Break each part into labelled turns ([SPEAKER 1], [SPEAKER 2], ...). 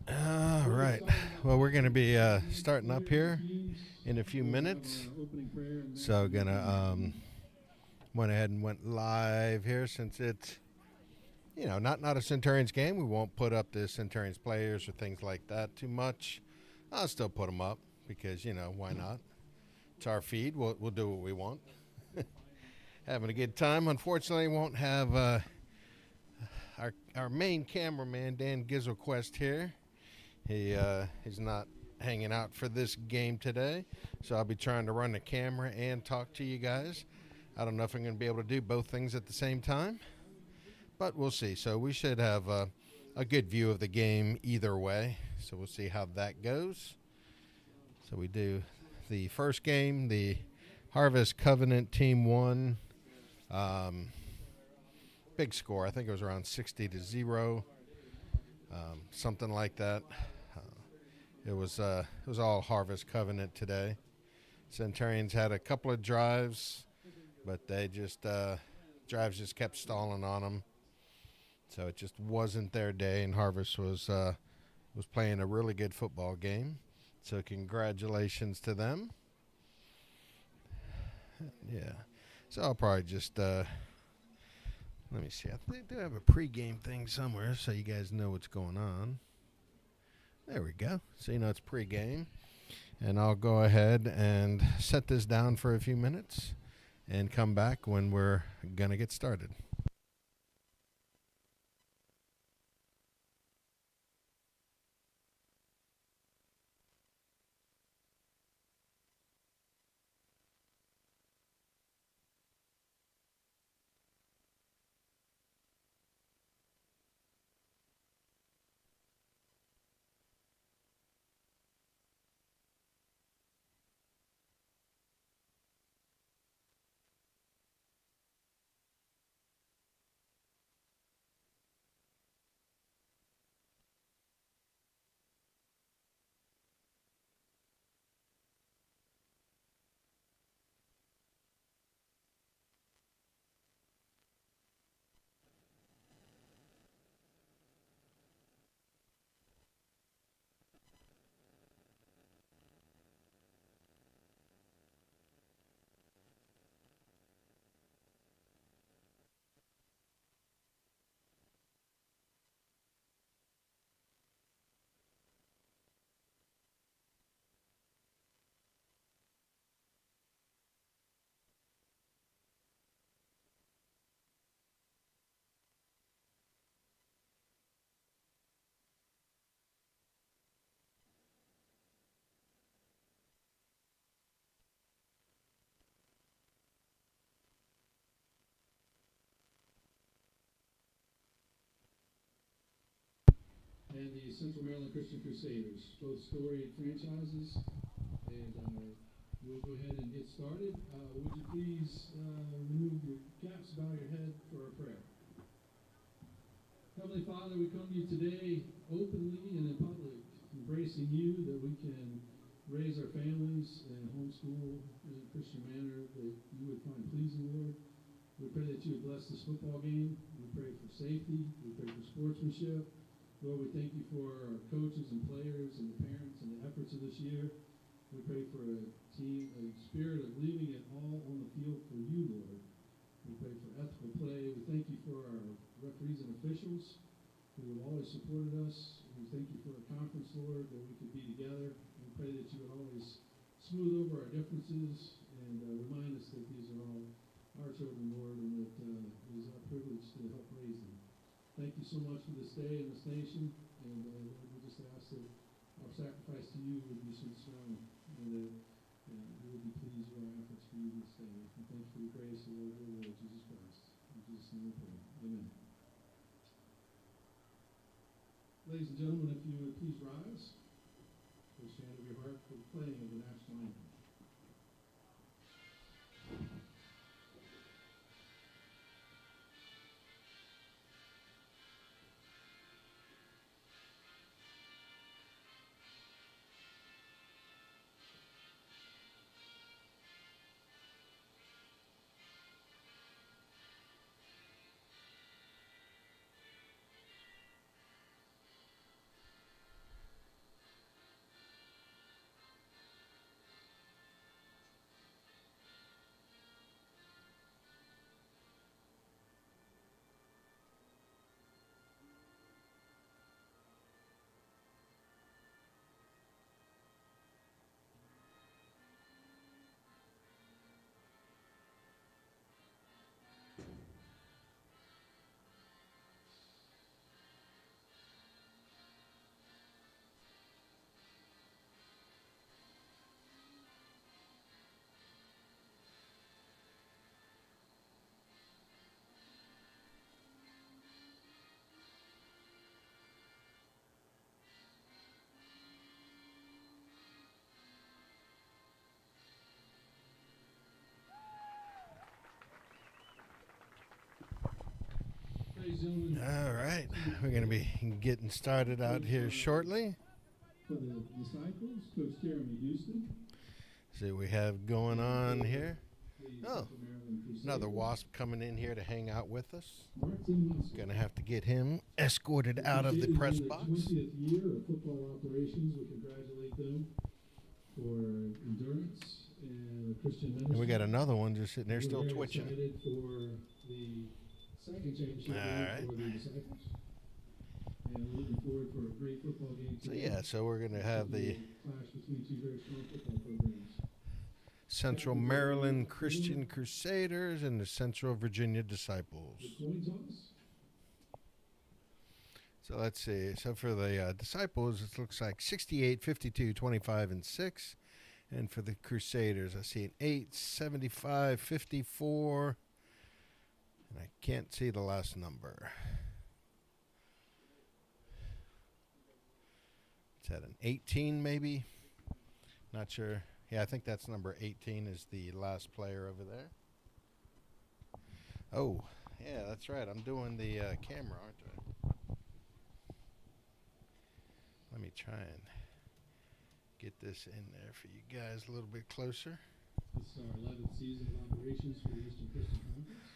[SPEAKER 1] All right. Well, we're going to be starting up here in a few minutes. So, went ahead and went live here since it's not a Centurions game. We won't put up the Centurions players or things like that too much. I'll still put them up because why not? It's our feed. We'll do what we want. Having a good time. Unfortunately, won't have our main cameraman Dan Gizzlequest here. He's not hanging out for this game today, so I'll be trying to run the camera and talk to you guys. I don't know if I'm going to be able to do both things at the same time, but we'll see. So we should have a good view of the game either way, so we'll see how that goes. So we do the first game, the Harvest Covenant team won. Big score. I think it was around 60-0, something like that. It was all Harvest Covenant today. Centurions had a couple of drives, but they just drives just kept stalling on them. So it just wasn't their day, and Harvest was playing a really good football game. So congratulations to them. Yeah. So I'll probably just let me see. I think they have a pregame thing somewhere, so you guys know what's going on. There we go. So it's pregame. And I'll go ahead and set this down for a few minutes and come back when we're going to get started.
[SPEAKER 2] And the Central Maryland Christian Crusaders, both storied franchises. And we'll go ahead and get started. Would you please remove your caps, bow your head for a prayer. Heavenly Father, we come to you today openly and in public, embracing you that we can raise our families and homeschool in a Christian manner that you would find pleasing, Lord. We pray that you would bless this football game. We pray for safety. We pray for sportsmanship. Lord, we thank you for our coaches and players and the parents and the efforts of this year. We pray for a spirit of leaving it all on the field for you, Lord. We pray for ethical play. We thank you for our referees and officials who have always supported us. We thank you for a conference, Lord, that we could be together. We pray that you would always smooth over our differences and remind us that these are all our children, Lord, and that it is our privilege to help raise them. Thank you so much for this day and this nation, and Lord, we just ask that our sacrifice to you would be sweet smelling, and that you would be pleased with our efforts for you this day. And thank you for the grace of our Lord Jesus Christ. In Jesus' name we pray. Amen. Ladies and gentlemen, if you would please rise, please stand of your heart for the playing of the national anthem. ladies and gentlemen.
[SPEAKER 1] All right, we're going to be getting started out here shortly.
[SPEAKER 2] For the Disciples, Coach Jeremy Houston.
[SPEAKER 1] See what we have going on here.
[SPEAKER 2] The
[SPEAKER 1] Oh,
[SPEAKER 2] Central Maryland Crusaders.
[SPEAKER 1] another Wasp coming in here to hang out with us.
[SPEAKER 2] Martin Musser.
[SPEAKER 1] Going to have to get him escorted out of the press box.
[SPEAKER 2] In the 20th year of football operations, we congratulate them for endurance and Christian ministry.
[SPEAKER 1] And we got another one just sitting there still
[SPEAKER 2] We're very
[SPEAKER 1] twitching.
[SPEAKER 2] excited for the second championship
[SPEAKER 1] All
[SPEAKER 2] game
[SPEAKER 1] right.
[SPEAKER 2] for the Disciples. And we're looking forward for a great football game.
[SPEAKER 1] So
[SPEAKER 2] today.
[SPEAKER 1] yeah, so we're going to have the
[SPEAKER 2] Clash between two very strong football programs.
[SPEAKER 1] Central Maryland Christian Crusaders and the Central Virginia Disciples.
[SPEAKER 2] The coin toss.
[SPEAKER 1] So let's see. So for the Disciples, it looks like 68, 52, 25, and 6. And for the Crusaders, I see an 8, 75, 54. And I can't see the last number. Is that an 18 maybe? Not sure. Yeah, I think that's number 18 is the last player over there. Oh, yeah, that's right. I'm doing the camera, aren't I? Let me try and get this in there for you guys a little bit closer.
[SPEAKER 2] This is our 11th season of operations for the Eastern Christian Conference.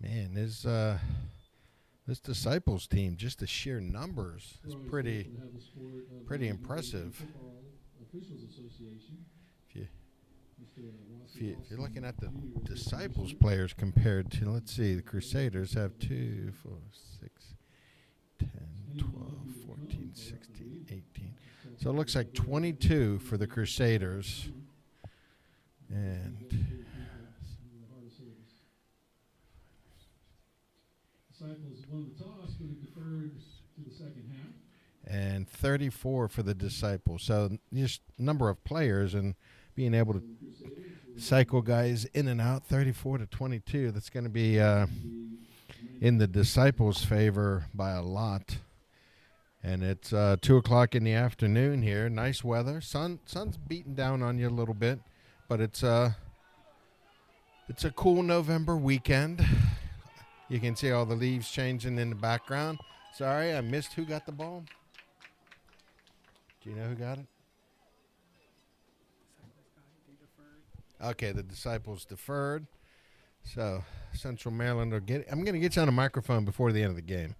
[SPEAKER 1] Man, this Disciples team, just the sheer numbers is
[SPEAKER 2] We're always
[SPEAKER 1] pretty
[SPEAKER 2] grateful to have the support of
[SPEAKER 1] pretty
[SPEAKER 2] the
[SPEAKER 1] impressive.
[SPEAKER 2] Football Officials Association.
[SPEAKER 1] If you-
[SPEAKER 2] Mr.
[SPEAKER 1] If you're looking at the
[SPEAKER 2] Jr.
[SPEAKER 1] Disciples players compared to, let's see, the Crusaders have 2, 4, 6, 10, 12, 14, 16, 18. So it looks like 22 for the Crusaders. And
[SPEAKER 2] Disciples won the toss, but it deferred to the second half.
[SPEAKER 1] and 34 for the Disciples. So just number of players and being able to cycle guys in and out, 34 to 22. That's going to be in the Disciples' favor by a lot. And it's 2 o'clock in the afternoon here. Nice weather. Sun's beating down on you a little bit, but it's a cool November weekend. You can see all the leaves changing in the background. Sorry, I missed who got the ball. Do you know who got it? Okay, the Disciples deferred. So Central Maryland will get it. I'm going to get you on a microphone before the end of the game.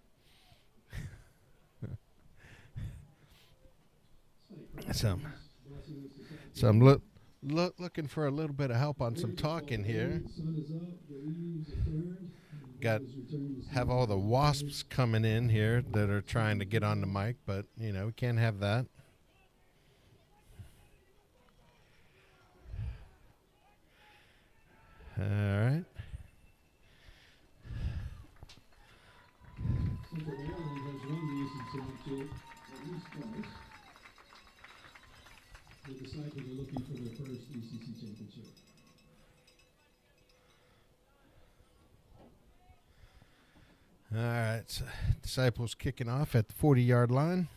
[SPEAKER 1] So I'm looking for a little bit of help on some talking here. Have all the Wasps coming in here that are trying to get on the mic, but, you know, we can't have that. All right.
[SPEAKER 2] Central Maryland has won the ECC Championship at least twice. The Disciples are looking for their first ECC Championship.
[SPEAKER 1] All right, so Disciples kicking off at the 40-yard line.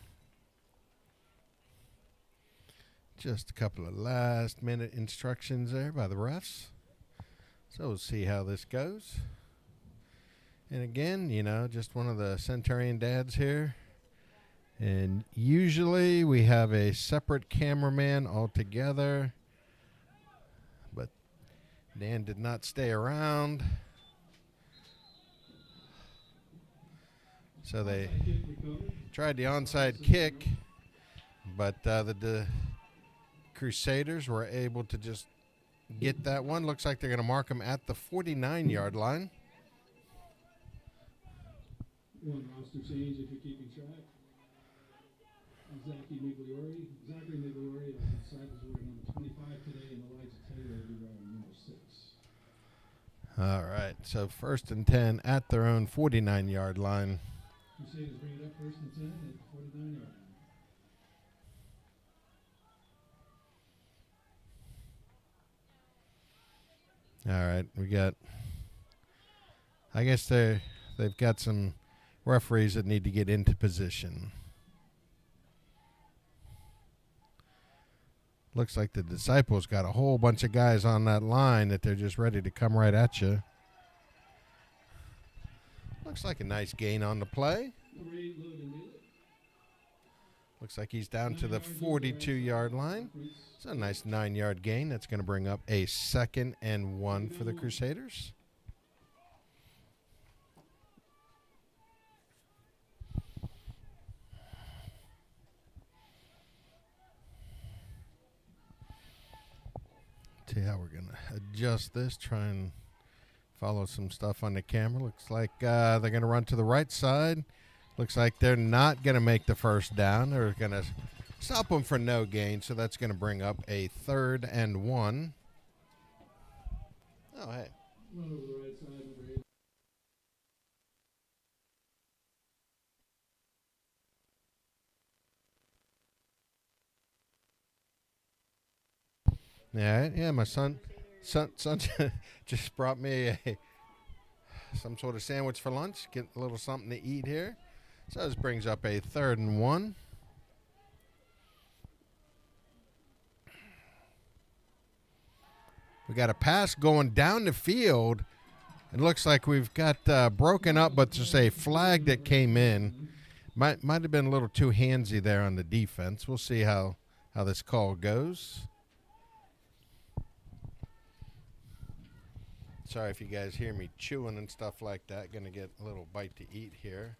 [SPEAKER 1] Just a couple of last-minute instructions there by the refs. So we'll see how this goes. And again, you know, just one of the Centurion dads here. And usually we have a separate cameraman altogether. But Dan did not stay around. So they tried the onside kick, but the Crusaders were able to just get that one. Looks like they're going to mark them at the 49-yard line.
[SPEAKER 2] One roster change if you're keeping track. Zachary Migliori of the Disciples will be number 25 today, and Elijah Taylor will be wearing number 6.
[SPEAKER 1] All right, so 1st and 10 at their own 49-yard line.
[SPEAKER 2] Crusaders bring it up 1st and 10 at the 49-yard line.
[SPEAKER 1] All right, we got, I guess they've got some referees that need to get into position. Looks like the Disciples got a whole bunch of guys on that line that they're just ready to come right at you. Looks like a nice gain on the play. Looks like he's down to the 42-yard line. It's a nice 9-yard gain. That's going to bring up a 2nd and 1 for the Crusaders. See how we're going to adjust this, try and follow some stuff on the camera. Looks like they're going to run to the right side. Looks like they're not going to make the first down. They're going to stop them for no gain, so that's going to bring up a 3rd and 1. Oh, hey.
[SPEAKER 2] Run over the right side, number 8.
[SPEAKER 1] Yeah, my son just brought me some sort of sandwich for lunch. Get a little something to eat here. So this brings up a 3rd and 1. We got a pass going down the field. It looks like we've got broken up, but just a flag that came in. Might have been a little too handsy there on the defense. We'll see how this call goes. Sorry if you guys hear me chewing and stuff like that. Going to get a little bite to eat here.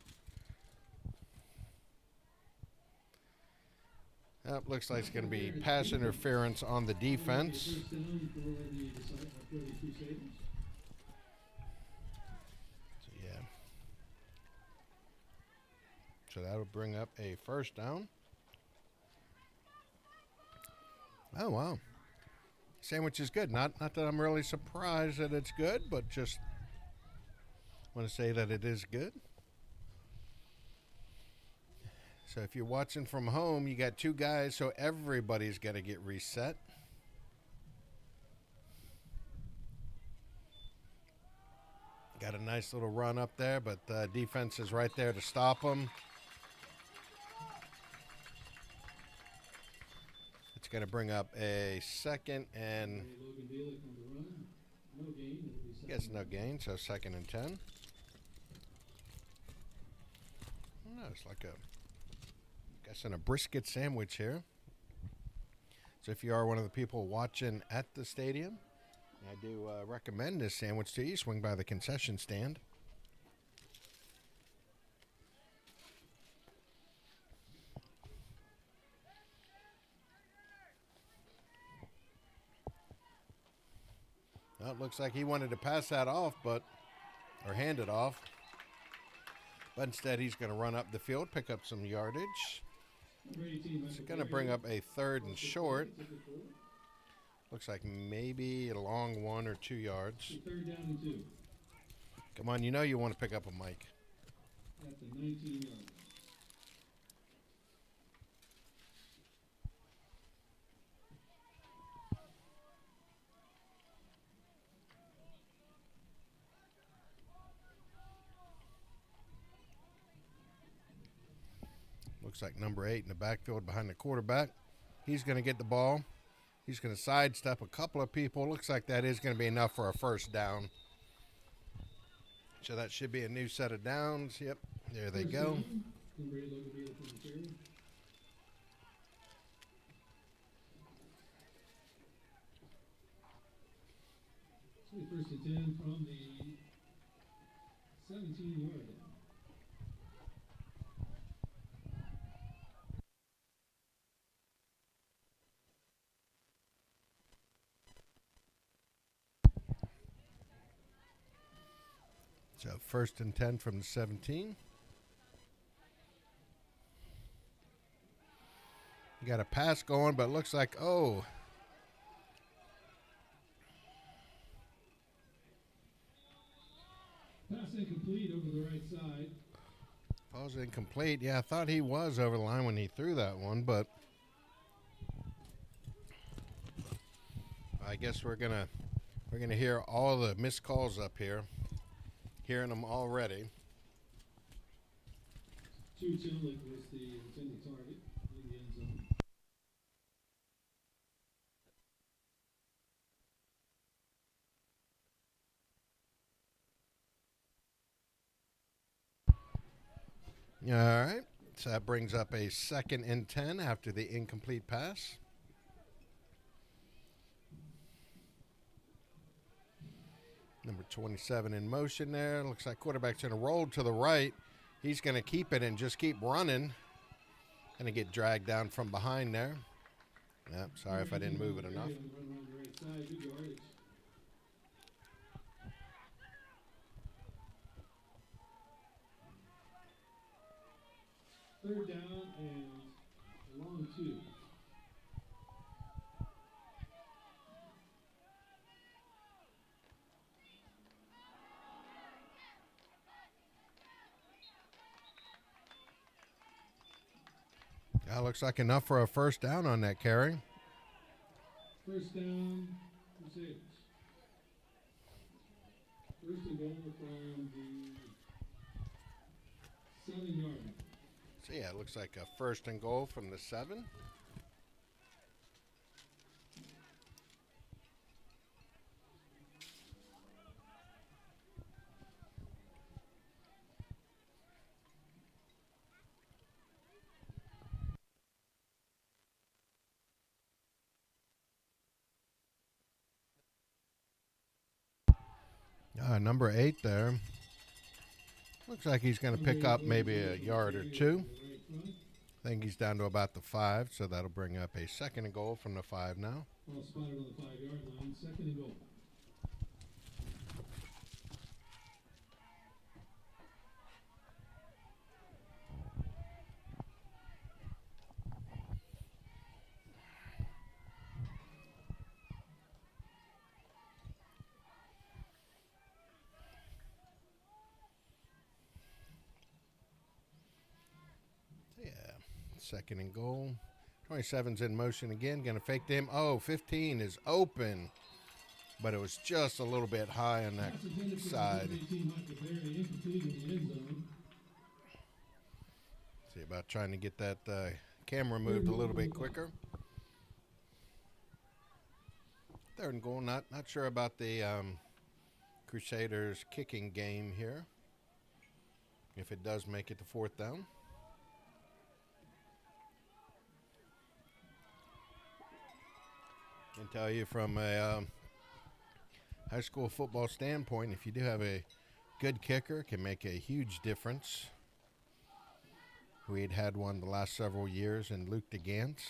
[SPEAKER 1] Looks like it's going to be pass interference on the defense. So, yeah. So that'll bring up a 1st down. Oh, wow. Sandwich is good. Not that I'm really surprised that it's good, but just want to say that it is good. So if you're watching from home, you got 2 guys, so everybody's got to get reset. Got a nice little run up there, but the defense is right there to stop them. It's going to bring up a 2nd and gets no gain, so 2nd and 10. No, it's like a brisket sandwich here. So if you are one of the people watching at the stadium, I do recommend this sandwich to you. Swing by the concession stand. Well, it looks like he wanted to pass that off, or hand it off. But instead, he's going to run up the field, pick up some yardage. It's going to bring up a 3rd and short. Looks like maybe a long 1 or 2 yards.
[SPEAKER 2] 3rd down and 2.
[SPEAKER 1] Come on, you know you want to pick up a mic.
[SPEAKER 2] At the 19 yard.
[SPEAKER 1] Looks like number 8 in the backfield behind the quarterback. He's going to get the ball. He's going to sidestep a couple of people. Looks like that is going to be enough for a 1st down. So that should be a new set of downs. Yep, there they go.
[SPEAKER 2] First and 10 from the 17-yard line.
[SPEAKER 1] So 1st and 10 from the 17. You got a pass going, but it looks like, oh.
[SPEAKER 2] Pass incomplete over the right side.
[SPEAKER 1] Ball's incomplete. Yeah, I thought he was over the line when he threw that one, but I guess we're gonna hear all the missed calls up here. Hearing them already.
[SPEAKER 2] Timlick was the intended target in the end zone.
[SPEAKER 1] All right. So that brings up a 2nd and 10 after the incomplete pass. Number 27 in motion there. Looks like quarterback's going to roll to the right. He's going to keep it and just keep running. Going to get dragged down from behind there. Yep, sorry if I didn't move it enough.
[SPEAKER 2] Third down and long 2.
[SPEAKER 1] That looks like enough for a first down on that carry.
[SPEAKER 2] First down, Crusaders. First and goal from the 7-yard.
[SPEAKER 1] So yeah, it looks like a first and goal from the 7. Number 8 there. Looks like he's going to pick up maybe a yard or 2. I think he's down to about the 5, so that'll bring up a 2nd and goal from the 5 now.
[SPEAKER 2] Ball spotted on the 5-yard line, 2nd and goal.
[SPEAKER 1] Second and goal. 27's in motion again. Going to fake them. Oh, 15 is open. But it was just a little bit high on that side. See about trying to get that camera moved a little bit quicker. 3rd and goal. Not sure about the Crusaders kicking game here. If it does make it to 4th down. I can tell you from a high school football standpoint, if you do have a good kicker, it can make a huge difference. We had one the last several years in Luke DeGantz.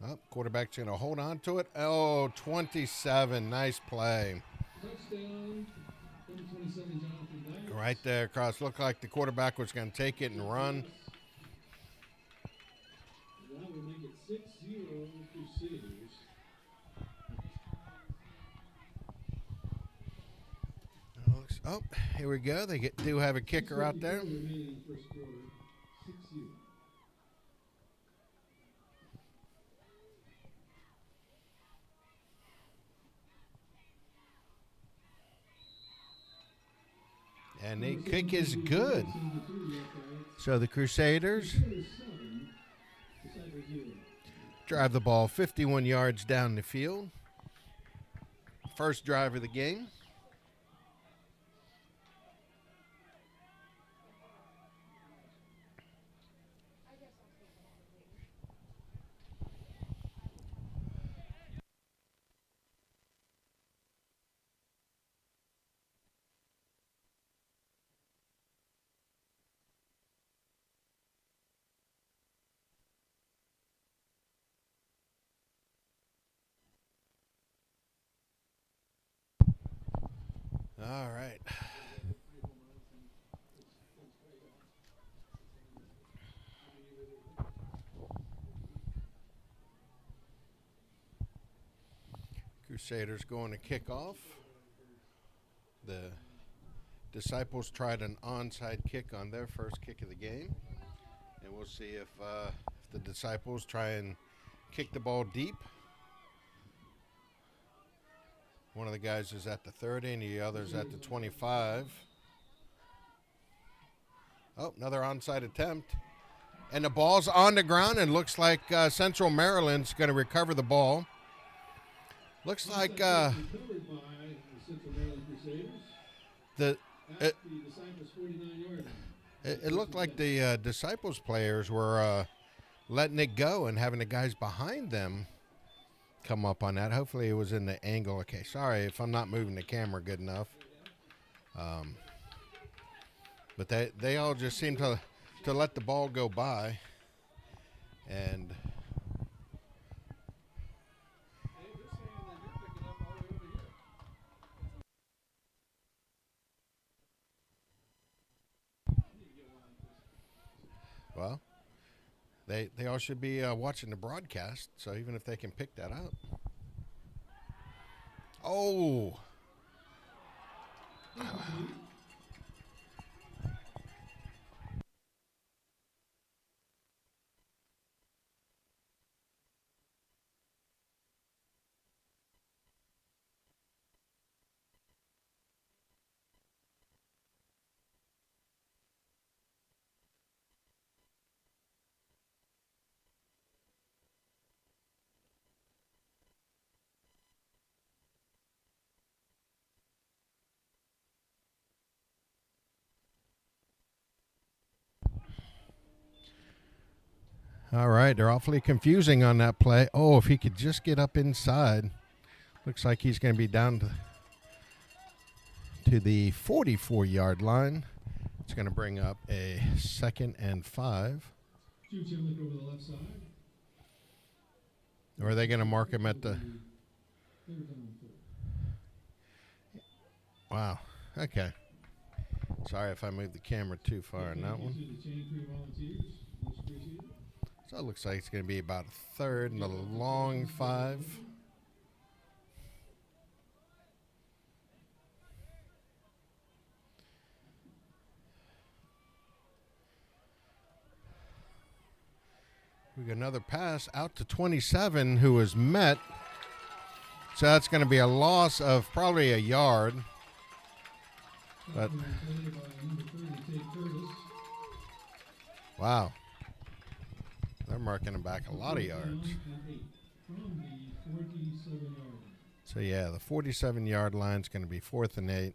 [SPEAKER 1] Oh, quarterback's going to hold on to it. Oh, 27. Nice play.
[SPEAKER 2] Touchdown. 27, Jonathan.
[SPEAKER 1] Right there across. Looked like the quarterback was going to take it and run.
[SPEAKER 2] That will make it 6-0 Crusaders.
[SPEAKER 1] Oh, here we go. They do have a kicker out there.
[SPEAKER 2] Remaining first quarter, 6-0.
[SPEAKER 1] And the kick is good. So the Crusaders drive the ball 51 yards down the field. First drive of the game. All right. Crusaders going to kick off. The Disciples tried an onside kick on their first kick of the game. And we'll see if the Disciples try and kick the ball deep. One of the guys is at the 30 and the other's at the 25. Oh, another onside attempt. And the ball's on the ground and looks like Central Maryland's going to recover the ball. Looks like The
[SPEAKER 2] at the Disciples 49-yard line.
[SPEAKER 1] it looked like the Disciples players were letting it go and having the guys behind them come up on that. Hopefully it was in the angle. Okay, sorry if I'm not moving the camera good enough. But they all just seem to let the ball go by. And well, they all should be watching the broadcast, so even if they can pick that up. Oh. All right, they're awfully confusing on that play. Oh, if he could just get up inside. Looks like he's going to be down to the 44-yard line. It's going to bring up a 2nd and 5.
[SPEAKER 2] Over the left side.
[SPEAKER 1] Or are they going to mark him at the... Wow, okay. Sorry if I moved the camera too far on that one. So it looks like it's going to be about a 3rd and a long 5. We got another pass out to 27 who was met. So that's going to be a loss of probably a yard. But wow. They're marking him back a lot of yards. So yeah, the 47-yard line is going to be 4th and 8.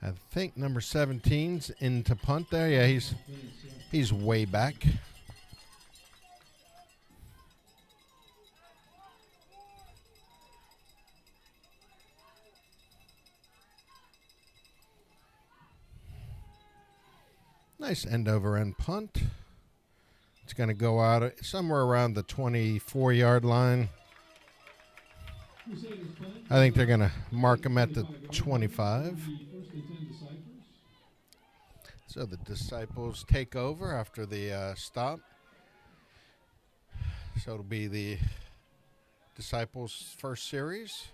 [SPEAKER 1] I think number 17's into punt there. Yeah, he's way back. Nice end over end punt. It's going to go out somewhere around the 24-yard line. I think they're going to mark him at the 25. So the Disciples take over after the stop. So it'll be the Disciples' first series.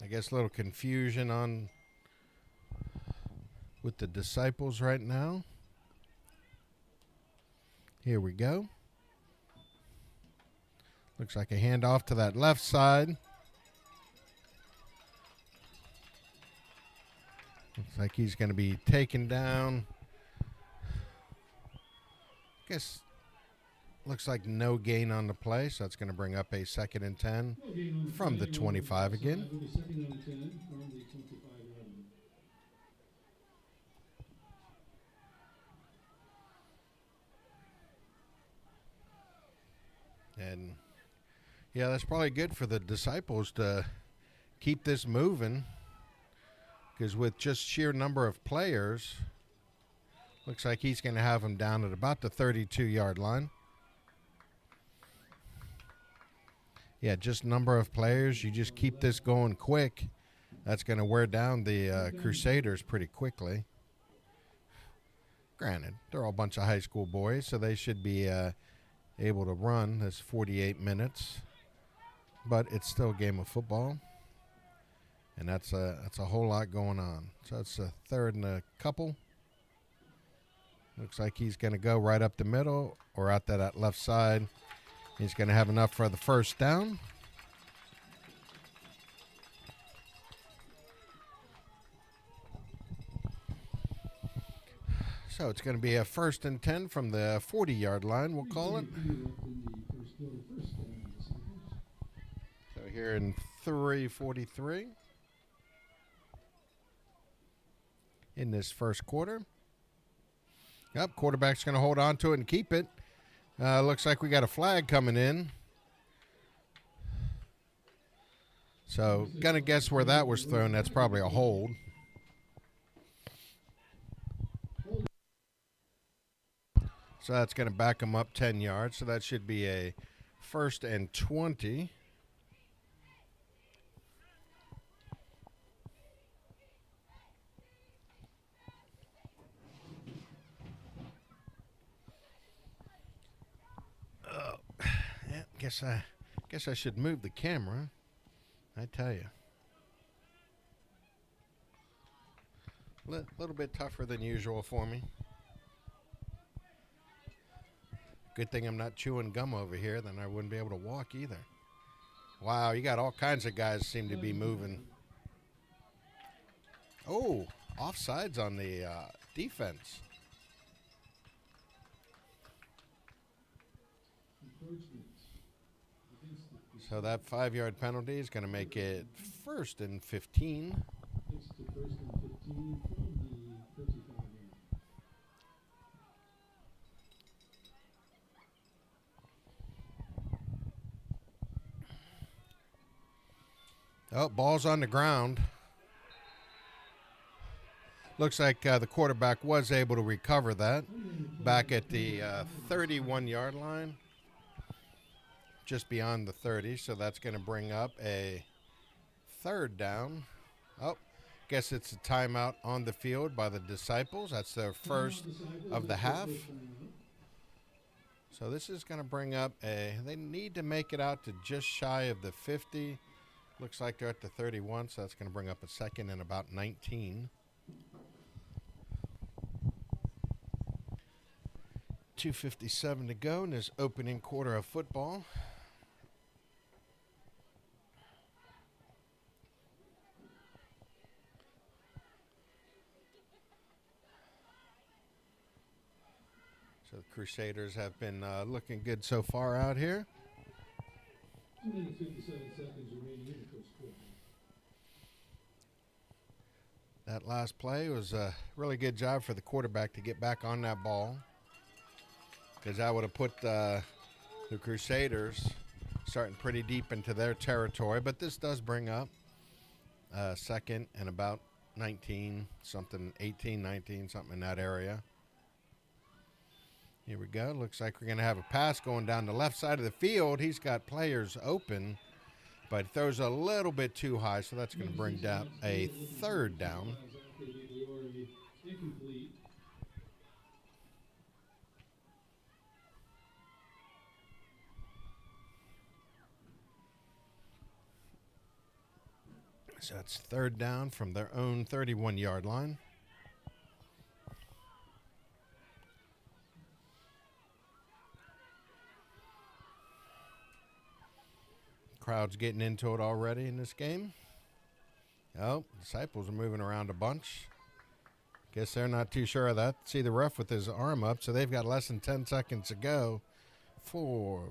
[SPEAKER 1] I guess a little confusion with the Disciples right now. Here we go. Looks like a handoff to that left side. Looks like he's going to be taken down. Guess looks like no gain on the play, so that's going to bring up a 2nd and 10 from the 25 again. And yeah, that's probably good for the Disciples to keep this moving, because with just sheer number of players, looks like he's going to have them down at about the 32-yard line. Yeah, just number of players. You just keep this going quick. That's going to wear down the Crusaders pretty quickly. Granted, they're all a bunch of high school boys, so they should be able to run this 48 minutes. But it's still a game of football, and that's a whole lot going on. So it's a 3rd and a couple. Looks like he's going to go right up the middle or out to that left side. He's going to have enough for the first down. So it's going to be a 1st and 10 from the 40-yard line, we'll call it. So here in 3:43 in this first quarter. Yep, quarterback's going to hold on to it and keep it. Looks like we got a flag coming in. So, going to guess where that was thrown. That's probably a hold. So that's going to back him up 10 yards. So that should be a 1st and 20. Yeah, guess I should move the camera. I tell you. A little bit tougher than usual for me. Good thing I'm not chewing gum over here, then I wouldn't be able to walk either. Wow, you got all kinds of guys seem to be moving. Oh, offsides on the defense. So that 5-yard penalty is going to make it 1st and 15.
[SPEAKER 2] It's the 1st and 15 from the 55 yard.
[SPEAKER 1] Oh, ball's on the ground. Looks like the quarterback was able to recover that back at the 31-yard line. Just beyond the 30, so that's going to bring up a 3rd down. Oh, guess it's a timeout on the field by the Disciples. That's their first of the half. So this is going to bring up they need to make it out to just shy of the 50. Looks like they're at the 31, so that's going to bring up a 2nd and about 19. 2:57 to go in this opening quarter of football. So the Crusaders have been looking good so far out here.
[SPEAKER 2] 2 minutes, 57 seconds remaining in the first quarter.
[SPEAKER 1] That last play was a really good job for the quarterback to get back on that ball, because that would have put the Crusaders starting pretty deep into their territory. But this does bring up 2nd and about 19, something 18, 19, something in that area. Here we go. Looks like we're going to have a pass going down the left side of the field. He's got players open, but throws a little bit too high, so that's going to bring down a 3rd down. So that's 3rd down from their own 31-yard line. Crowd's getting into it already in this game. Oh, Disciples are moving around a bunch. Guess they're not too sure of that. See the ref with his arm up, so they've got less than 10 seconds to go. 4,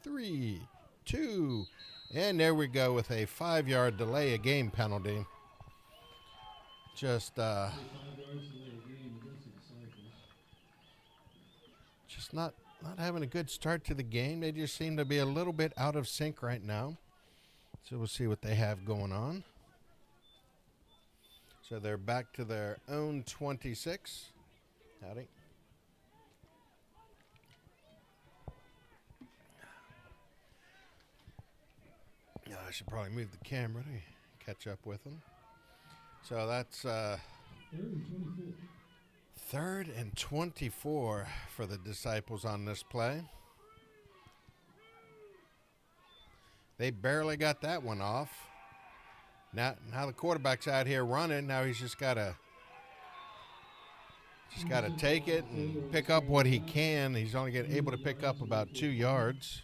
[SPEAKER 1] 3, 2, and there we go with a 5-yard delay of game penalty. Just not having a good start to the game. They just seem to be a little bit out of sync right now. So we'll see what they have going on. So they're back to their own 26. Howdy. I should probably move the camera to catch up with them. So that's 3rd and 24 for the Disciples on this play. They barely got that one off. Now the quarterback's out here running. Now he's just got to take it and pick up what he can. He's only able to pick up about 2 yards.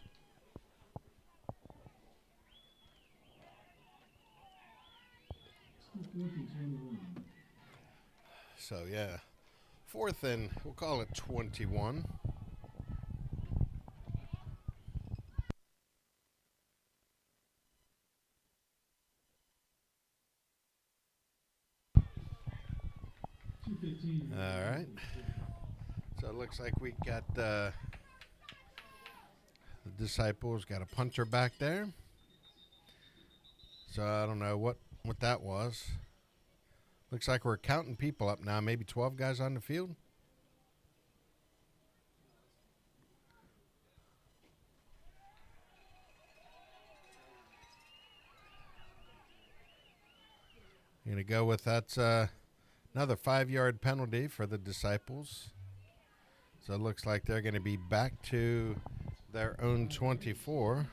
[SPEAKER 1] So, yeah, 4th and we'll call it 21. All right. So it looks like we got the Disciples got a punter back there. So I don't know what that was. Looks like we're counting people up now. Maybe 12 guys on the field. Going to go with that's another 5-yard penalty for the Disciples. So it looks like they're going to be back to their own 24.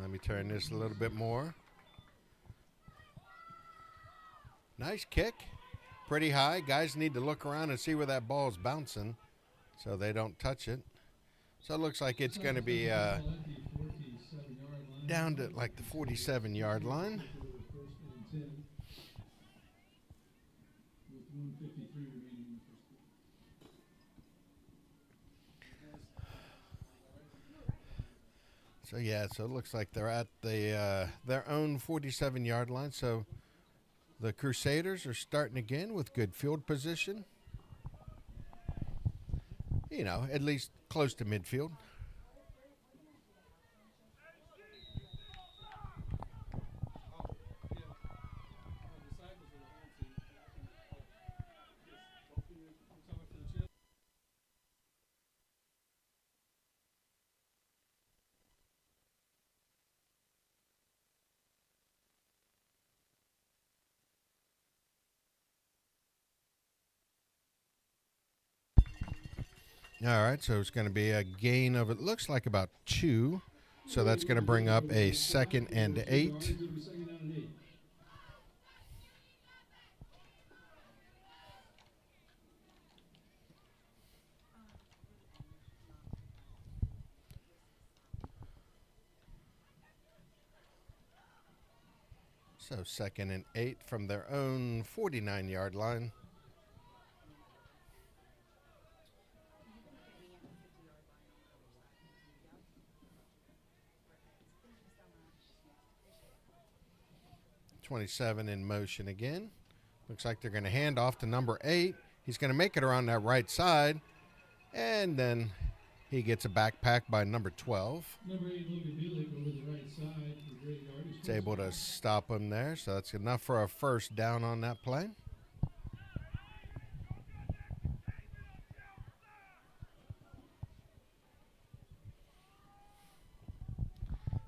[SPEAKER 1] Let me turn this a little bit more. Nice kick. Pretty high. Guys need to look around and see where that ball is bouncing so they don't touch it. So it looks like it's going to be down to like the 47-yard line. So yeah, so it looks like they're at the their own 47-yard line. So the Crusaders are starting again with good field position. You know, at least close to midfield. All right, so it's going to be a gain of, it looks like about 2. So that's going to bring up a 2nd and 8. So 2nd and 8 from their own 49-yard line. .27 in motion again. Looks like they're going to hand off to number 8. He's going to make it around that right side. And then he gets a backpack by number 12.
[SPEAKER 2] Number 8, Logan Bielik over the right side for great yardage.
[SPEAKER 1] It's able to stop him there. So that's enough for a first down on that play.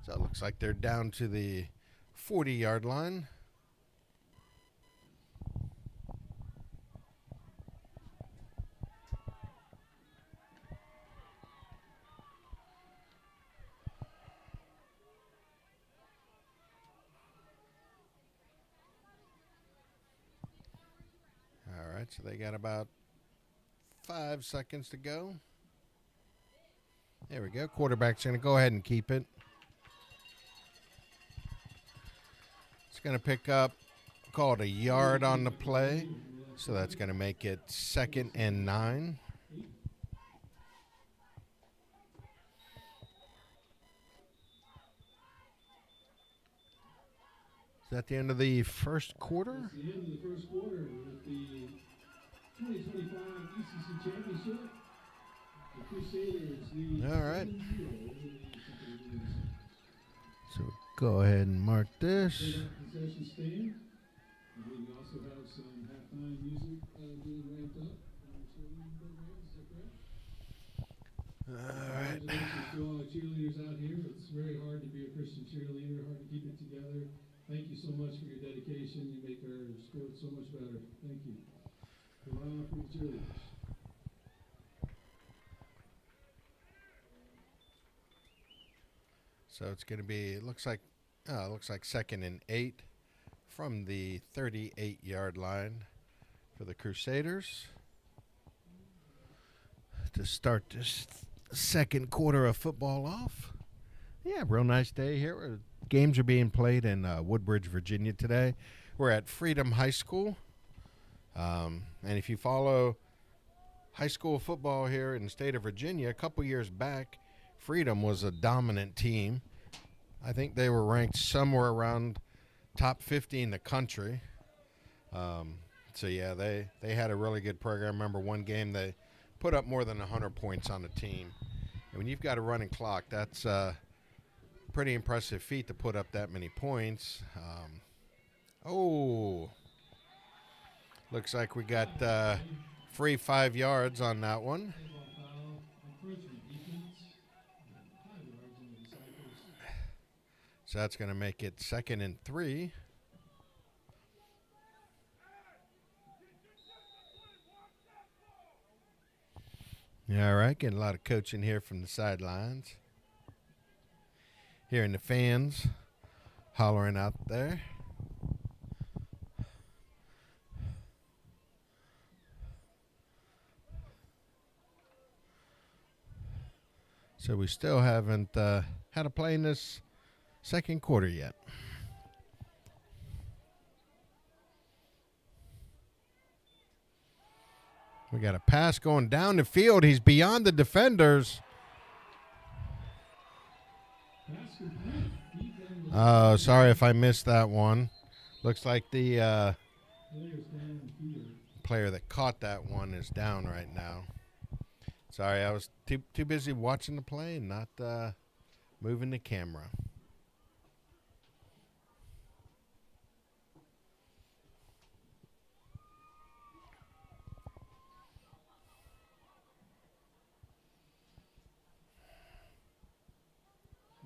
[SPEAKER 1] So it looks like they're down to the 40-yard line. All right, so they got about 5 seconds to go. There we go. Quarterback's going to go ahead and keep it. It's going to pick up, call it a yard on the play. So that's going to make it 2nd and 9. Is that the end of the first quarter?
[SPEAKER 2] That's the end of the first quarter with the 2025 ECC Championship. The Crusaders lead 7-0
[SPEAKER 1] All right.
[SPEAKER 2] over the Discuples.
[SPEAKER 1] So go ahead and mark this.
[SPEAKER 2] Possession stand. I believe we also have some halftime music being ramped up on our cheerleading program. Is that correct?
[SPEAKER 1] All right.
[SPEAKER 2] Congratulations to all the cheerleaders out here. It's very hard to be a Christian cheerleader, hard to keep it together. Thank you so much for your dedication. You make our sport so much better. Thank you. Hurrah for the cheerleaders.
[SPEAKER 1] So it's going to be, it looks like 2nd and 8 from the 38-yard line for the Crusaders to start this second quarter of football off. Yeah, real nice day here. games are being played in Woodbridge, Virginia today. We're at Freedom High School. And if you follow high school football here in the state of Virginia, a couple years back, Freedom was a dominant team. I think they were ranked somewhere around top 50 in the country. So, yeah, they had a really good program. I remember one game they put up more than 100 points on the team. And when you've got a running clock, that's a pretty impressive feat to put up that many points. Looks like we got free 5 yards on that one. So that's going to make it 2nd and 3. All right, getting a lot of coaching here from the sidelines. Hearing the fans hollering out there. So we still haven't had a play in this second quarter yet. We got a pass going down the field. He's beyond the defenders. Oh, sorry if I missed that one. Looks like the player that caught that one is down right now. Sorry, I was too busy watching the play and not moving the camera.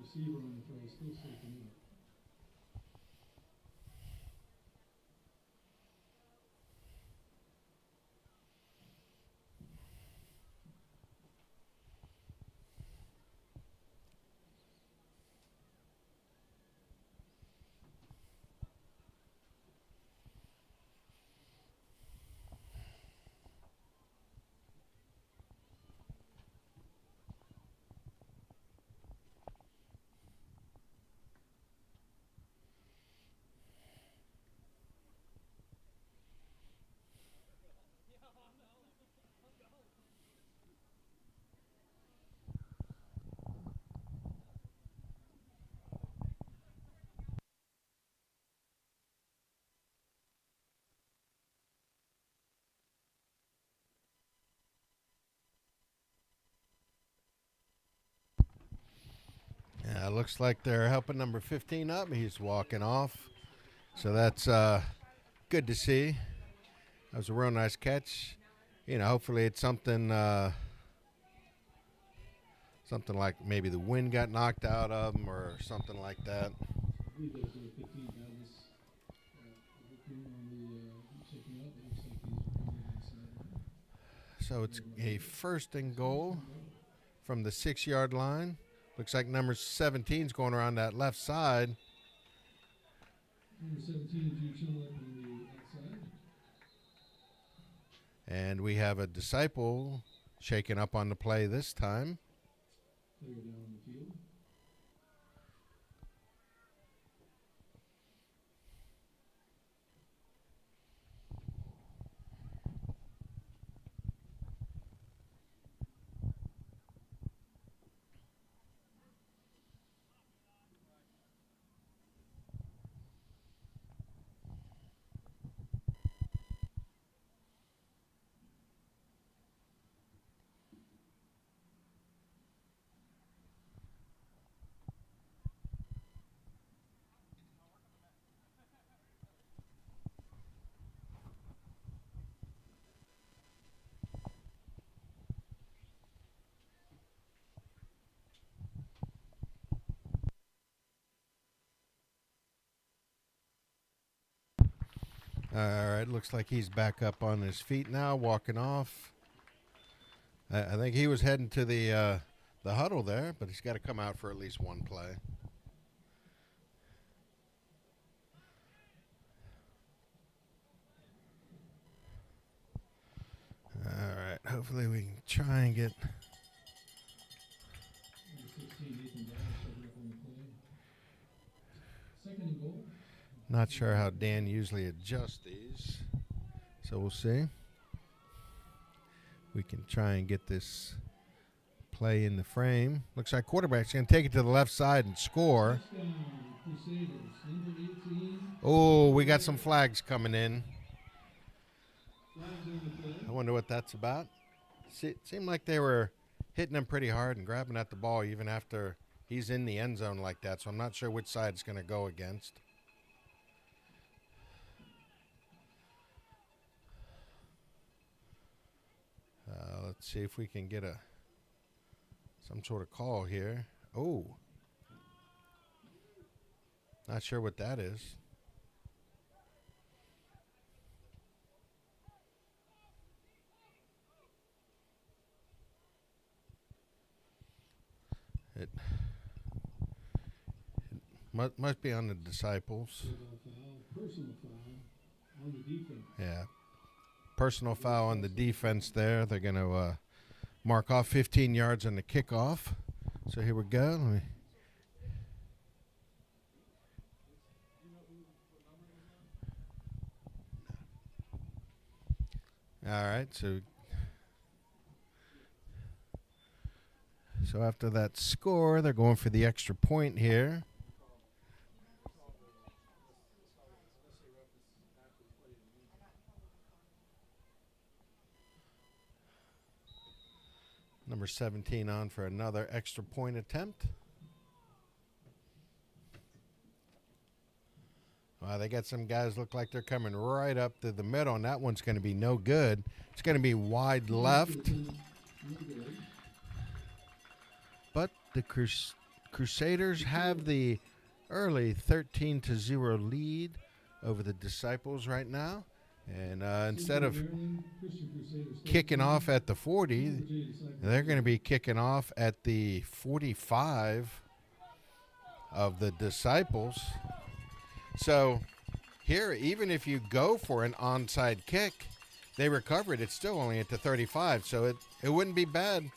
[SPEAKER 2] Receiver on the play, still soaking up.
[SPEAKER 1] Yeah, looks like they're helping number 15 up. He's walking off. So that's good to see. That was a real nice catch. You know, hopefully it's something like maybe the wind got knocked out of him or something like that.
[SPEAKER 2] I believe that was number 15. That was looking on the checking out. It looks like he's running on the sideline.
[SPEAKER 1] So it's a 1st and goal from the 6-yard line. Looks like number 17 is going around that left side.
[SPEAKER 2] Number 17, Jude Chillett on the outside.
[SPEAKER 1] And we have a Disciple shaking up on the play this time.
[SPEAKER 2] Player down on the field.
[SPEAKER 1] All right, looks like he's back up on his feet now, walking off. I think he was heading to the huddle there, but he's got to come out for at least one play. All right, hopefully we can try and get...
[SPEAKER 2] Number 16, Ethan Downs, checking up on the play. Second and goal.
[SPEAKER 1] Not sure how Dan usually adjusts these, so we'll see. We can try and get this play in the frame. Looks like quarterback's going to take it to the left side and score.
[SPEAKER 2] Touchdown, Crusaders. Number 18.
[SPEAKER 1] Oh, we got some flags coming in.
[SPEAKER 2] Flags on the play.
[SPEAKER 1] I wonder what that's about. It seemed like they were hitting him pretty hard and grabbing at the ball even after he's in the end zone like that, so I'm not sure which side it's going to go against. Let's see if we can get some sort of call here. Oh. Not sure what that is. It must be on the Disciples.
[SPEAKER 2] Personal foul on the defense.
[SPEAKER 1] Yeah. Personal foul on the defense there. They're going to mark off 15 yards on the kickoff. So here we go. All right. So after that score, they're going for the extra point here. Number 17 on for another extra point attempt. Wow, they got some guys look like they're coming right up to the middle, and that one's going to be no good. It's going to be wide left. But the Crusaders have the early 13-0 lead over the Disciples right now. And instead of kicking off at the 40, they're going to be kicking off at the 45 of the Disciples. So here, even if you go for an onside kick, they recover it. It's still only at the 35. So it wouldn't be bad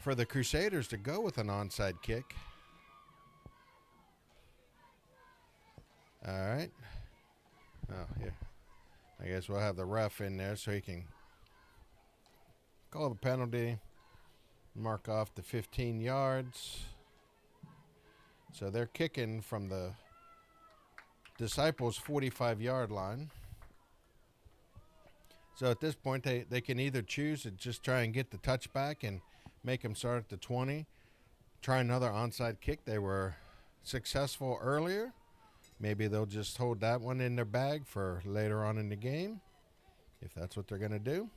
[SPEAKER 1] for the Crusaders to go with an onside kick. All right. Oh, yeah. I guess we'll have the ref in there so he can call the penalty, mark off the 15 yards. So they're kicking from the Disciples' 45-yard line. So at this point, they can either choose to just try and get the touchback and make them start at the 20, try another onside kick. They were successful earlier. Maybe they'll just hold that one in their bag for later on in the game, if that's what they're going to do.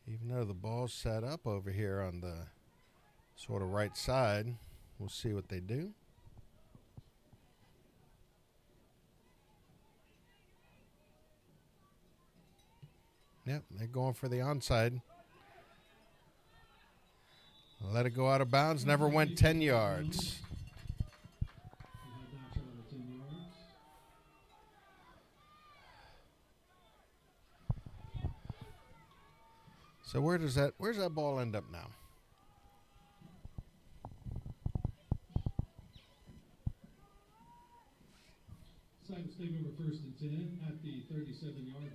[SPEAKER 1] Even though the ball's set up over here on the sort of right side, we'll see what they do. Yep, they're going for the onside. Let it go out of bounds. Never went 10 yards. So where's that ball end up now?
[SPEAKER 2] Disciples take over 1st and 10 at the 37-yard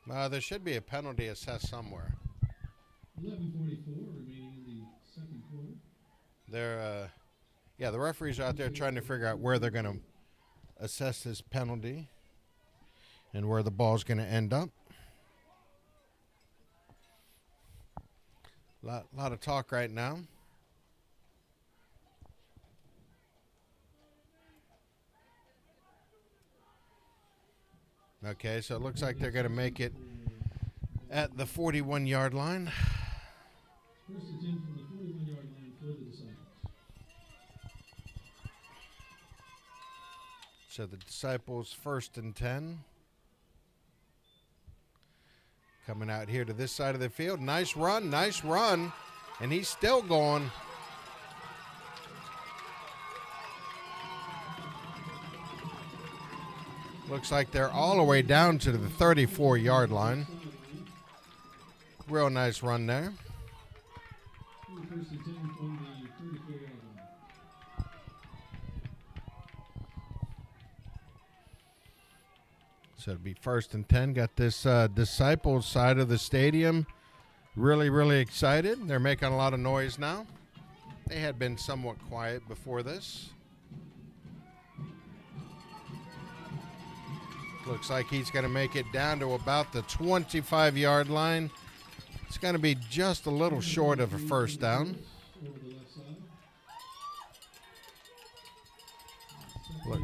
[SPEAKER 2] line.
[SPEAKER 1] There should be a penalty assessed somewhere.
[SPEAKER 2] 11:44 remaining in the second quarter.
[SPEAKER 1] The referees are out there trying to figure out where they're going to assess this penalty and where the ball's going to end up. Lot of talk right now. Okay, so it looks like they're going to make it at the 41-yard line.
[SPEAKER 2] 1st and 10 from the 41-yard line for the Disciples.
[SPEAKER 1] So the Disciples 1st and 10. Coming out here to this side of the field. Nice run, nice run. And he's still going. Looks like they're all the way down to the 34-yard line. Real nice run there.
[SPEAKER 2] First and 10 from the 34-yard line.
[SPEAKER 1] So it'll be first and 10. Got this Disciples side of the stadium really excited. They're making a lot of noise now. They had been somewhat quiet before this. Looks like he's going to make it down to about the 25-yard line. It's going to be just a little short of a first down.
[SPEAKER 2] Over the left side.
[SPEAKER 1] Look.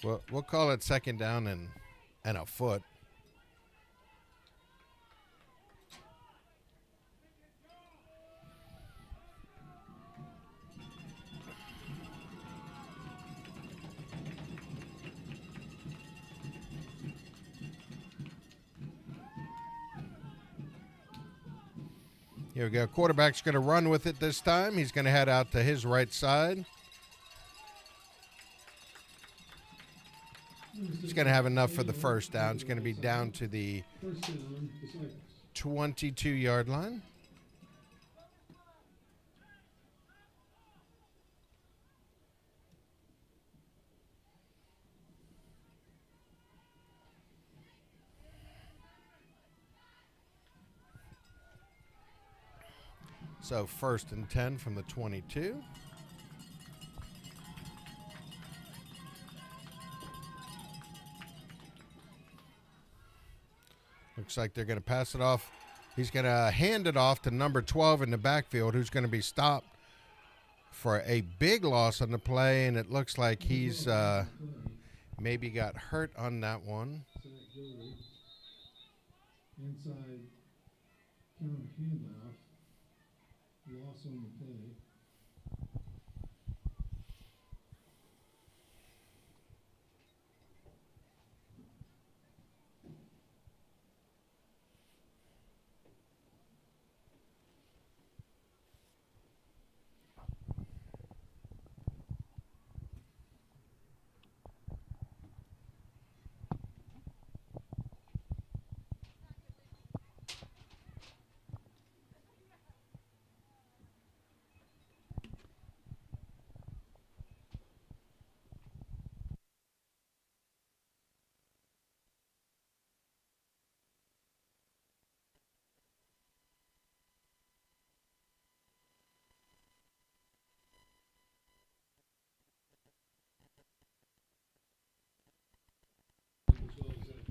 [SPEAKER 1] Well, we'll call it second down and a foot. Here we go. Quarterback's going to run with it this time. He's going to head out to his right side. He's going to have enough for the first down. It's going to be down to the 22-yard line. So first and 10 from the 22. Looks like they're going to pass it off. He's going to hand it off to number 12 in the backfield, who's going to be stopped for a big loss on the play, and it looks like he's maybe got hurt on that one.
[SPEAKER 2] Inside counter handoff. Loss on the play.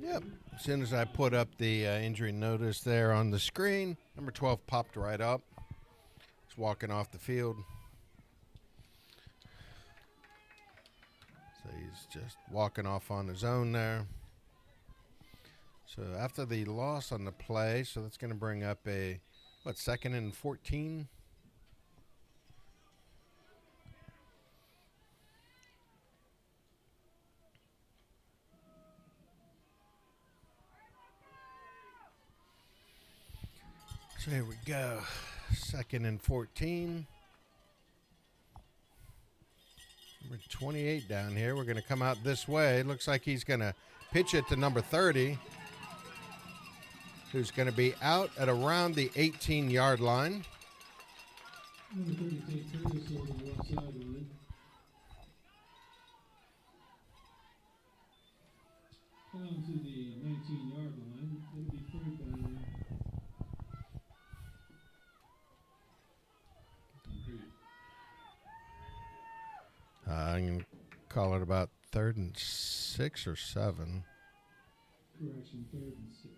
[SPEAKER 1] Yep. As soon as I put up the injury notice there on the screen, number 12 popped right up. He's walking off the field. So he's just walking off on his own there. So after the loss on the play, so that's going to bring up a, second and 14? So here we go. Second and 14. Number 28 down here. We're going to come out this way. Looks like he's going to pitch it to number 30, who's going to be out at around the 18-yard line.
[SPEAKER 2] Number 30 take Curtis over the left sideline. Down to the 19-yard line. It'll be third down.
[SPEAKER 1] I'm going to call it about 3rd and 6 or 7.
[SPEAKER 2] Correction, 3rd and 6.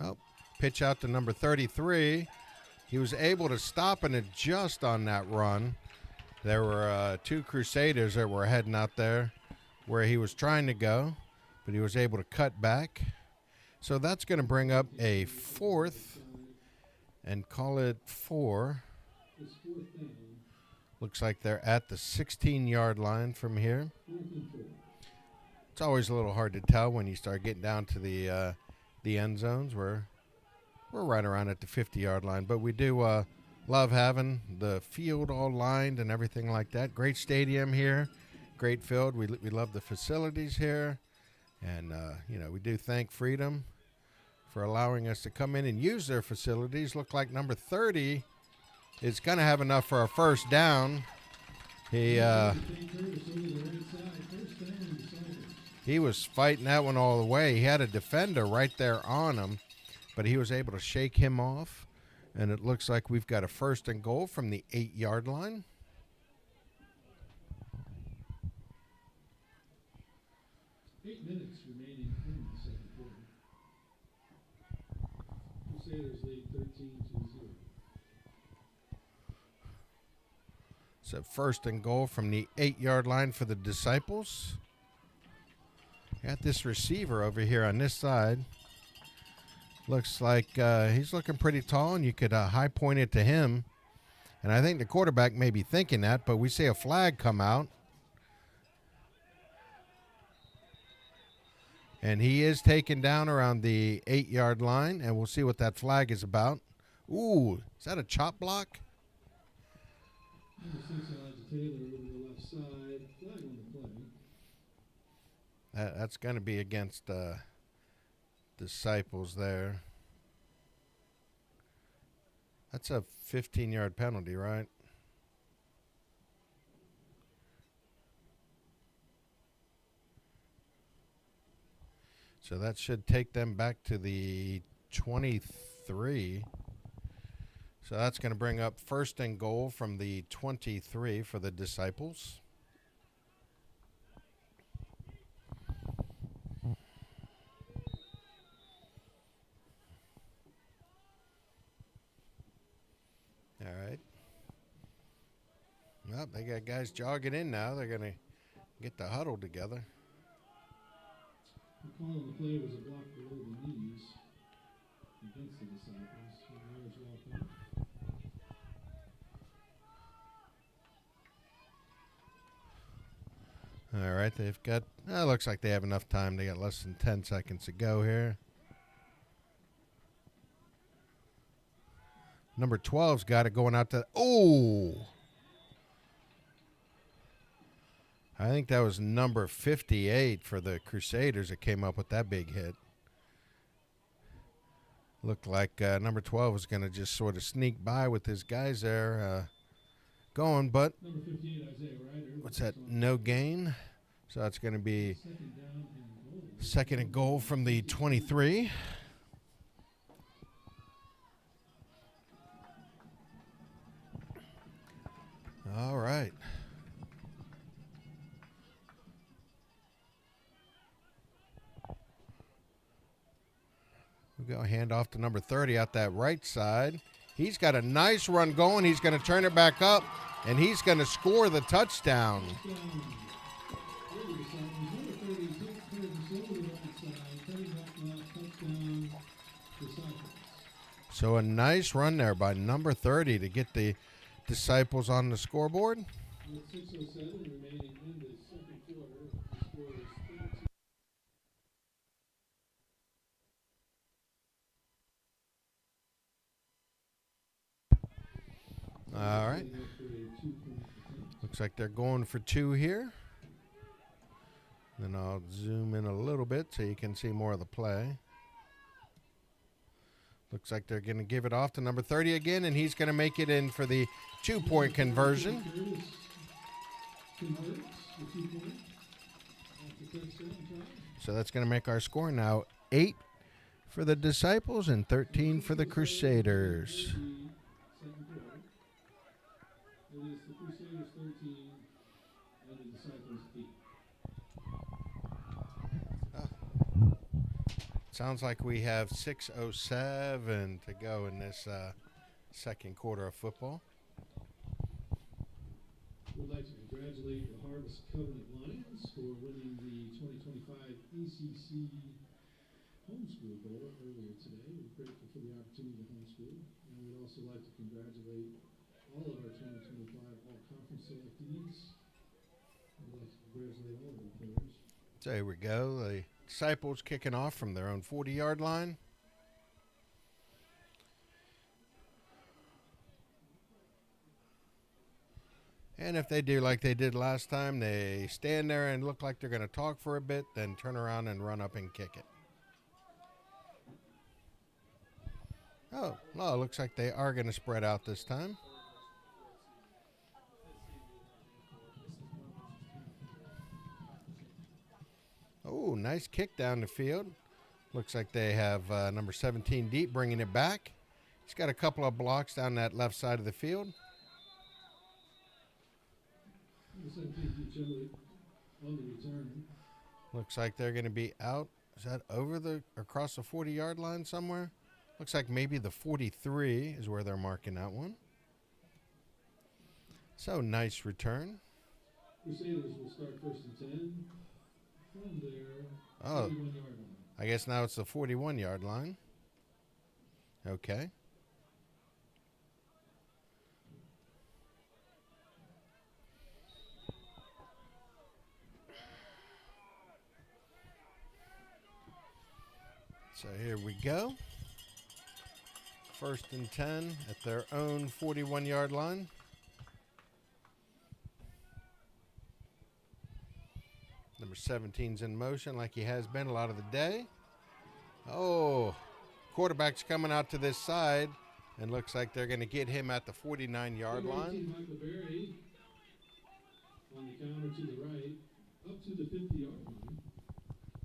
[SPEAKER 1] Oh, pitch out to number 33. He was able to stop and adjust on that run. There were two Crusaders that were heading out there where he was trying to go, but he was able to cut back. So that's going to bring up a 4th and call it 4. Looks like they're at the 16-yard line from here. It's always a little hard to tell when you start getting down to the end zones. We're right around at the 50-yard line, but we do love having the field all lined and everything like that. Great stadium here, great field. We love the facilities here, and we do thank Freedom for allowing us to come in and use their facilities. Look like number 30 is going to have enough for a first down. He was fighting that one all the way. He had a defender right there on him, but he was able to shake him off. And it looks like we've got a first and goal from the 8-yard line.
[SPEAKER 2] Eight minutes remaining in the second quarter. Crusaders lead 13-0.
[SPEAKER 1] So first and goal from the 8-yard line for the Disciples. Got this receiver over here on this side. Looks like he's looking pretty tall, and you could high point it to him. And I think the quarterback may be thinking that, but we see a flag come out. And he is taken down around the 8-yard line, and we'll see what that flag is about. Ooh, is that a chop block?
[SPEAKER 2] Number 6, Elijah Taylor over the left side. Flag on the play.
[SPEAKER 1] That's going to be against Disciples there. That's a 15-yard penalty, right? So that should take them back to the 23. So that's going to bring up first and goal from the 23 for the Disciples. All right. Well, they got guys jogging in now. They're going to get the huddle together.
[SPEAKER 2] The call on the play was a block below the knees against the Disciples.
[SPEAKER 1] All right, they've got, looks like they have enough time. They got less than 10 seconds to go here. Number 12's got it going out to, I think that was number 58 for the Crusaders that came up with that big hit. Looked like number 12 was going to just sort of sneak by with his guys there going, but
[SPEAKER 2] number 58, Isaiah Ryder.
[SPEAKER 1] What's that? No gain. So that's going to be second and goal from the 23. All right. We'll go hand off to number 30 out that right side. He's got a nice run going. He's going to turn it back up, and he's going to score the touchdown. So a nice run there by number 30 to get the Disciples on the scoreboard.
[SPEAKER 2] With 6:07 remaining in the second quarter, the score is 13.
[SPEAKER 1] All right. Looks like they're going for 2 here. Then I'll zoom in a little bit so you can see more of the play. Looks like they're going to give it off to number 30 again, and he's going to make it in for the 2-point conversion. So that's going to make our score now 8 for the Disciples and 13 for the Crusaders.
[SPEAKER 2] It is the Crusaders 13 and the Disciples 8.
[SPEAKER 1] Sounds like we have 6:07 to go in this second quarter of football.
[SPEAKER 2] We'd like to congratulate the Harvest Covenant Lions for winning the 2025 ECC Homeschool Bowl earlier today. We're grateful for the opportunity to homeschool. And we'd also like to congratulate all of our 2025 All-Conference kiddies. I'd like to congratulate all of our players.
[SPEAKER 1] So here we go. The Disciples kicking off from their own 40-yard line. And if they do like they did last time, they stand there and look like they're going to talk for a bit, then turn around and run up and kick it. Oh, well, it looks like they are going to spread out this time. Oh, nice kick down the field. Looks like they have number 17 deep bringing it back. He's got a couple of blocks down that left side of the field.
[SPEAKER 2] On the return.
[SPEAKER 1] Looks like they're going to be out. Is that across the 40-yard line somewhere? Looks like maybe the 43 is where they're marking that one. So nice return.
[SPEAKER 2] Crusaders will start 1st and 10 from their 41-yard line.
[SPEAKER 1] I guess now it's the 41-yard line. Okay. So here we go. 1st and 10 at their own 41-yard line. Number 17's in motion like he has been a lot of the day. Oh, quarterback's coming out to this side, and looks like they're going to get him at the 49-yard line.
[SPEAKER 2] Michael Berry on the counter to the right, up to the 50-yard line.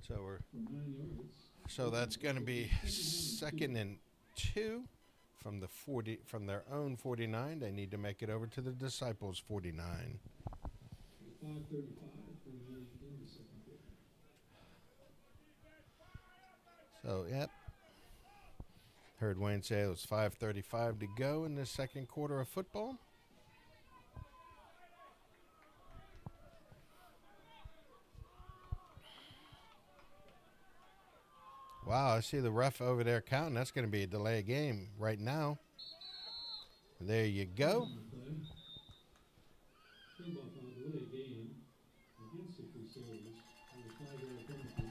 [SPEAKER 1] So we're
[SPEAKER 2] for 9 yards.
[SPEAKER 1] So that's going to be 2nd and 2 from their own 49. They need to make it over to the Disciples 49.
[SPEAKER 2] 5:35 remaining in the second quarter.
[SPEAKER 1] So, yep. Heard Wayne say it was 5:35 to go in the second quarter of football. Wow, I see the ref over there counting. That's going to be a delay game right now. There you go.
[SPEAKER 2] Delay game against the Crusaders on the 5-yard penalty.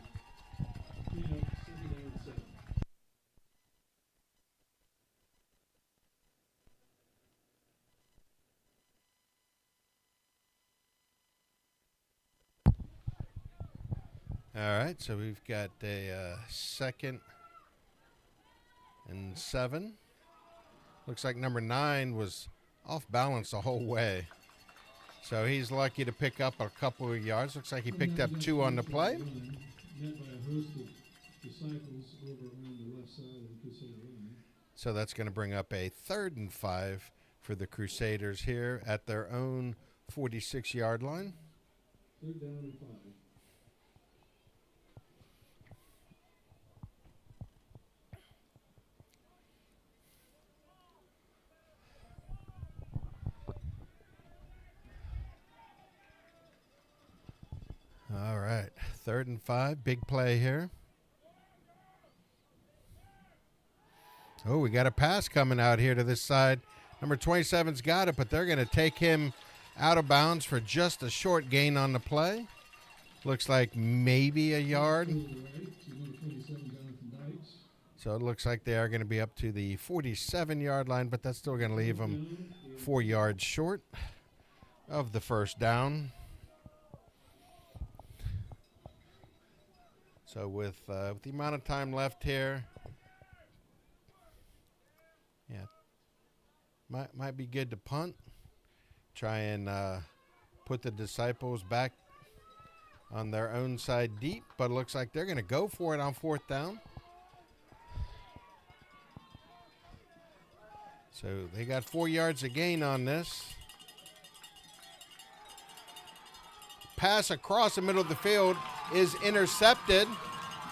[SPEAKER 2] 2 out, 2nd down and 7.
[SPEAKER 1] All right, so we've got a 2nd and 7. Looks like number 9 was off balance the whole way. So he's lucky to pick up a couple of yards. Looks like he picked up 2 on the play.
[SPEAKER 2] Met by a host of Disciples over on the left side of the Crusader line.
[SPEAKER 1] So that's going to bring up a 3rd and 5 for the Crusaders here at their own 46-yard line.
[SPEAKER 2] 3rd down and 5.
[SPEAKER 1] All right, 3rd and 5, big play here. Oh, we got a pass coming out here to this side. Number 27's got it, but they're going to take him out of bounds for just a short gain on the play. Looks like maybe a yard. So it looks like they are going to be up to the 47-yard line, but that's still going to leave them 4 yards short of the first down. So with the amount of time left here, yeah, might be good to punt. Try and put the Disciples back on their own side deep, but it looks like they're going to go for it on 4th down. So they got 4 yards of gain on this. Pass across the middle of the field is intercepted,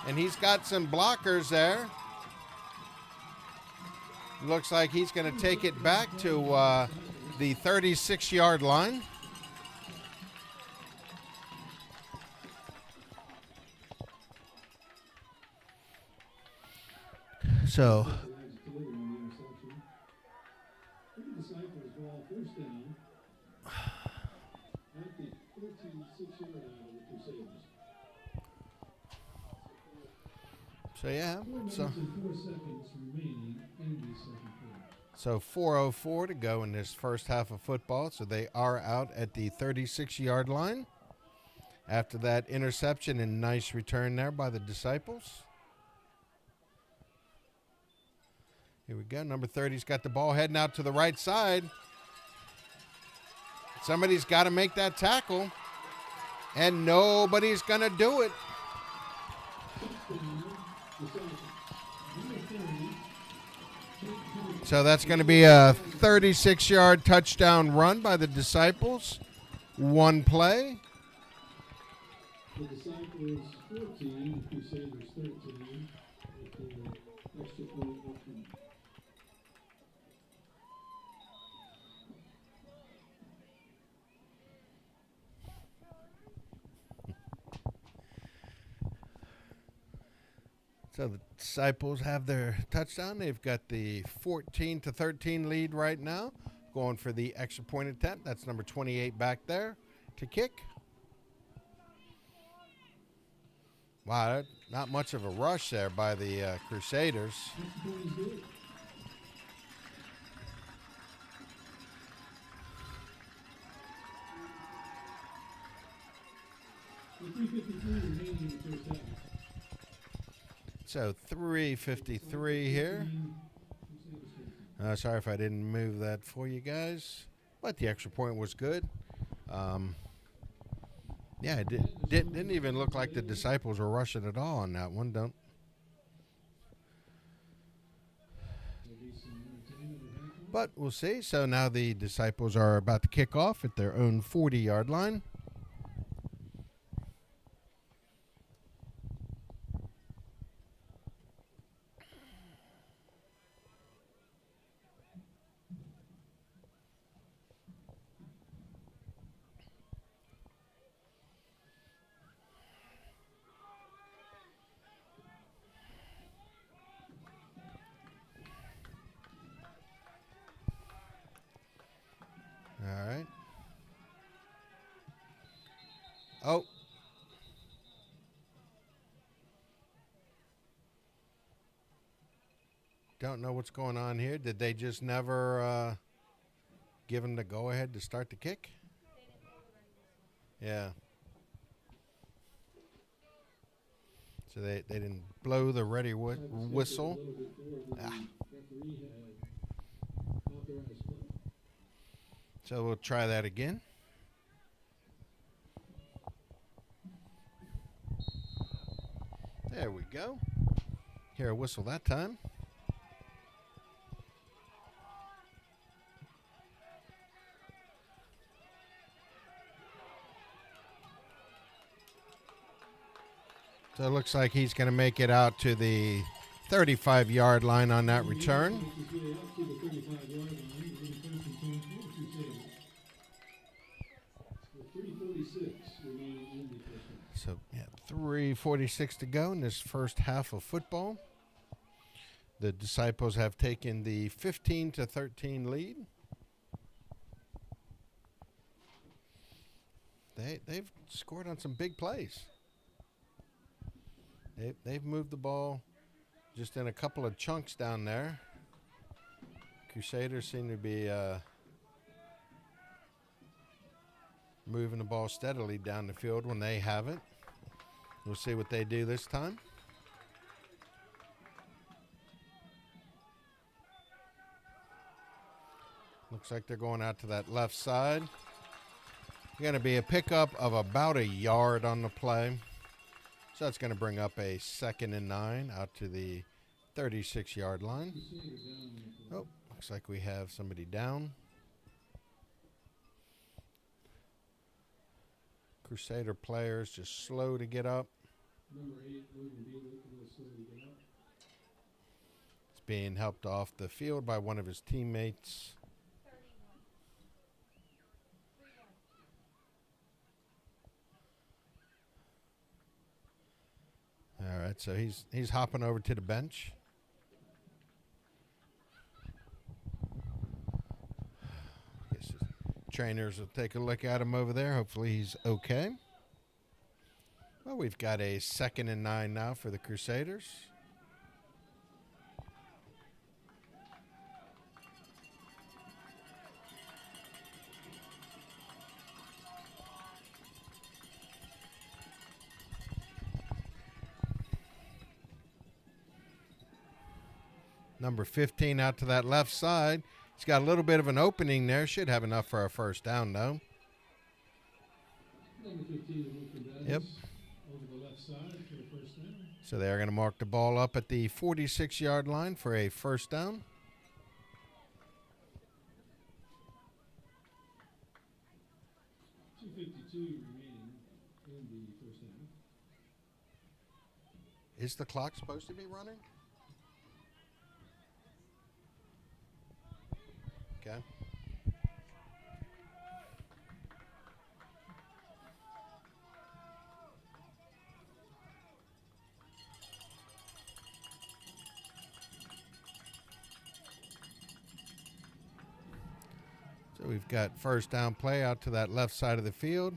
[SPEAKER 1] and he's got some blockers there. Looks like he's going to take it back to the 36-yard line. So
[SPEAKER 2] 6-yard out of the Crusaders.
[SPEAKER 1] So yeah,
[SPEAKER 2] 4 minutes and 4 seconds remaining in the second quarter.
[SPEAKER 1] So 4:04 to go in this first half of football. So they are out at the 36-yard line. After that interception and nice return there by the Disciples. Here we go. Number 30's got the ball heading out to the right side. Somebody's got to make that tackle. And nobody's going to do it. So that's going to be a 36-yard touchdown run by the Disciples. One play.
[SPEAKER 2] The Disciples 14, Crusaders 13, with the extra point option.
[SPEAKER 1] So the Disciples have their touchdown. They've got the 14-13 lead right now. Going for the extra point attempt. That's number 28 back there to kick. Wow, not much of a rush there by the Crusaders. So 3:53 here. Sorry if I didn't move that for you guys, but the extra point was good. Yeah, it didn't even look like the Disciples were rushing at all on that one. But we'll see. So now the Disciples are about to kick off at their own 40-yard line. All right. Oh. Don't know what's going on here. Did they just never give him the go-ahead to start the kick? Yeah. So they didn't blow the ready whistle. So we'll try that again. There we go. Hear a whistle that time. So it looks like he's going to make it out to the 35-yard line on that return. So, yeah, 3:46 to go in this first half of football. The Disciples have taken the 15-13 lead. They've scored on some big plays. They've moved the ball just in a couple of chunks down there. Crusaders seem to be moving the ball steadily down the field when they have it. We'll see what they do this time. Looks like they're going out to that left side. Going to be a pickup of about a yard on the play. So that's going to bring up a 2nd and 9 out to the 36-yard line. Oh, looks like we have somebody down. Crusader players just slow to get up. It's being helped off the field by one of his teammates. All right, so he's hopping over to the bench. Guess his trainers will take a look at him over there. Hopefully he's okay. Well, we've got a 2nd and 9 now for the Crusaders. Number 15 out to that left side. He's got a little bit of an opening there. Should have enough for a first down, though.
[SPEAKER 2] Number 15
[SPEAKER 1] Yep.
[SPEAKER 2] over the left side for the first down.
[SPEAKER 1] So they're going to mark the ball up at the 46-yard line for a first down.
[SPEAKER 2] .252 remaining in the first down.
[SPEAKER 1] Is the clock supposed to be running? Okay. So we've got first down play out to that left side of the field.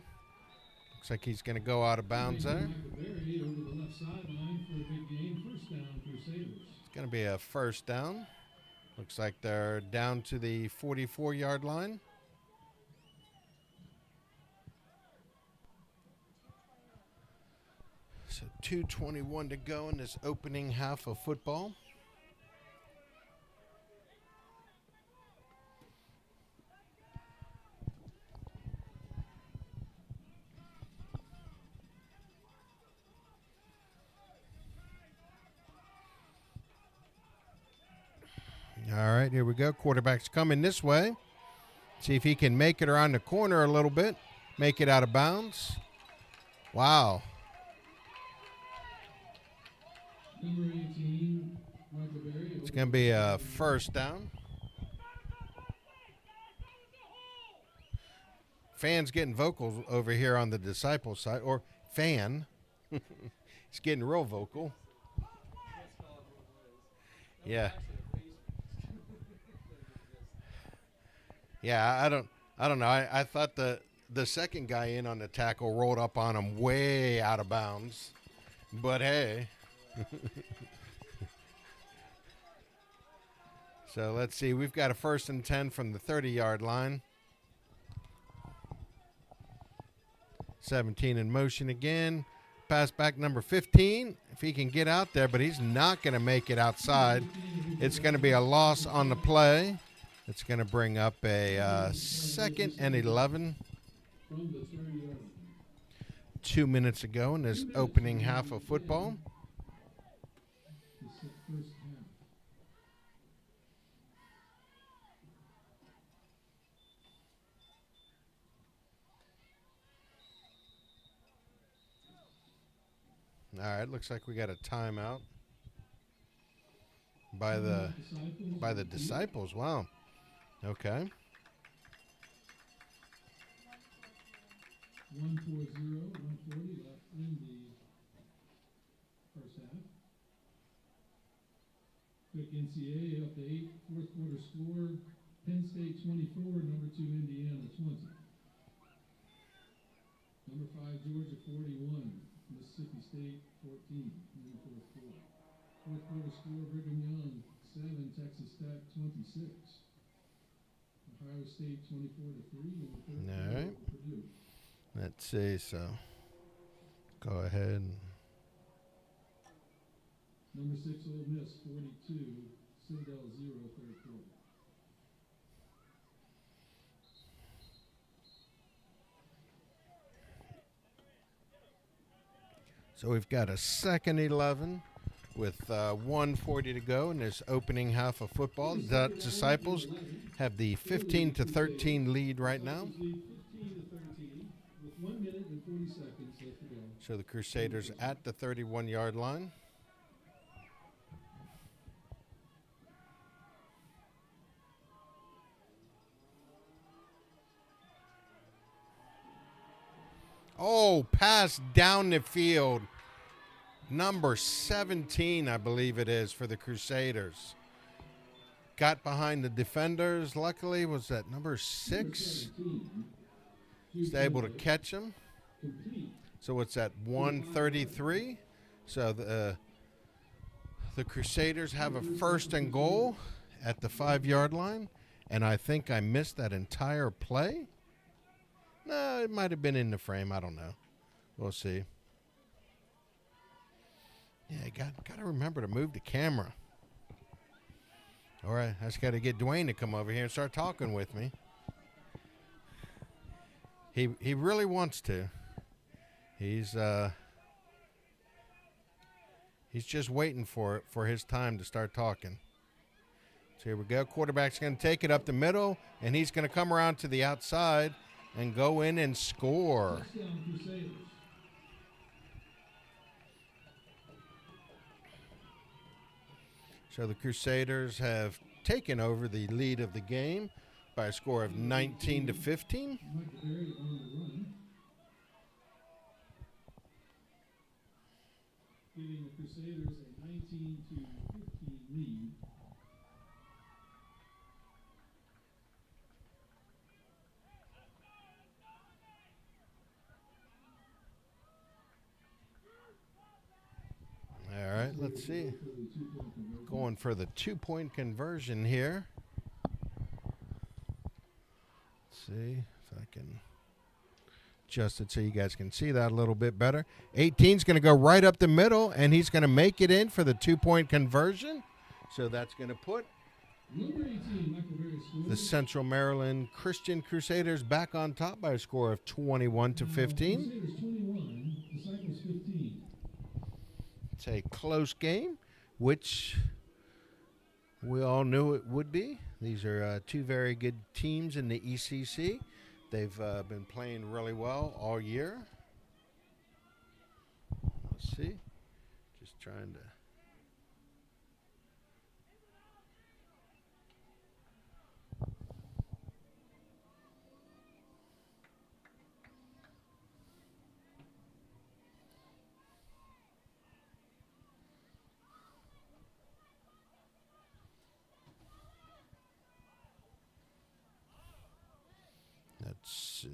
[SPEAKER 1] Looks like he's going to go out of bounds there.
[SPEAKER 2] Over the left sideline for a big game. First down, Crusaders.
[SPEAKER 1] It's going to be a first down. Looks like they're down to the 44-yard line. So 2:21 to go in this opening half of football. All right, here we go. Quarterback's coming this way. See if he can make it around the corner a little bit. Make it out of bounds. Wow.
[SPEAKER 2] Number 18, Michael Berry.
[SPEAKER 1] It's going to be a first down. Fans getting vocal over here on the Disciples side. Or fan. He's getting real vocal. Yeah. Yeah, I don't know. I thought the second guy in on the tackle rolled up on him way out of bounds. But hey. So let's see. We've got a 1st and 10 from the 30-yard line. 17 in motion again. Pass back number 15. If he can get out there, but he's not going to make it outside. It's going to be a loss on the play. It's going to bring up a 2nd and 11. 2 minutes ago in this opening half of football. All right, looks like we got a timeout by the Disciples. Wow. Okay.
[SPEAKER 2] 140 left in the first half. Quick NCAA update. Fourth quarter score: Penn State 24, number 2 Indiana 20. Number 5 Georgia 41, Mississippi State 14 in the fourth quarter. Fourth quarter score: Brigham Young 7, Texas Tech 26. Ohio State 24-3 in the third quarter.
[SPEAKER 1] All right.
[SPEAKER 2] Purdue.
[SPEAKER 1] Let's see. So go ahead.
[SPEAKER 2] Number 6 Ole Miss 42, Citadel 0, third quarter.
[SPEAKER 1] So we've got a 2nd 11 with 1:40 to go in this opening half of football. The Disciples have the 15-13 lead right now.
[SPEAKER 2] 15-13 with 1 minute and 40 seconds left to go.
[SPEAKER 1] So the Crusaders at the 31-yard line. Oh, pass down the field. Number 17, I believe it is, for the Crusaders. Got behind the defenders. Luckily, was that number 6? Was able to catch him. So what's that, 133? So the Crusaders have a 1st and goal at the 5-yard line. And I think I missed that entire play. No, it might have been in the frame. I don't know. We'll see. Yeah, got to remember to move the camera. All right, I just got to get Dwayne to come over here and start talking with me. He really wants to. He's just waiting for his time to start talking. So here we go. Quarterback's going to take it up the middle, and he's going to come around to the outside and go in and score. So the Crusaders have taken over the lead of the game by a score of 19-15.
[SPEAKER 2] Giving the Crusaders a 19-15 lead.
[SPEAKER 1] All right, let's see. Going for the 2-point conversion here. Let's see if I can adjust it so you guys can see that a little bit better. 18's going to go right up the middle, and he's going to make it in for the 2-point conversion. So that's going to put the Central Maryland Christian Crusaders back on top by a score of 21-15.
[SPEAKER 2] Crusaders 21, Disciples 15.
[SPEAKER 1] It's a close game, which we all knew it would be. These are two very good teams in the ECC. They've been playing really well all year. Let's see. Just trying to. Let's see.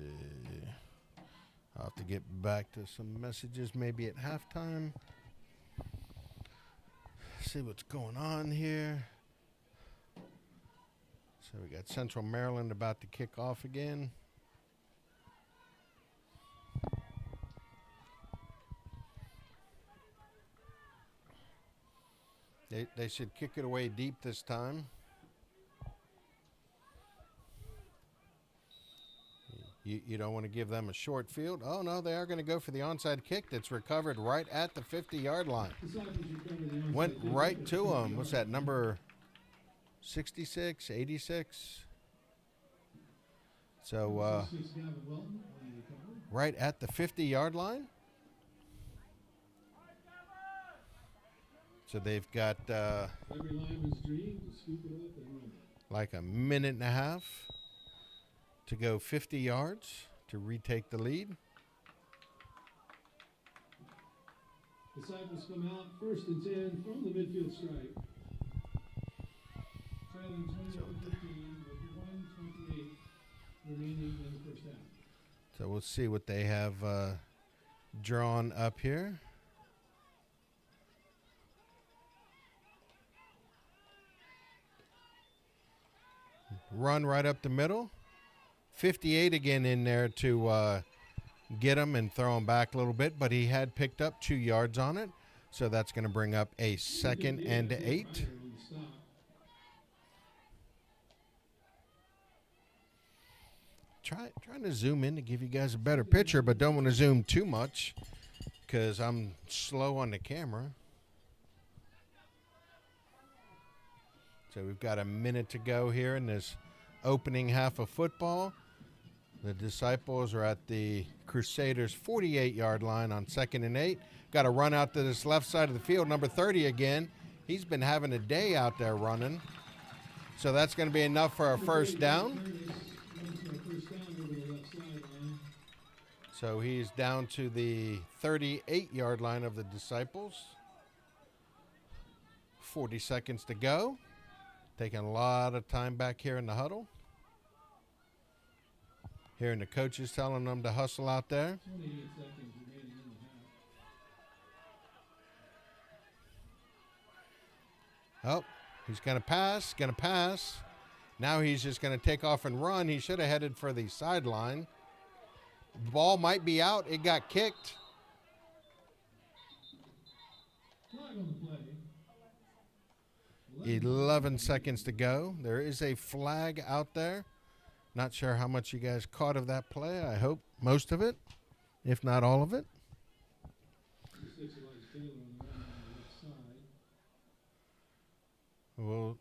[SPEAKER 1] I'll have to get back to some messages maybe at halftime. See what's going on here. So we got Central Maryland about to kick off again. They should kick it away deep this time. You don't want to give them a short field. Oh, no, they are going to go for the onside kick that's recovered right at the 50-yard line. Went right to them. What's that, number 66, 86? So right at the 50-yard line. So they've got like a minute and a half to go 50 yards to retake the lead.
[SPEAKER 2] Disciples come out 1st and 10 from the midfield stripe. Trailing 21-15 with 1:28 remaining in the 1st half.
[SPEAKER 1] So we'll see what they have drawn up here. Run right up the middle. 58 again in there to get him and throw him back a little bit, but he had picked up 2 yards on it, so that's going to bring up a 2nd and 8. Trying to zoom in to give you guys a better picture, but don't want to zoom too much because I'm slow on the camera. So we've got a minute to go here in this opening half of football. The Disciples are at the Crusaders' 48-yard line on 2nd and 8. Got to run out to this left side of the field. Number 30 again. He's been having a day out there running. So that's going to be enough for a 1st down. So he's down to the 38-yard line of the Disciples. 40 seconds to go. Taking a lot of time back here in the huddle. Hearing the coaches telling them to hustle out there.
[SPEAKER 2] 28 seconds remaining
[SPEAKER 1] Oh, he's going to pass. Now he's just going to take off and run. He should have headed for the sideline. The ball might be out. It got kicked.
[SPEAKER 2] Flag on the play.
[SPEAKER 1] 11 seconds to go. There is a flag out there. Not sure how much you guys caught of that play. I hope most of it, if not all of it. We'll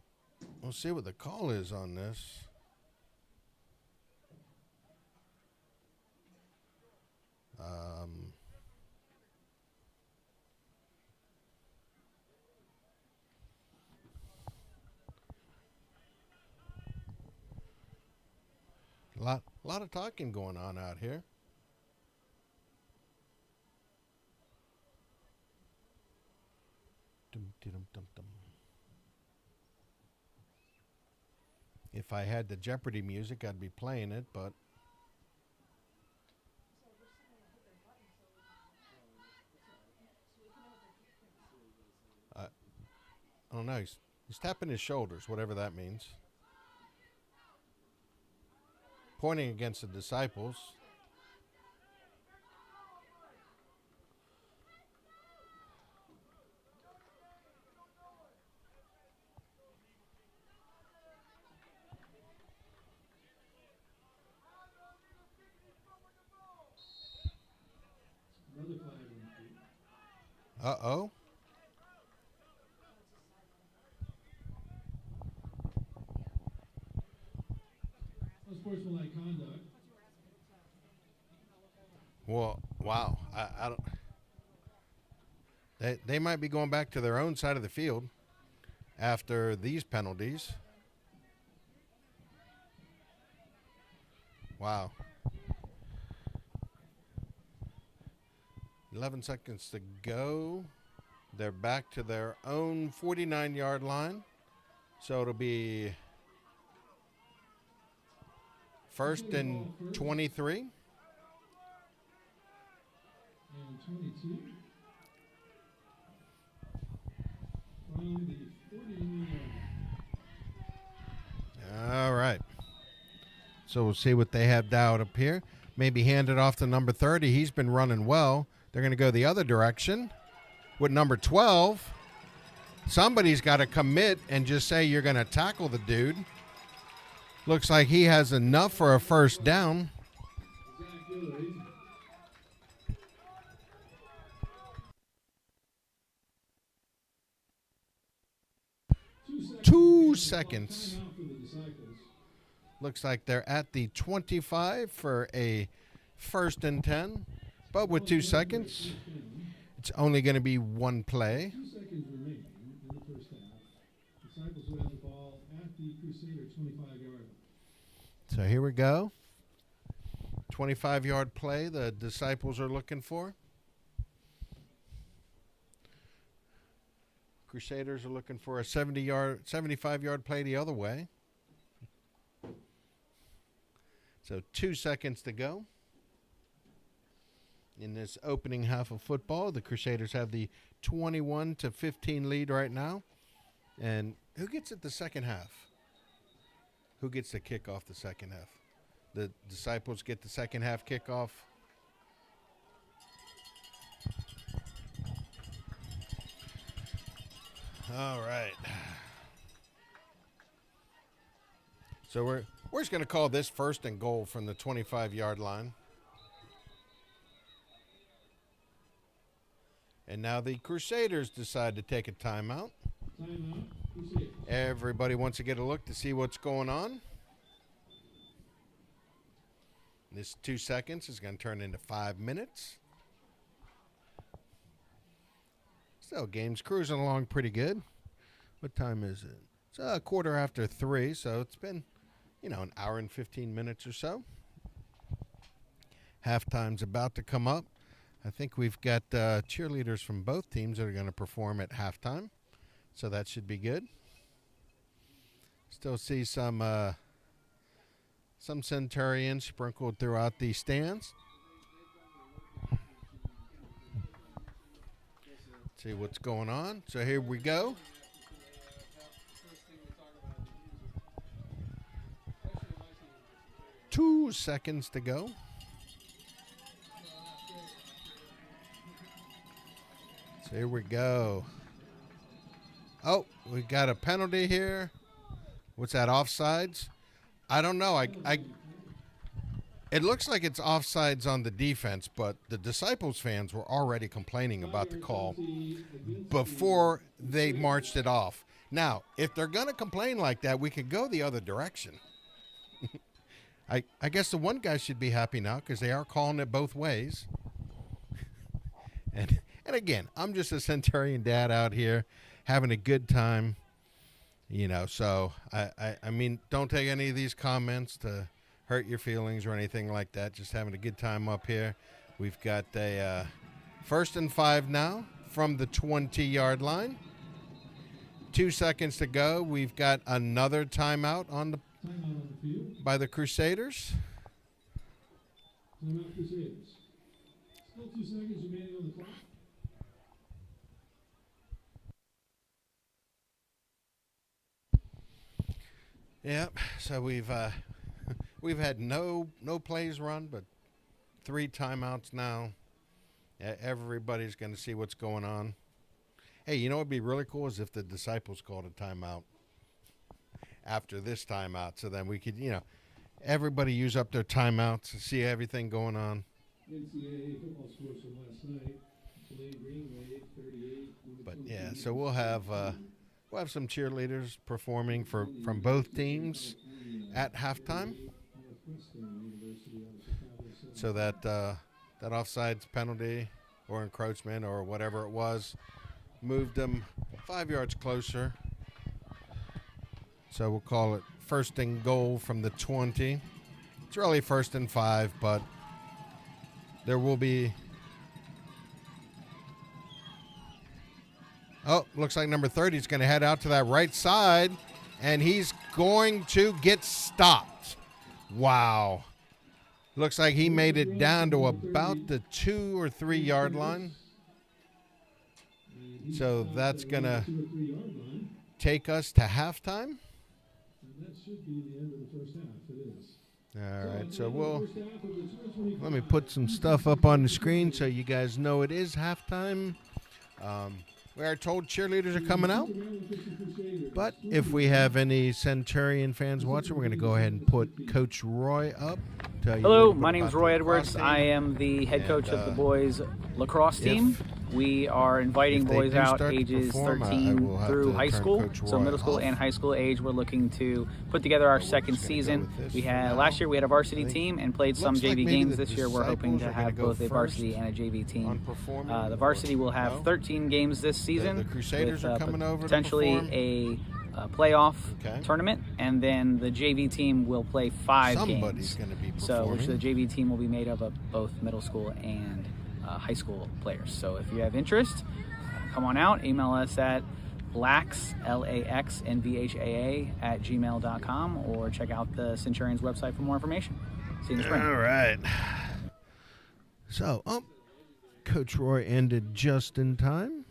[SPEAKER 1] see what the call is on this. Lot of talking going on out here. If I had the Jeopardy music, I'd be playing it, but I don't know. He's tapping his shoulders, whatever that means. Pointing against the Disciples.
[SPEAKER 2] Another flag on the field.
[SPEAKER 1] Uh-oh.
[SPEAKER 2] Unsportsmanlike conduct.
[SPEAKER 1] Well, wow. I don't. They might be going back to their own side of the field after these penalties. Wow. 11 seconds to go. They're back to their own 49-yard line. So it'll be first and 23.
[SPEAKER 2] And 22. From the 49 yard line.
[SPEAKER 1] All right. So we'll see what they have dialed up here. Maybe hand it off to number 30. He's been running well. They're going to go the other direction with number 12. Somebody's got to commit and just say you're going to tackle the dude. Looks like he has enough for a first down. Two seconds. Looks like they're at the 25 for a first and 10. But with 2 seconds, it's only going to be one play.
[SPEAKER 2] 2 seconds remaining in the first half. Disciples will have the ball at the Crusader 25-yard line.
[SPEAKER 1] So here we go. 25-yard play the Disciples are looking for. Crusaders are looking for a 75-yard play the other way. So 2 seconds to go. In this opening half of football, the Crusaders have the 21-15 lead right now. And who gets it the second half? Who gets the kickoff the second half? The Disciples get the second half kickoff. All right. So we're just going to call this first and goal from the 25-yard line. And now the Crusaders decide to take a timeout.
[SPEAKER 2] Timeout. Crusaders.
[SPEAKER 1] Everybody wants to get a look to see what's going on. This 2 seconds is going to turn into 5 minutes. So game's cruising along pretty good. What time is it? It's a 3:15, so it's been, an hour and 15 minutes or so. Halftime's about to come up. I think we've got cheerleaders from both teams that are going to perform at halftime, so that should be good. Still see some Centurions sprinkled throughout the stands. See what's going on. So here we go. 2 seconds to go. So here we go. Oh, we got a penalty here. What's that, offsides? I don't know. It looks like it's offsides on the defense, but the Disciples fans were already complaining about the call before they marched it off. Now, if they're going to complain like that, we could go the other direction. I guess the one guy should be happy now because they are calling it both ways. And again, I'm just a Centurion dad out here having a good time, you know. So, I mean, don't take any of these comments to hurt your feelings or anything like that. Just having a good time up here. We've got a 1st and 5 now from the 20-yard line. 2 seconds to go. We've got another timeout on the by the Crusaders.
[SPEAKER 2] Timeout Crusaders. Still 2 seconds remaining on the clock.
[SPEAKER 1] Yep. So we've had no plays run, but 3 timeouts now. Everybody's going to see what's going on. Hey, you know what would be really cool is if the Disciples called a timeout after this timeout, so then we could, you know, everybody use up their timeouts, see everything going on.
[SPEAKER 2] NCAA football scores from last night. Greenway, 38.
[SPEAKER 1] But yeah, so we'll have some cheerleaders performing from both teams at halftime. So that offsides penalty or encroachment or whatever it was moved them 5 yards closer. So we'll call it 1st and goal from the 20. It's really 1st and 5, but there will be. Oh, looks like number 30 is going to head out to that right side, and he's going to get stopped. Wow. Looks like he made it down to about the 2 or 3 yard line. So that's going to take us to halftime.
[SPEAKER 2] That should be the end of the first half. It is.
[SPEAKER 1] All right, so let me put some stuff up on the screen so you guys know it is halftime. We are told cheerleaders are coming out, but if we have any Centurion fans watching, we're going to go ahead and put Coach Roy up.
[SPEAKER 3] Hello, my name is Roy Edwards. I am the head coach of the boys lacrosse team. We are inviting boys out ages 13 through high school, so middle school and high school age. We're looking to put together our second season. We had last year we had a varsity team and played some JV games. This year we're hoping to have both a varsity and a JV team. The varsity will have 13 games this season,
[SPEAKER 1] the Crusaders are coming over
[SPEAKER 3] potentially a playoff tournament, and then the JV team will play 5 games. So which the JV team will be made up of both middle school and high school players. So if you have interest, come on out. Email us at laxnvhaa @gmail.com or check out the Centurions website for more information. See you in the spring.
[SPEAKER 1] All right. So, Coach Roy ended just in time.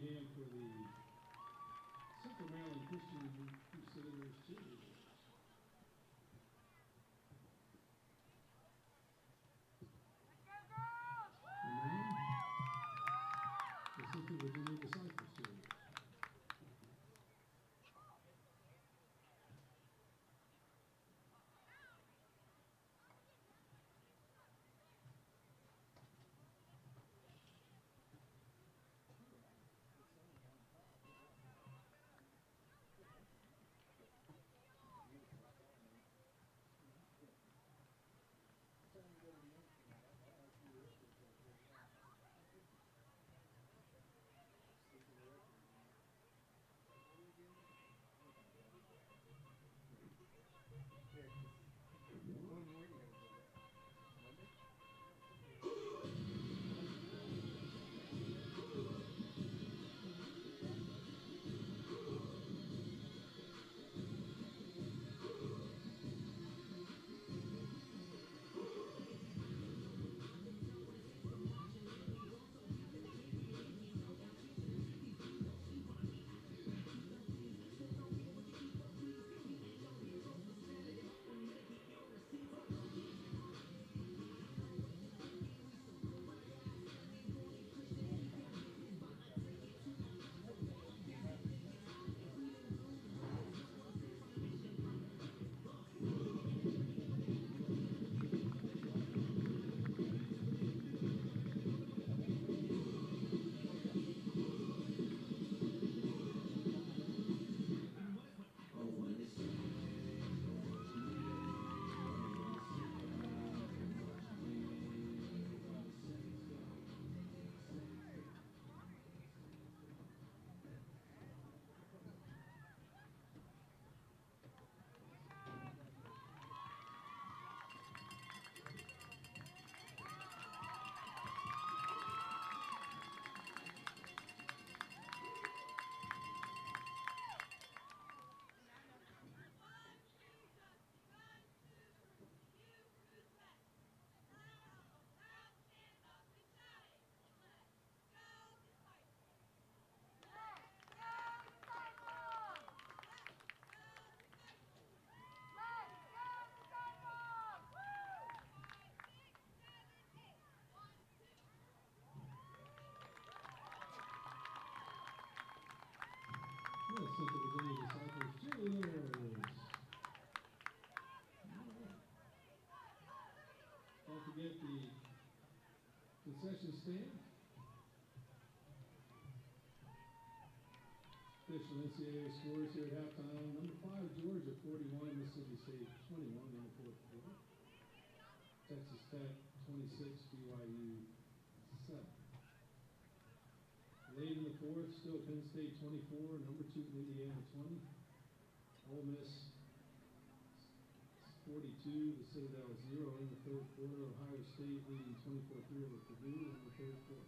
[SPEAKER 2] hand for the Central Maryland Christian Crusaders cheerleaders. And now, the Central Virginia Disciples cheerleaders. Yes, Central Virginia Disciples cheerleaders. Don't forget the concession stand. Official NCAA scores here at halftime. Number 5, Georgia 41, Mississippi State 21 in the fourth quarter. Texas Tech 26, BYU 7. Late in the fourth, still Penn State 24, number 2 Indiana 20. Ole Miss 42, the Citadel 0 in the third quarter. Ohio State leading 24-3 over Purdue in the third quarter.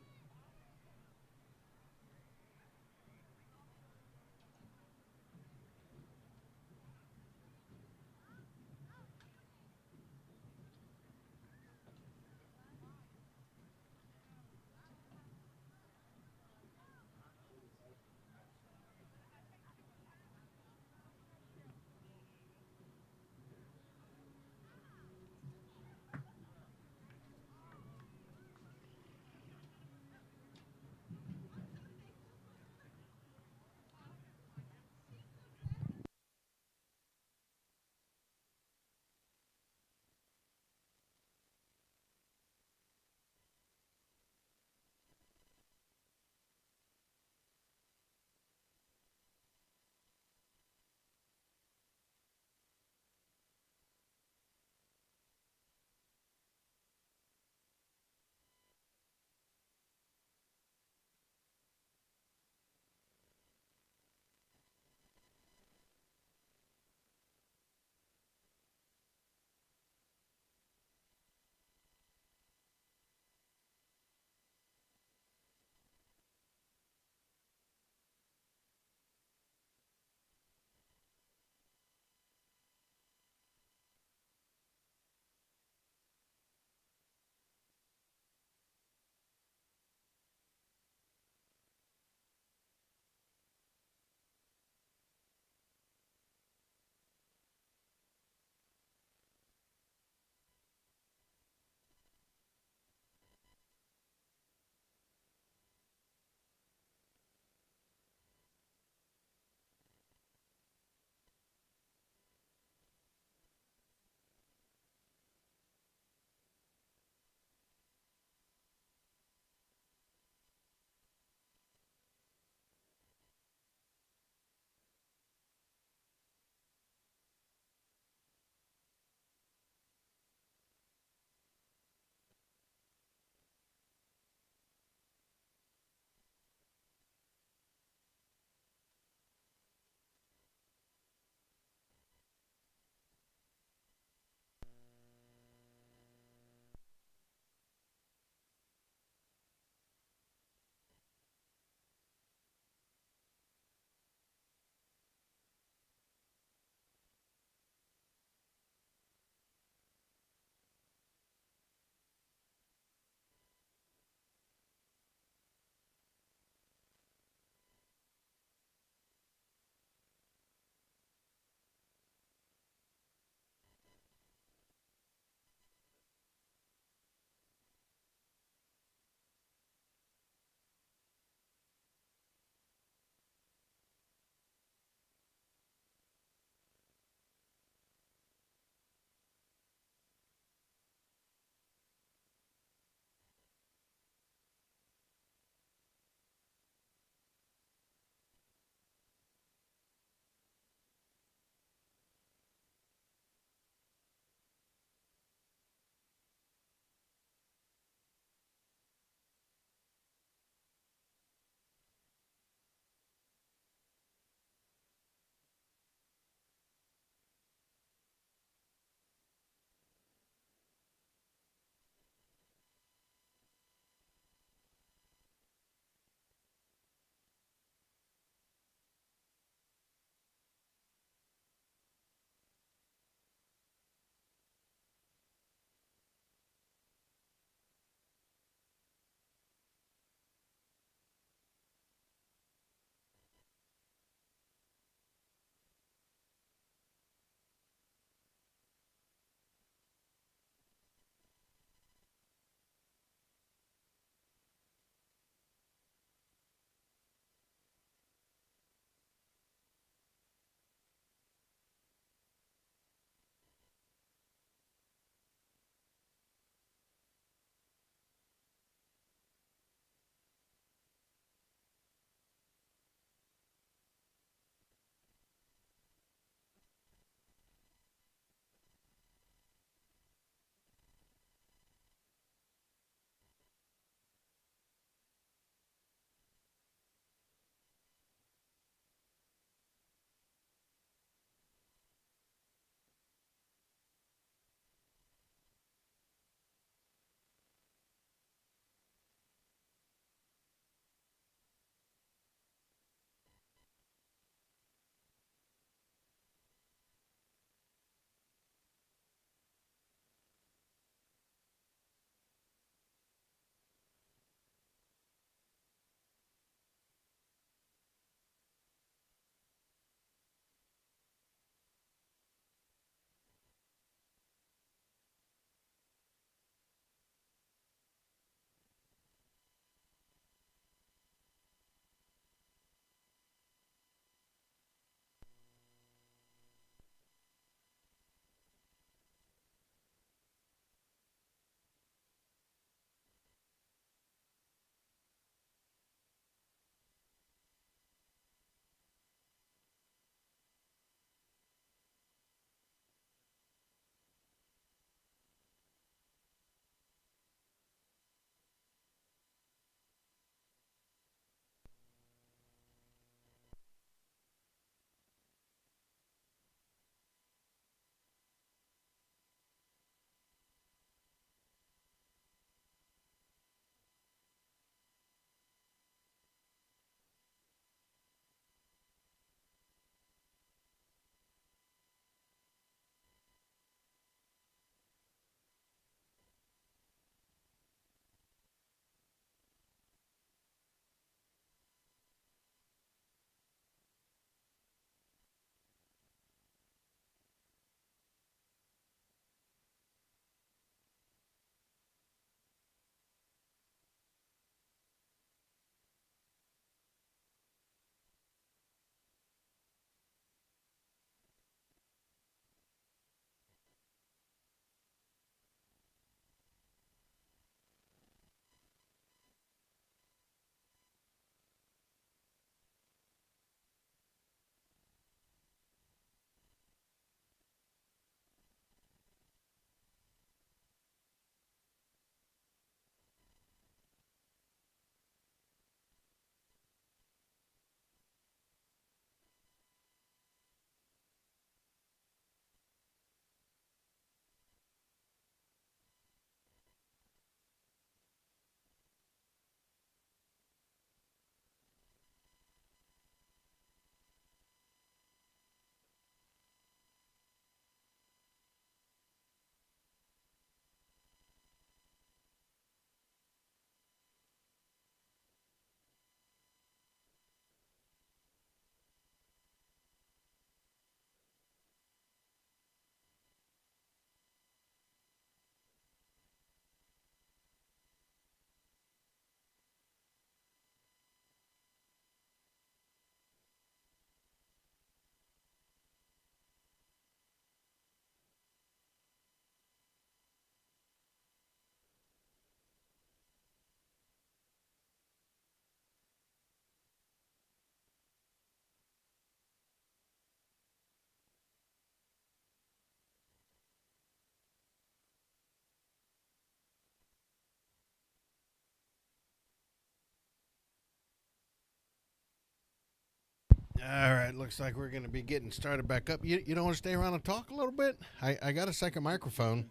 [SPEAKER 1] All right, looks like we're going to be getting started back up. You don't want to stay around and talk a little bit? I got a second microphone.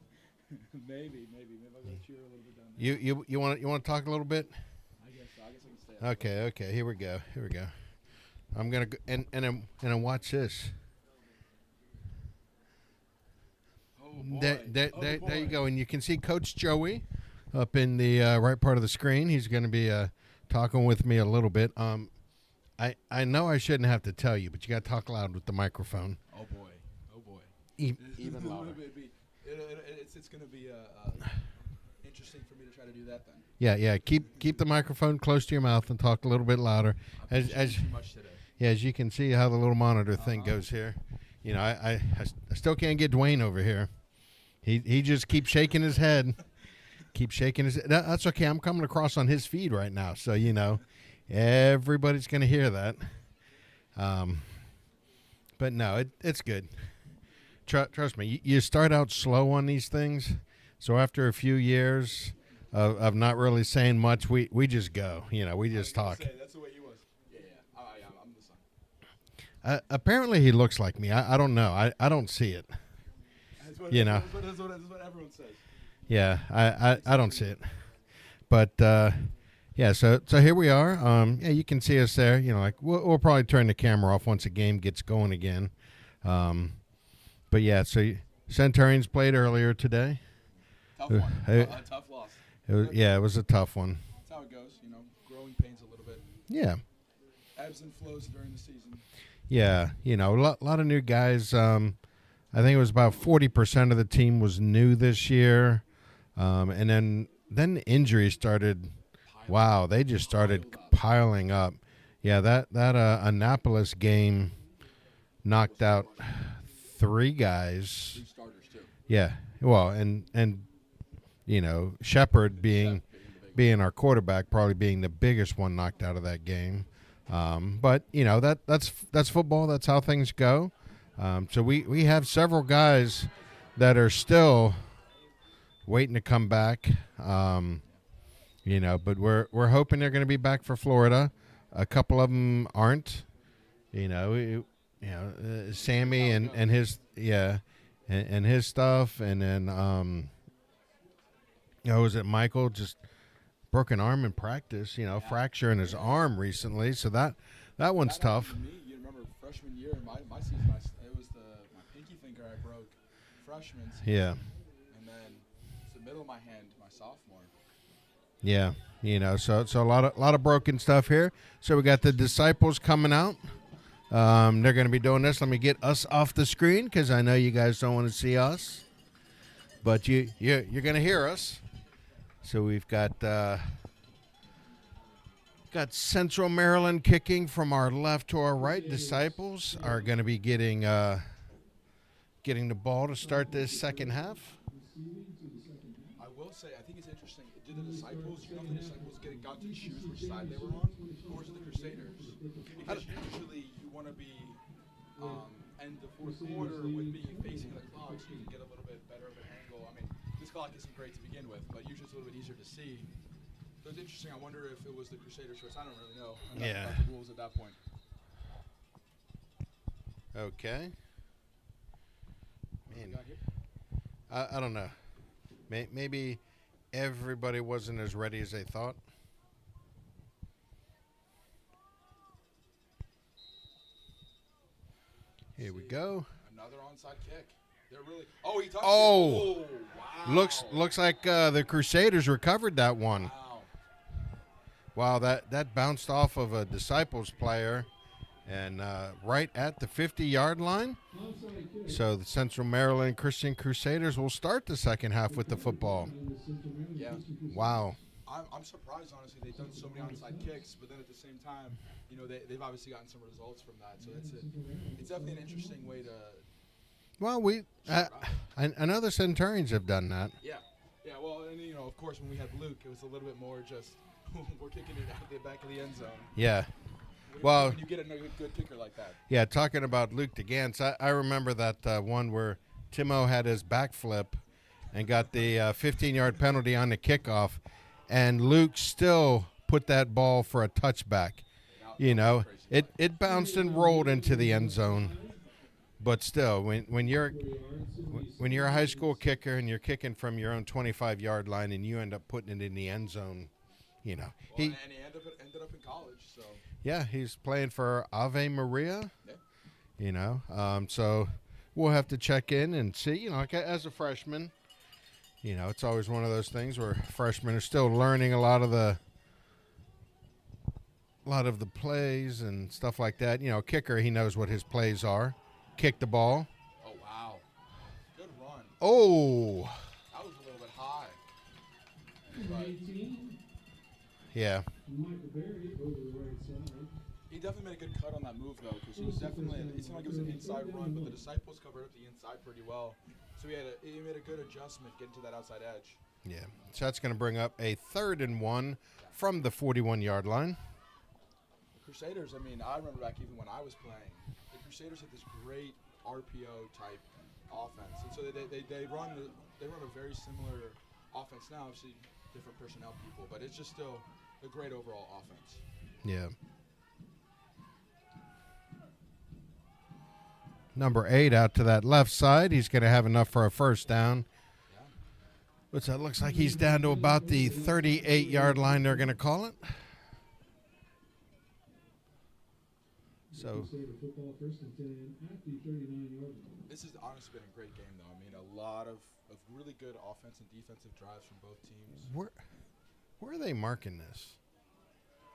[SPEAKER 4] Maybe I'll go cheer a little bit down there.
[SPEAKER 1] You want to talk a little bit?
[SPEAKER 4] I guess I can stay.
[SPEAKER 1] Okay. Here we go. I'm gonna go and then watch this.
[SPEAKER 4] Oh boy.
[SPEAKER 1] There you go, and you can see Coach Joey up in the right part of the screen. He's going to be talking with me a little bit. I know I shouldn't have to tell you, but you got to talk loud with the microphone.
[SPEAKER 4] Oh boy.
[SPEAKER 1] Even louder.
[SPEAKER 4] It's going to be interesting for me to try to do that then.
[SPEAKER 1] Yeah. Keep the microphone close to your mouth and talk a little bit louder. As
[SPEAKER 4] too much today.
[SPEAKER 1] Yeah, as you can see how the little monitor thing goes here. You know, I still can't get Dwayne over here. He just keeps shaking his head. That's okay. I'm coming across on his feed right now, so you know, everybody's going to hear that. But no, it's good. Trust me. You start out slow on these things, so after a few years of not really saying much, we just go. You know, we just talk.
[SPEAKER 4] That's the way he was. Yeah. I'm the son.
[SPEAKER 1] Apparently, he looks like me. I don't know. I don't see it.
[SPEAKER 4] That's what everyone says.
[SPEAKER 1] Yeah, I don't see it. But, yeah, so here we are. Yeah, you can see us there. You know, like we'll probably turn the camera off once the game gets going again. But, yeah, so Centurions played earlier today.
[SPEAKER 4] Tough one. A tough loss.
[SPEAKER 1] It was a tough one.
[SPEAKER 4] That's how it goes, you know, growing pains a little bit.
[SPEAKER 1] Yeah.
[SPEAKER 4] Ebbs and flows during the season.
[SPEAKER 1] Yeah, you know, a lot of new guys. I think it was about 40% of the team was new this year. And then the injuries started. Wow, they just started piling up. Yeah, that Annapolis game knocked out 3 guys.
[SPEAKER 4] 3 starters too.
[SPEAKER 1] Yeah, well, and you know, Shepard being our quarterback, probably being the biggest one knocked out of that game. But you know, that's football. That's how things go. So we have several guys that are still waiting to come back. You know, but we're hoping they're going to be back for Florida. A couple of them aren't. You know, Sammy and his and his stuff, and then was it Michael just broke an arm in practice? You know, fracture in his arm recently, so that one's tough.
[SPEAKER 4] You remember freshman year, my season, it was my pinky finger I broke freshman season.
[SPEAKER 1] Yeah.
[SPEAKER 4] And then it's the middle of my hand, my sophomore.
[SPEAKER 1] Yeah, you know, so a lot of broken stuff here. So we got the Disciples coming out. They're going to be doing this. Let me get us off the screen because I know you guys don't want to see us, but you're going to hear us. So we've got Central Maryland kicking from our left to our right. Disciples are going to be getting the ball to start this second half.
[SPEAKER 4] I will say, I think it's interesting. Did the Disciples got to choose which side they were on, or was it the Crusaders? Because usually you want to be end the fourth quarter with being facing the clock so you can get a little bit better of an angle. I mean, this clock isn't great to begin with, but usually it's a little bit easier to see. So it's interesting. I wonder if it was the Crusaders' choice. I don't really know about the rules at that point.
[SPEAKER 1] Okay. Man, I don't know. Maybe everybody wasn't as ready as they thought. Here we go.
[SPEAKER 4] Another onside kick. They're really. Oh, he touched it.
[SPEAKER 1] Oh,
[SPEAKER 4] wow.
[SPEAKER 1] Looks like the Crusaders recovered that one. Wow, that bounced off of a Disciples player, and right at the 50-yard line. So the Central Maryland Christian Crusaders will start the second half with the football.
[SPEAKER 4] Yeah.
[SPEAKER 1] Wow.
[SPEAKER 4] I'm surprised, honestly. They've done so many onside kicks, but then at the same time, you know, they've obviously gotten some results from that. So it's definitely an interesting way to.
[SPEAKER 1] Well, I know the Centurions have done that.
[SPEAKER 4] Yeah. Well, and you know, of course, when we had Luke, it was a little bit more just we're kicking it out the back of the end zone.
[SPEAKER 1] Yeah. Well,
[SPEAKER 4] when you get a good kicker like that.
[SPEAKER 1] Yeah, talking about Luke DeGance, I remember that one where Timo had his backflip and got the 15-yard penalty on the kickoff, and Luke still put that ball for a touchback. You know, it bounced and rolled into the end zone. But still, when you're a high school kicker and you're kicking from your own 25-yard line and you end up putting it in the end zone, you know.
[SPEAKER 4] And he ended up in college, so.
[SPEAKER 1] Yeah, he's playing for Ave Maria.
[SPEAKER 4] Yeah.
[SPEAKER 1] You know, so we'll have to check in and see. You know, as a freshman, you know, it's always one of those things where freshmen are still learning a lot of the plays and stuff like that. You know, kicker, he knows what his plays are. Kick the ball.
[SPEAKER 4] Oh, wow. Good run.
[SPEAKER 1] Oh.
[SPEAKER 4] That was a little bit high.
[SPEAKER 1] Yeah.
[SPEAKER 4] He definitely made a good cut on that move, though, because he was definitely, it seemed like it was an inside run, but the Disciples covered up the inside pretty well. So he made a good adjustment getting to that outside edge.
[SPEAKER 1] Yeah. So that's going to bring up a 3rd and 1 from the 41-yard line.
[SPEAKER 4] The Crusaders, I mean, I remember back even when I was playing, the Crusaders had this great RPO type offense, and so they run a very similar offense now. Obviously, different personnel people, but it's just still a great overall offense.
[SPEAKER 1] Yeah. Number 8 out to that left side. He's going to have enough for a first down.
[SPEAKER 4] Yeah.
[SPEAKER 1] Which that looks like he's down to about the 38-yard line, they're going to call it. So
[SPEAKER 4] this has honestly been a great game, though. I mean, a lot of really good offense and defensive drives from both teams.
[SPEAKER 1] Where are they marking this?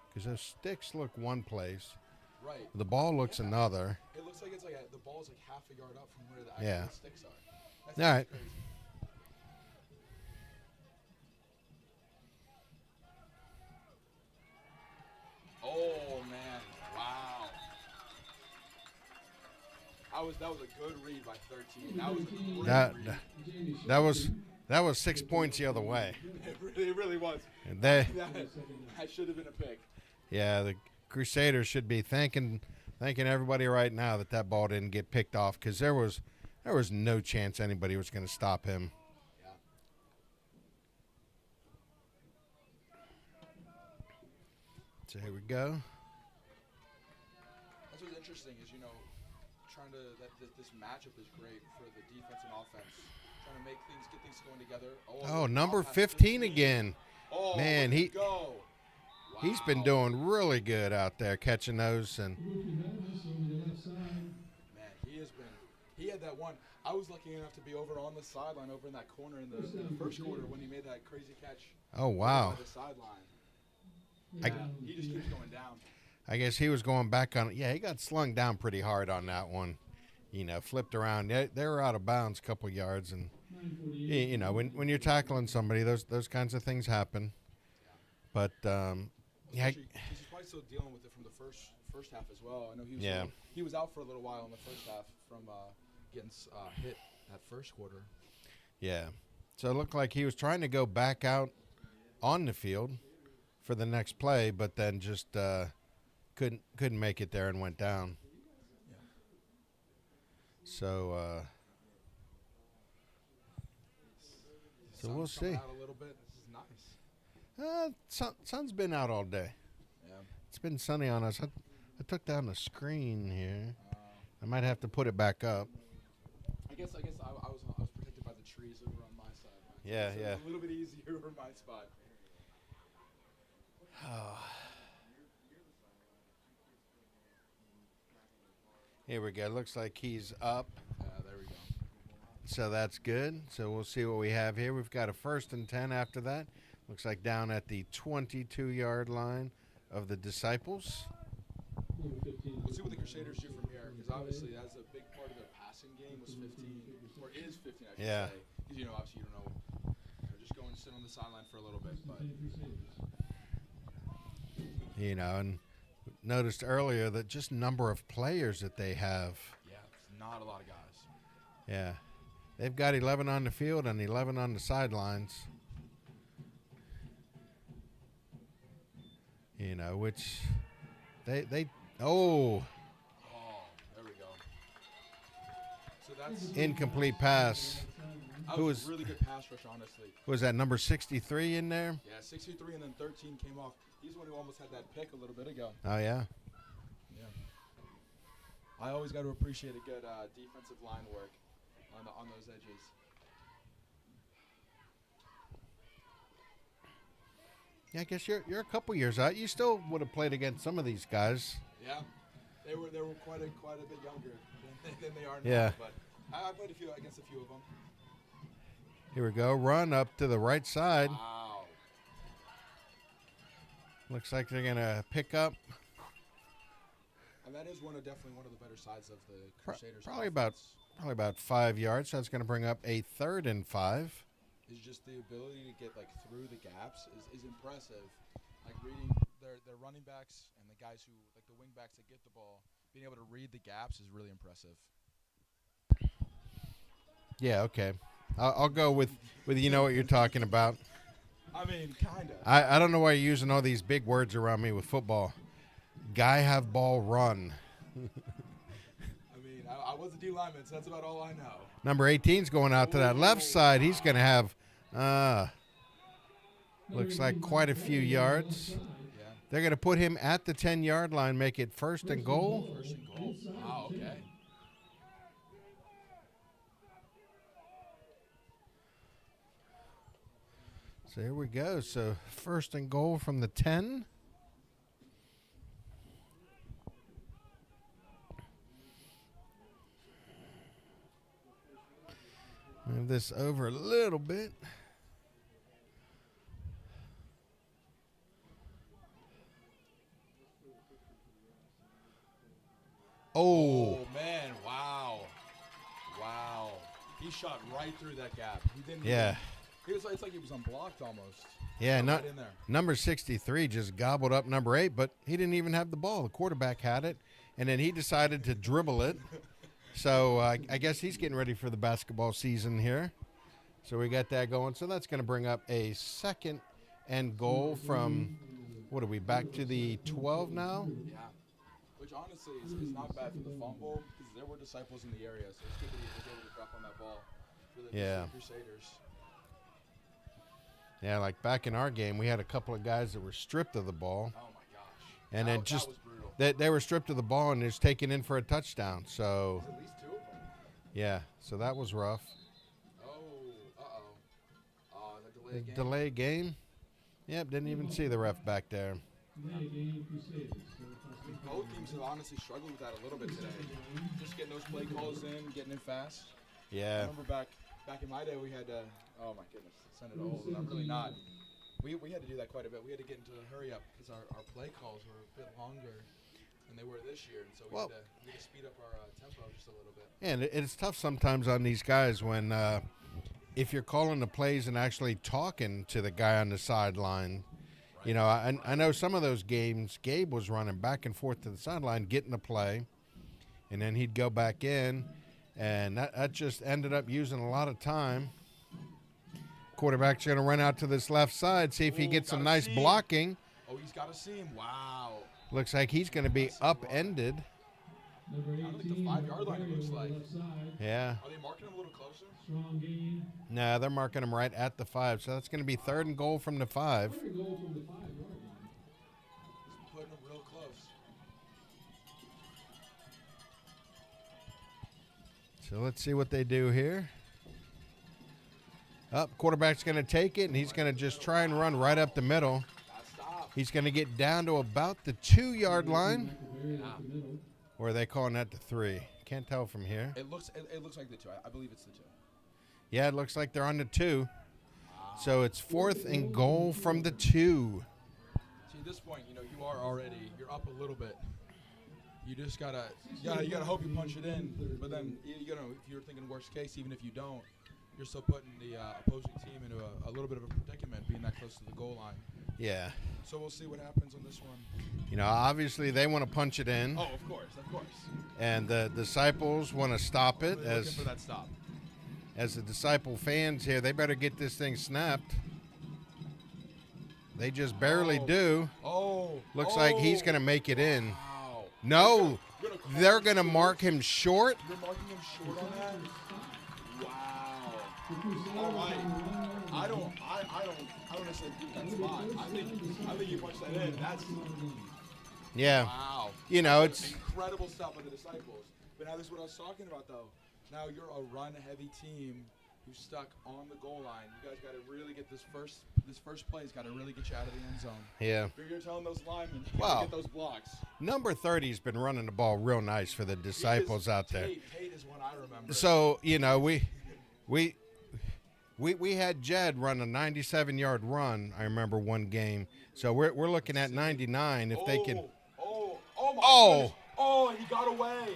[SPEAKER 1] Because those sticks look one place.
[SPEAKER 4] Right.
[SPEAKER 1] The ball looks another.
[SPEAKER 4] It looks like the ball's like half a yard up from where the actual sticks are. That's
[SPEAKER 1] all right.
[SPEAKER 4] Crazy. Oh man! Wow. That was a good read by 13. That was a great read.
[SPEAKER 1] That was 6 points the other way.
[SPEAKER 4] It really was.
[SPEAKER 1] And
[SPEAKER 4] that should have been a pick.
[SPEAKER 1] Yeah, the Crusaders should be thanking everybody right now that ball didn't get picked off, because there was no chance anybody was going to stop him.
[SPEAKER 4] Yeah.
[SPEAKER 1] So here we go.
[SPEAKER 4] That's what's interesting is, you know, this matchup is great for the defense and offense. Trying to get things going together.
[SPEAKER 1] Oh, number 15 again.
[SPEAKER 4] Oh,
[SPEAKER 1] man,
[SPEAKER 4] wow.
[SPEAKER 1] He's been doing really good out there catching those. And
[SPEAKER 4] man, he had that one. I was lucky enough to be over on the sideline over in that corner in the first quarter when he made that crazy catch.
[SPEAKER 1] Oh, wow.
[SPEAKER 4] By the sideline. Yeah, he just keeps going down.
[SPEAKER 1] I guess he was going back on it. Yeah, he got slung down pretty hard on that one. You know, flipped around. They were out of bounds a couple yards. And, you know, when you're tackling somebody, those kinds of things happen. But, yeah.
[SPEAKER 4] He's probably still dealing with it from the first half as well. I know he was out for a little while in the first half from getting hit that first quarter.
[SPEAKER 1] Yeah. So it looked like he was trying to go back out on the field for the next play, but then just couldn't make it there and went down.
[SPEAKER 4] Yeah.
[SPEAKER 1] So we'll see.
[SPEAKER 4] Out a little bit. This is nice.
[SPEAKER 1] Sun's been out all day.
[SPEAKER 4] Yeah.
[SPEAKER 1] It's been sunny on us. I took down the screen here. I might have to put it back up.
[SPEAKER 4] I guess I was protected by the trees over on my side.
[SPEAKER 1] Yeah,
[SPEAKER 4] so
[SPEAKER 1] yeah.
[SPEAKER 4] It's a little bit easier over my spot.
[SPEAKER 1] Here we go. Looks like he's up.
[SPEAKER 4] There we go.
[SPEAKER 1] So that's good. So we'll see what we have here. We've got a 1st and 10 after that. Looks like down at the 22-yard line of the Disciples.
[SPEAKER 4] We'll see what the Crusaders do from here, because obviously that's a big part of their passing game was 15, or is 15, I should say. Because, you know, obviously you don't know. They're just going to sit on the sideline for a little bit. But
[SPEAKER 1] you know, and noticed earlier that just number of players that they have.
[SPEAKER 4] Yeah, it's not a lot of guys.
[SPEAKER 1] Yeah. They've got 11 on the field and 11 on the sidelines. You know, which they
[SPEAKER 4] there we go. So that's
[SPEAKER 1] incomplete pass.
[SPEAKER 4] That was a really good pass rush, honestly.
[SPEAKER 1] Was that number 63 in there?
[SPEAKER 4] Yeah, 63 and then 13 came off. He's the one who almost had that pick a little bit ago.
[SPEAKER 1] Oh, yeah.
[SPEAKER 4] I always got to appreciate a good defensive line work on those edges.
[SPEAKER 1] Yeah, I guess you're a couple years out. You still would have played against some of these guys.
[SPEAKER 4] Yeah, they were quite a bit younger than they are now.
[SPEAKER 1] Yeah.
[SPEAKER 4] But I played against a few of them.
[SPEAKER 1] Here we go. Run up to the right side.
[SPEAKER 4] Wow.
[SPEAKER 1] Looks like they're gonna pick up.
[SPEAKER 4] And that is definitely one of the better sides of the Crusaders.
[SPEAKER 1] Probably about 5 yards. So that's gonna bring up a 3rd and 5.
[SPEAKER 4] Is just the ability to get through the gaps is impressive. Like reading their running backs and the guys who the wing backs that get the ball, being able to read the gaps is really impressive.
[SPEAKER 1] Yeah, okay. I'll go with you know what you're talking about.
[SPEAKER 4] I mean, kind of.
[SPEAKER 1] I don't know why you're using all these big words around me with football. Guy have ball run.
[SPEAKER 4] I mean, I was a D lineman, so that's about all I know.
[SPEAKER 1] Number 18's going out to that left side. He's going to have, looks like quite a few yards.
[SPEAKER 4] Yeah.
[SPEAKER 1] They're going to put him at the 10-yard line, make it 1st and goal.
[SPEAKER 4] 1st and goal. Wow, okay.
[SPEAKER 1] So here we go. So 1st and goal from the 10. Move this over a little bit. Oh,
[SPEAKER 4] man, wow. Wow. He shot right through that gap. He didn't
[SPEAKER 1] yeah.
[SPEAKER 4] It's like he was unblocked almost.
[SPEAKER 1] Yeah,
[SPEAKER 4] right in there.
[SPEAKER 1] Number 63 just gobbled up number 8, but he didn't even have the ball. The quarterback had it, and then he decided to dribble it. So I guess he's getting ready for the basketball season here. So we got that going. So that's going to bring up a 2nd and goal from, what are we, back to the 12 now?
[SPEAKER 4] Yeah, which honestly is not bad for the fumble because there were Disciples in the area, so it's good that he was able to drop on that ball for the Crusaders.
[SPEAKER 1] Yeah, like back in our game, we had a couple of guys that were stripped of the ball.
[SPEAKER 4] Oh, my gosh.
[SPEAKER 1] And then just
[SPEAKER 4] that was brutal.
[SPEAKER 1] they were stripped of the ball and just taken in for a touchdown. So,
[SPEAKER 4] There's at least 2 of them.
[SPEAKER 1] yeah, so that was rough.
[SPEAKER 4] Oh, uh-oh. The delayed game.
[SPEAKER 1] Delay game. Yep, didn't even see the ref back there.
[SPEAKER 4] Both teams have honestly struggled with that a little bit today. Just getting those play calls in, getting in fast.
[SPEAKER 1] Yeah.
[SPEAKER 4] I remember back in my day, we had to, oh my goodness, send it old. I'm really not. We had to do that quite a bit. We had to get into a hurry up because our play calls were a bit longer than they were this year. And so we had to speed up our tempo just a little bit.
[SPEAKER 1] And it's tough sometimes on these guys when if you're calling the plays and actually talking to the guy on the sideline. Right. You know, I know some of those games, Gabe was running back and forth to the sideline, getting the play, and then he'd go back in, and that just ended up using a lot of time. Quarterback's going to run out to this left side, see if he gets some nice blocking.
[SPEAKER 4] Oh, he's got a seam. Wow.
[SPEAKER 1] Looks like he's going to be upended.
[SPEAKER 4] I think the 5-yard line, it looks like.
[SPEAKER 1] Yeah.
[SPEAKER 4] Are they marking him a little closer?
[SPEAKER 1] No, they're marking him right at the 5. So that's going to be 3rd and goal from the 5.
[SPEAKER 4] He's putting him real close.
[SPEAKER 1] So let's see what they do here. Quarterback's going to take it, and he's going to just try and run right up the middle. He's going to get down to about the 2-yard line. Or are they calling that the 3? Can't tell from here.
[SPEAKER 4] It looks like the 2. I believe it's the 2.
[SPEAKER 1] Yeah, it looks like they're on the 2. So it's 4th and goal from the 2.
[SPEAKER 4] See, at this point, you're up a little bit. You just gotta hope you punch it in. But then, if you're thinking worst case, even if you don't, you're still putting the opposing team into a little bit of a predicament, being that close to the goal line.
[SPEAKER 1] Yeah.
[SPEAKER 4] So we'll see what happens on this one.
[SPEAKER 1] Obviously they want to punch it in.
[SPEAKER 4] Oh, of course.
[SPEAKER 1] And the Disciples want to stop it.
[SPEAKER 4] Looking for that stop.
[SPEAKER 1] As the Disciple fans here, they better get this thing snapped. They just barely do. Looks like he's going to make it in.
[SPEAKER 4] Wow.
[SPEAKER 1] No, they're going to mark him short.
[SPEAKER 4] You're marking him short on that? Wow. All right. I don't necessarily think that's fine. I think you punch that in.
[SPEAKER 1] Yeah.
[SPEAKER 4] Wow.
[SPEAKER 1] You know,
[SPEAKER 4] That's
[SPEAKER 1] it's
[SPEAKER 4] incredible stuff by the Disciples. But now this is what I was talking about, though. Now you're a run-heavy team who's stuck on the goal line. You guys got to really get this first play's got to really get you out of the end zone.
[SPEAKER 1] Yeah.
[SPEAKER 4] You're telling those linemen you got to get those blocks.
[SPEAKER 1] Number 30's been running the ball real nice for the Disciples out there.
[SPEAKER 4] Tate is one I remember.
[SPEAKER 1] So, you know, we had Jed run a 97-yard run, I remember one game. So we're looking at 99 if they can.
[SPEAKER 4] Oh my goodness. Oh, he got away.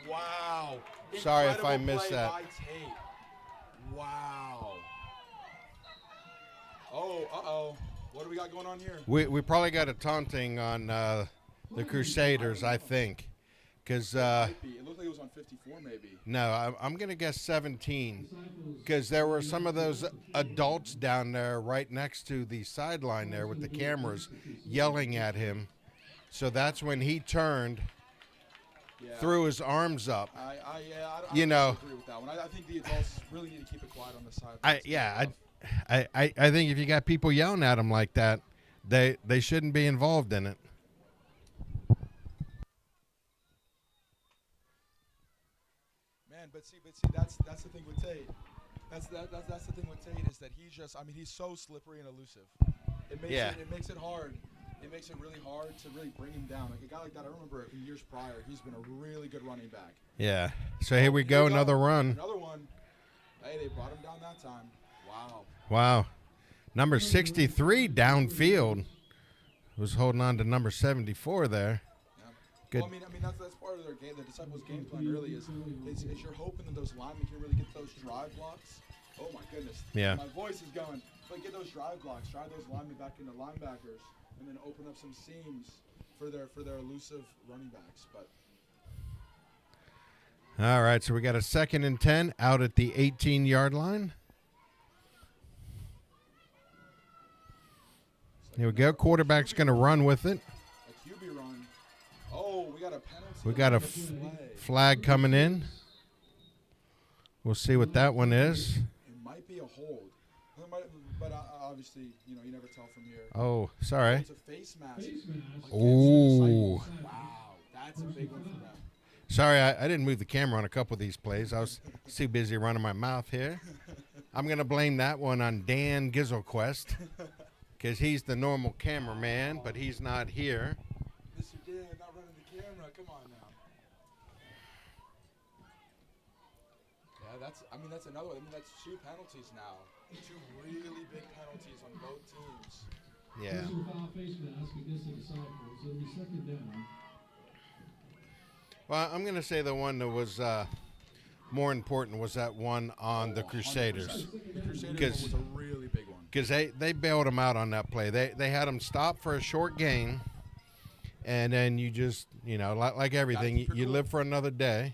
[SPEAKER 4] Wow.
[SPEAKER 1] Sorry if I
[SPEAKER 4] Incredible
[SPEAKER 1] missed
[SPEAKER 4] play
[SPEAKER 1] that.
[SPEAKER 4] by Tate. Wow. Oh, what do we got going on here?
[SPEAKER 1] We probably got a taunting on the Crusaders, I think. Because
[SPEAKER 4] It looked like it was on 54 maybe.
[SPEAKER 1] no, I'm going to guess 17. Because there were some of those adults down there right next to the sideline there with the cameras yelling at him. So that's when he turned, threw his arms up.
[SPEAKER 4] I
[SPEAKER 1] You know,
[SPEAKER 4] agree with that one. I think the adults really need to keep it quiet on the side.
[SPEAKER 1] I think if you got people yelling at him like that, they shouldn't be involved in it.
[SPEAKER 4] Man, but see, that's the thing with Tate. That's the thing with Tate is that he's so slippery and elusive. It makes it hard. It makes it really hard to really bring him down. Like a guy like that, I remember in years prior, he's been a really good running back.
[SPEAKER 1] Yeah. So here we go, another run.
[SPEAKER 4] Another one. Hey, they brought him down that time.
[SPEAKER 1] Wow. Number 63 downfield was holding on to number 74 there.
[SPEAKER 4] Yeah.
[SPEAKER 1] Good.
[SPEAKER 4] Well, I mean that's part of their game. The Disciples' game plan really is you're hoping that those linemen can really get those drive blocks. Oh my goodness.
[SPEAKER 1] Yeah.
[SPEAKER 4] My voice is going. But get those drive blocks. Drive those linemen back into linebackers, and then open up some seams for their elusive running backs. But
[SPEAKER 1] All right, so we got a 2nd and 10 out at the 18-yard line. Here we go. Quarterback's going to run with it.
[SPEAKER 4] a QB run. Oh, we got a penalty.
[SPEAKER 1] We got a flag coming in. We'll see what that one is.
[SPEAKER 4] It might be a hold. But obviously, you never tell from here.
[SPEAKER 1] Oh, sorry.
[SPEAKER 4] It's a face mask.
[SPEAKER 1] Ooh.
[SPEAKER 4] Wow, that's a big one for them.
[SPEAKER 1] Sorry, I didn't move the camera on a couple of these plays. I was too busy running my mouth here. I'm going to blame that one on Dan Gizelquest because he's the normal cameraman, but he's not here.
[SPEAKER 4] Mr. Dan, not running the camera. Come on now. Yeah, that's another one. That's 2 penalties now. 2 really big penalties on both teams.
[SPEAKER 1] Yeah.
[SPEAKER 2] Face mask against the Disciples. It'll be 2nd down.
[SPEAKER 1] Well, I'm going to say the one that was more important was that one on the Crusaders.
[SPEAKER 4] The Crusaders was a really big one.
[SPEAKER 1] Because they bailed them out on that play. They had them stop for a short gain, and then you just, like everything, you live for another day.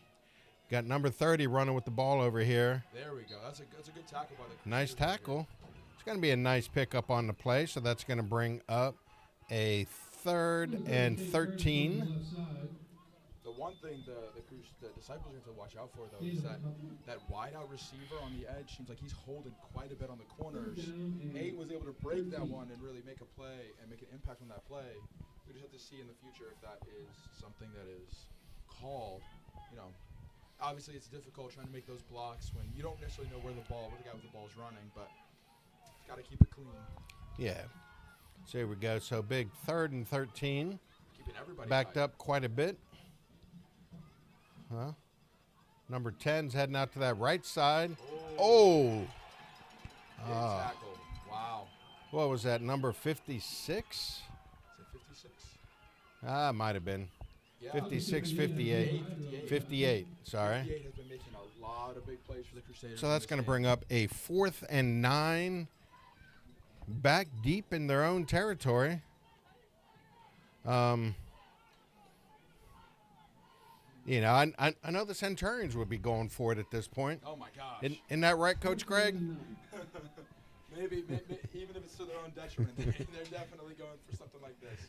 [SPEAKER 1] Got number 30 running with the ball over here.
[SPEAKER 4] There we go. That's a good tackle by the Crusaders.
[SPEAKER 1] Nice tackle. It's going to be a nice pickup on the play, so that's going to bring up a 3rd and 13.
[SPEAKER 4] The one thing the Disciples are going to watch out for, though, is that wide-out receiver on the edge seems like he's holding quite a bit on the corners. Nate was able to break that one and really make a play and make an impact on that play. We just have to see in the future if that is something that is called. Obviously it's difficult trying to make those blocks when you don't necessarily know where the guy with the ball is running, but got to keep it clean.
[SPEAKER 1] Yeah. So here we go. So big 3rd and 13.
[SPEAKER 4] Keeping everybody
[SPEAKER 1] Backed
[SPEAKER 4] tight.
[SPEAKER 1] up quite a bit. Huh? Number 10's heading out to that right side. Oh.
[SPEAKER 4] Big tackle. Wow.
[SPEAKER 1] What was that, number 56?
[SPEAKER 4] Is it 56?
[SPEAKER 1] Might have been.
[SPEAKER 4] Yeah.
[SPEAKER 1] 56, 58. 58, sorry.
[SPEAKER 4] 58 has been making a lot of big plays for the Crusaders.
[SPEAKER 1] So that's going to bring up a 4th and 9 back deep in their own territory. I know the Centurions would be going for it at this point.
[SPEAKER 4] Oh, my gosh.
[SPEAKER 1] Isn't that right, Coach Greg?
[SPEAKER 4] maybe, even if it's to their own detriment, they're definitely going for something like this.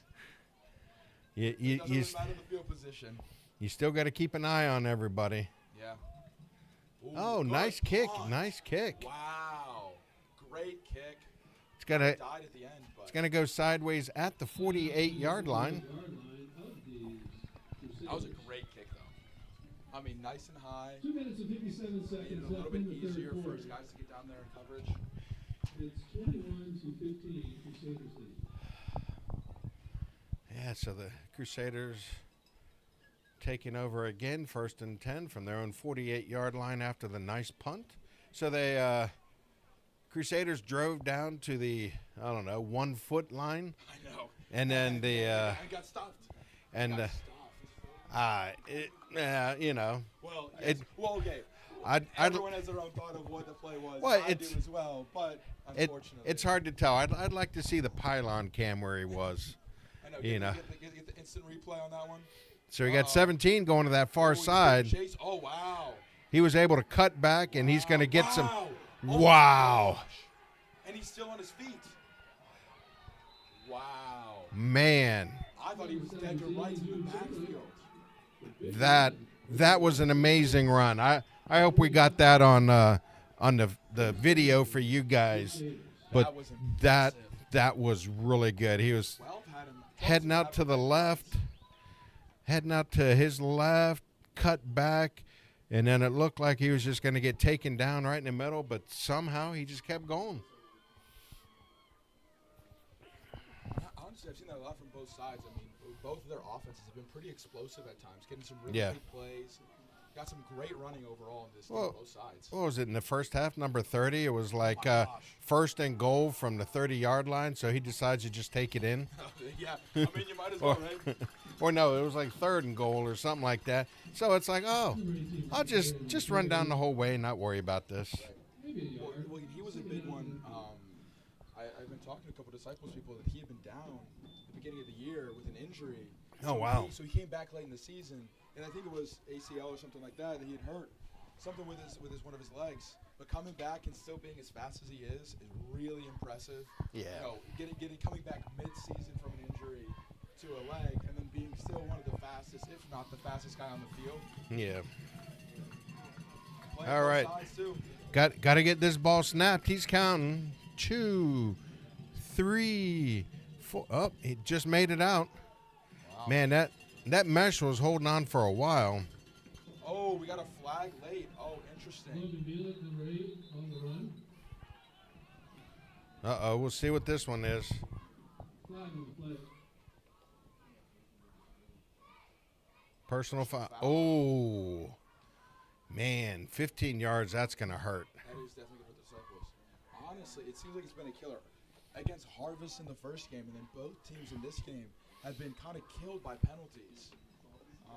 [SPEAKER 4] It doesn't really matter the field position.
[SPEAKER 1] You still got to keep an eye on everybody.
[SPEAKER 4] Yeah.
[SPEAKER 1] Ooh, nice kick. Nice kick.
[SPEAKER 4] Wow. Great kick.
[SPEAKER 1] It's gonna
[SPEAKER 4] died at the end, but
[SPEAKER 1] it's gonna go sideways at the 48-yard line.
[SPEAKER 4] I mean, nice and high.
[SPEAKER 2] 2 minutes and 57 seconds.
[SPEAKER 4] Made it a little bit easier for his guys to get down there in coverage.
[SPEAKER 2] It's 21-15, Crusaders lead.
[SPEAKER 1] Yeah, so the Crusaders taking over again, 1st and 10 from their own 48-yard line after the nice punt. So they Crusaders drove down to the 1 foot line.
[SPEAKER 4] I know.
[SPEAKER 1] And then the
[SPEAKER 4] and got stopped.
[SPEAKER 1] and
[SPEAKER 4] Got stopped.
[SPEAKER 1] you know.
[SPEAKER 4] Well, yes. Okay. Everyone has their own thought of what the play was.
[SPEAKER 1] Well,
[SPEAKER 4] I do as well, but unfortunately,
[SPEAKER 1] it's hard to tell. I'd like to see the pylon cam where he was.
[SPEAKER 4] I know.
[SPEAKER 1] You know.
[SPEAKER 4] Get the instant replay on that one.
[SPEAKER 1] So he got 17 going to that far side.
[SPEAKER 4] Chase. Oh wow.
[SPEAKER 1] He was able to cut back, and he's going to get some.
[SPEAKER 4] Oh
[SPEAKER 1] Wow.
[SPEAKER 4] And he's still on his feet. Wow.
[SPEAKER 1] Man,
[SPEAKER 4] I thought he was dead to right in the backfield.
[SPEAKER 1] that was an amazing run. I hope we got that on the video for you guys. But that was really good. He was heading out to the left, heading out to his left, cut back, and then it looked like he was just going to get taken down right in the middle, but somehow he just kept going.
[SPEAKER 4] Honestly, I've seen that a lot from both sides. I mean, both of their offenses have been pretty explosive at times, getting some really big plays. Got some great running overall in this game, both sides.
[SPEAKER 1] What was it in the first half, number 30? It was like 1st and goal from the 30-yard line, so he decides to just take it in.
[SPEAKER 4] Yeah, I mean, you might as well, right?
[SPEAKER 1] Or no, it was like 3rd and goal or something like that. So it's like, oh, I'll just run down the whole way and not worry about this.
[SPEAKER 4] Well, he was a big one. I've been talking to a couple of Disciples people that he had been down at the beginning of the year with an injury.
[SPEAKER 1] Oh, wow.
[SPEAKER 4] So he came back late in the season, and I think it was ACL or something like that he had hurt. Something with one of his legs. But coming back and still being as fast as he is really impressive.
[SPEAKER 1] Yeah.
[SPEAKER 4] You know, coming back mid-season from an injury to a leg, and then being still one of the fastest, if not the fastest guy on the field.
[SPEAKER 1] Yeah.
[SPEAKER 4] Playing
[SPEAKER 1] all right. Got to get this ball snapped. He's counting 2, 3, 4. Oh, he just made it out. Wow. Man, that mesh was holding on for a while.
[SPEAKER 4] Oh, we got a flag late. Oh, interesting.
[SPEAKER 1] Uh-oh, we'll see what this one is. Personal foul. Oh, man, 15 yards, that's going to hurt.
[SPEAKER 4] That is definitely going to hurt the Disciples. Honestly, it seems like it's been a killer. Against Harvest in the first game, and then both teams in this game have been kind of killed by penalties. I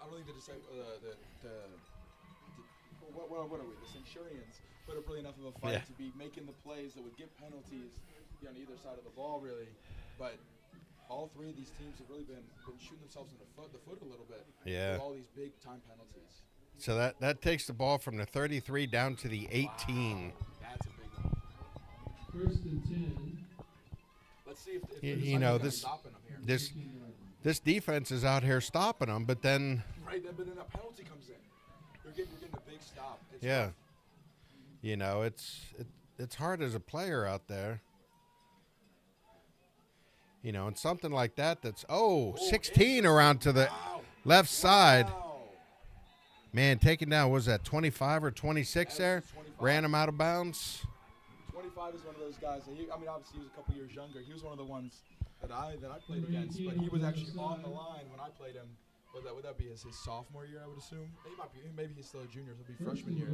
[SPEAKER 4] don't think the Disciples, what are we? The Centurions put up really enough of a fight to be making the plays that would give penalties on either side of the ball, really. But all three of these teams have really been shooting themselves in the foot a little bit.
[SPEAKER 1] Yeah.
[SPEAKER 4] With all these big time penalties.
[SPEAKER 1] So that takes the ball from the 33 down to the 18.
[SPEAKER 4] Wow. That's a big one.
[SPEAKER 2] 1st and 10.
[SPEAKER 4] Let's see if
[SPEAKER 1] you know this defense is out here stopping them, but then
[SPEAKER 4] right, but then a penalty comes in. You're getting a big stop. It's
[SPEAKER 1] rough. You know, it's hard as a player out there. You know, and something like that's 16 around to the left side. Man, taken down, was that 25 or 26 there?
[SPEAKER 4] 25.
[SPEAKER 1] Ran him out of bounds.
[SPEAKER 4] 25 is one of those guys. Obviously, he was a couple years younger. He was one of the ones that I played against, but he was actually on the line when I played him. Would that be his sophomore year, I would assume? Maybe he's still a junior, so it'll be freshman year.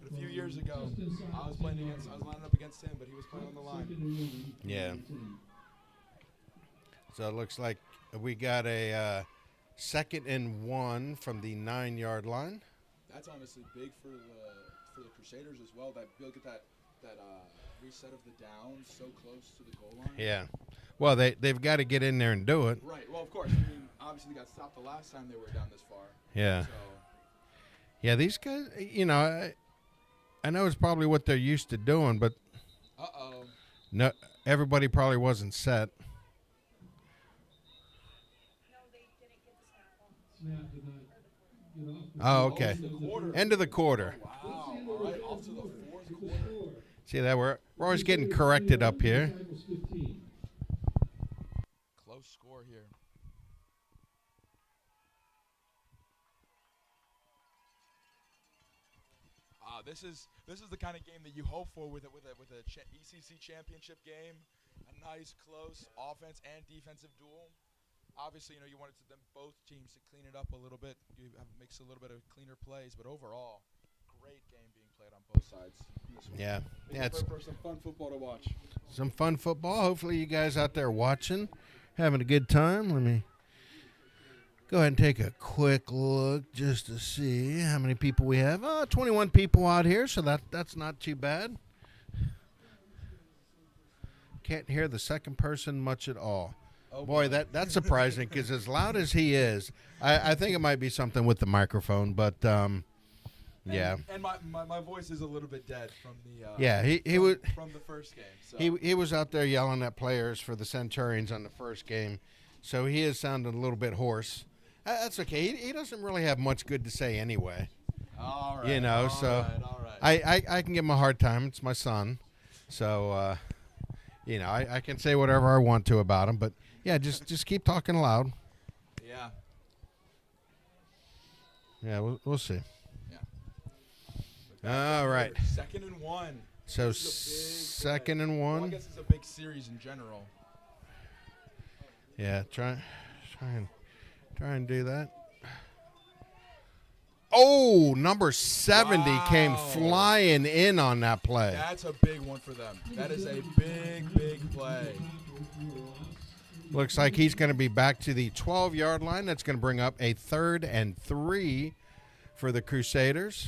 [SPEAKER 4] But a few years ago, I was lining up against him, but he was playing on the line.
[SPEAKER 1] Yeah. So it looks like we got a 2nd and 1 from the 9-yard line.
[SPEAKER 4] That's honestly big for the Crusaders as well. That look at that reset of the downs so close to the goal line.
[SPEAKER 1] Yeah. Well, they've got to get in there and do it.
[SPEAKER 4] Right. Well, of course. I mean, obviously they got stopped the last time they were down this far.
[SPEAKER 1] Yeah.
[SPEAKER 4] So.
[SPEAKER 1] Yeah, these guys, you know, I know it's probably what they're used to doing, but no, everybody probably wasn't set. Oh, okay. End of the quarter.
[SPEAKER 4] Wow. All right. Off to the 4th quarter.
[SPEAKER 1] See that we're always getting corrected up here.
[SPEAKER 4] Close score here. This is the kind of game that you hope for with a ECC Championship game. A nice, close offense and defensive duel. Obviously, you wanted them both teams to clean it up a little bit. You mix a little bit of cleaner plays, but overall, great game being played on both sides.
[SPEAKER 1] Yeah, it's
[SPEAKER 4] for some fun football to watch.
[SPEAKER 1] Some fun football. Hopefully, you guys out there watching, having a good time. Let me go ahead and take a quick look just to see how many people we have. 21 people out here, so that's not too bad. Can't hear the second person much at all. Oh, boy, that's surprising because as loud as he is, I think it might be something with the microphone, but yeah.
[SPEAKER 4] And my voice is a little bit dead from the
[SPEAKER 1] he was
[SPEAKER 4] from the first game. So.
[SPEAKER 1] He was out there yelling at players for the Centurions on the first game, so he is sounding a little bit hoarse. That's okay. He doesn't really have much good to say anyway.
[SPEAKER 4] All right. All
[SPEAKER 1] right. I can give him a hard time. It's my son, so I can say whatever I want to about him, but yeah, just keep talking loud.
[SPEAKER 4] Yeah.
[SPEAKER 1] Yeah, we'll see.
[SPEAKER 4] Yeah.
[SPEAKER 1] All right.
[SPEAKER 4] 2nd and 1.
[SPEAKER 1] So 2nd and 1.
[SPEAKER 4] Well, I guess it's a big series in general.
[SPEAKER 1] Yeah, try and do that. Oh, number 70 came flying in on that play.
[SPEAKER 4] That's a big one for them. That is a big play.
[SPEAKER 1] Looks like he's going to be back to the 12-yard line. That's going to bring up a 3rd and 3 for the Crusaders.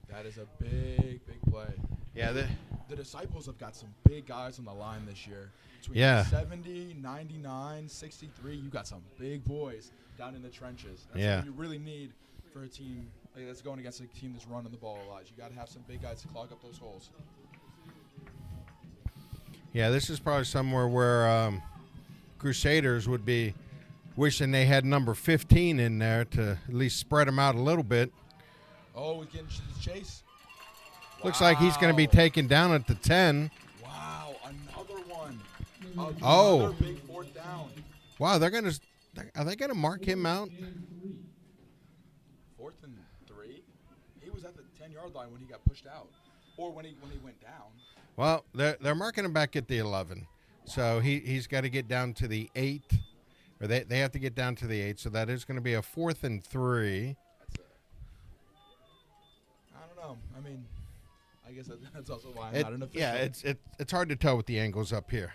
[SPEAKER 4] That is a big play.
[SPEAKER 1] Yeah,
[SPEAKER 4] the Disciples have got some big guys on the line this year. Between 70, 99, 63, you got some big boys down in the trenches. That's what you really need for a team that's going against a team that's running the ball a lot. You got to have some big guys to clog up those holes.
[SPEAKER 1] Yeah, this is probably somewhere where Crusaders would be wishing they had number 15 in there to at least spread them out a little bit.
[SPEAKER 4] Oh, we're getting to the chase.
[SPEAKER 1] Looks like he's going to be taken down at the 10.
[SPEAKER 4] Wow, another one.
[SPEAKER 1] Another
[SPEAKER 4] big 4th down.
[SPEAKER 1] Wow, are they going to mark him out?
[SPEAKER 4] 4th and 3? He was at the 10-yard line when he got pushed out, or when he went down.
[SPEAKER 1] Well, they're marking him back at the 11, so he's got to get down to the 8, or they have to get down to the 8. So that is going to be a 4th and 3.
[SPEAKER 4] I don't know. I mean, I guess that's also why I'm not an official.
[SPEAKER 1] Yeah, it's hard to tell with the angles up here,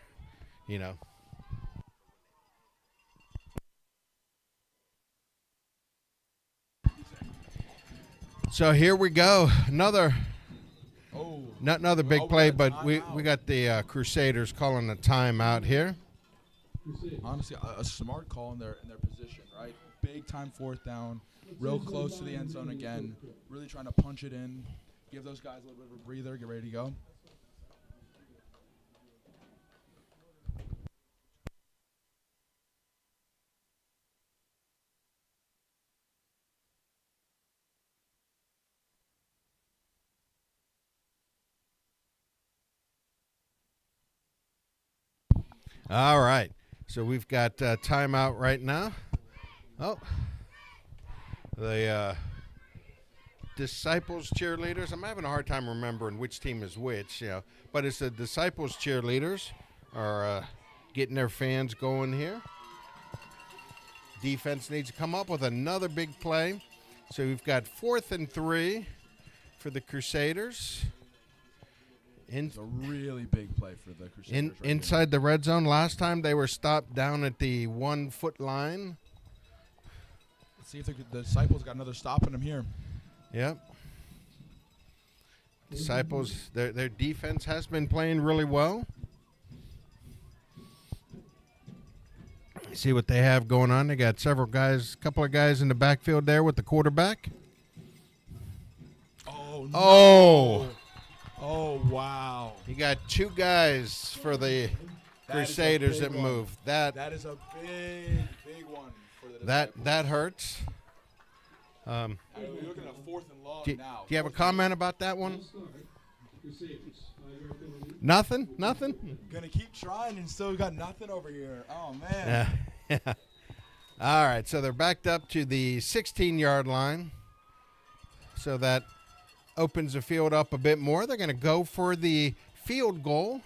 [SPEAKER 1] So here we go. Another big play, but we got the Crusaders calling a timeout here.
[SPEAKER 4] Honestly, a smart call in their position, right? Big time 4th down, real close to the end zone again. Really trying to punch it in, give those guys a little bit of a breather, get ready to go.
[SPEAKER 1] All right. So we've got timeout right now. Oh, the Disciples cheerleaders. I'm having a hard time remembering which team is which, but it's the Disciples cheerleaders are getting their fans going here. Defense needs to come up with another big play. So we've got 4th and 3 for the Crusaders.
[SPEAKER 4] It's a really big play for the Crusaders.
[SPEAKER 1] Inside the red zone. Last time they were stopped down at the 1-foot line.
[SPEAKER 4] Let's see if the Disciples got another stop in them here.
[SPEAKER 1] Yep. Disciples, their defense has been playing really well. See what they have going on. They got a couple of guys in the backfield there with the quarterback.
[SPEAKER 4] Oh, no. Oh, wow.
[SPEAKER 1] You got 2 guys for the Crusaders that move.
[SPEAKER 4] That is a big one for the Disciples.
[SPEAKER 1] That hurts.
[SPEAKER 4] We're looking at 4th and long now.
[SPEAKER 1] Do you have a comment about that one? Nothing?
[SPEAKER 4] Gonna keep trying and still got nothing over here. Oh, man.
[SPEAKER 1] Yeah. All right, so they're backed up to the 16-yard line. So that opens the field up a bit more. They're going to go for the field goal.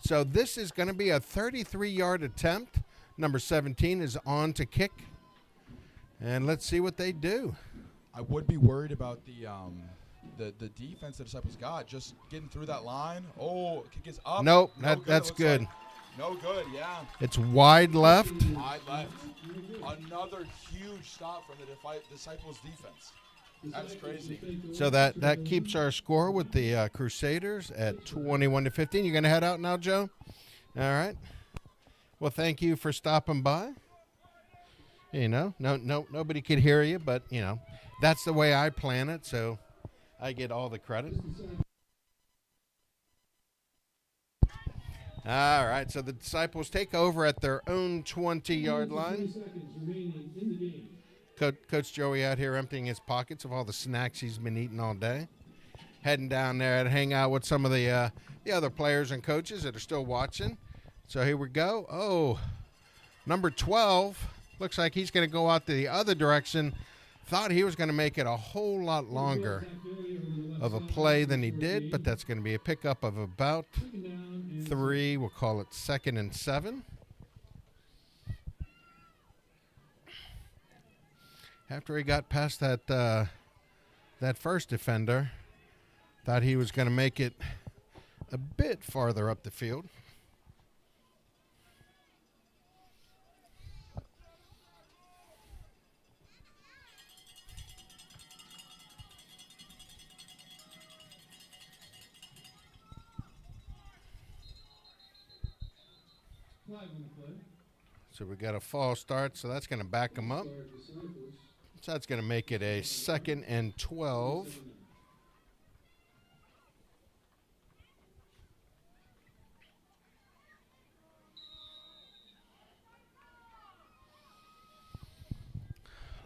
[SPEAKER 1] So this is going to be a 33-yard attempt. Number 17 is on to kick. And let's see what they do.
[SPEAKER 4] I would be worried about the defense the Disciples got, just getting through that line. Oh, kick is up.
[SPEAKER 1] Nope,
[SPEAKER 4] No
[SPEAKER 1] that's good.
[SPEAKER 4] Like. No good, yeah.
[SPEAKER 1] It's wide left.
[SPEAKER 4] Wide left. Another huge stop from the Disciples defense. That's crazy.
[SPEAKER 1] So that keeps our score with the Crusaders at 21-15. You're going to head out now, Joe? All right. Well, thank you for stopping by. You know, nobody could hear you, but, you know, that's the way I plan it, so I get all the credit. All right, so the Disciples take over at their own 20-yard line. Coach Joey out here emptying his pockets of all the snacks he's been eating all day. Heading down there to hang out with some of the other players and coaches that are still watching. So here we go. Oh, number 12 looks like he's going to go out the other direction. Thought he was going to make it a whole lot longer of a play than he did, but that's going to be a pickup of about 3. We'll call it 2nd and 7. After he got past that first defender, thought he was going to make it a bit farther up the field. So we got a false start, so that's going to back him up. So that's going to make it a 2nd and 12.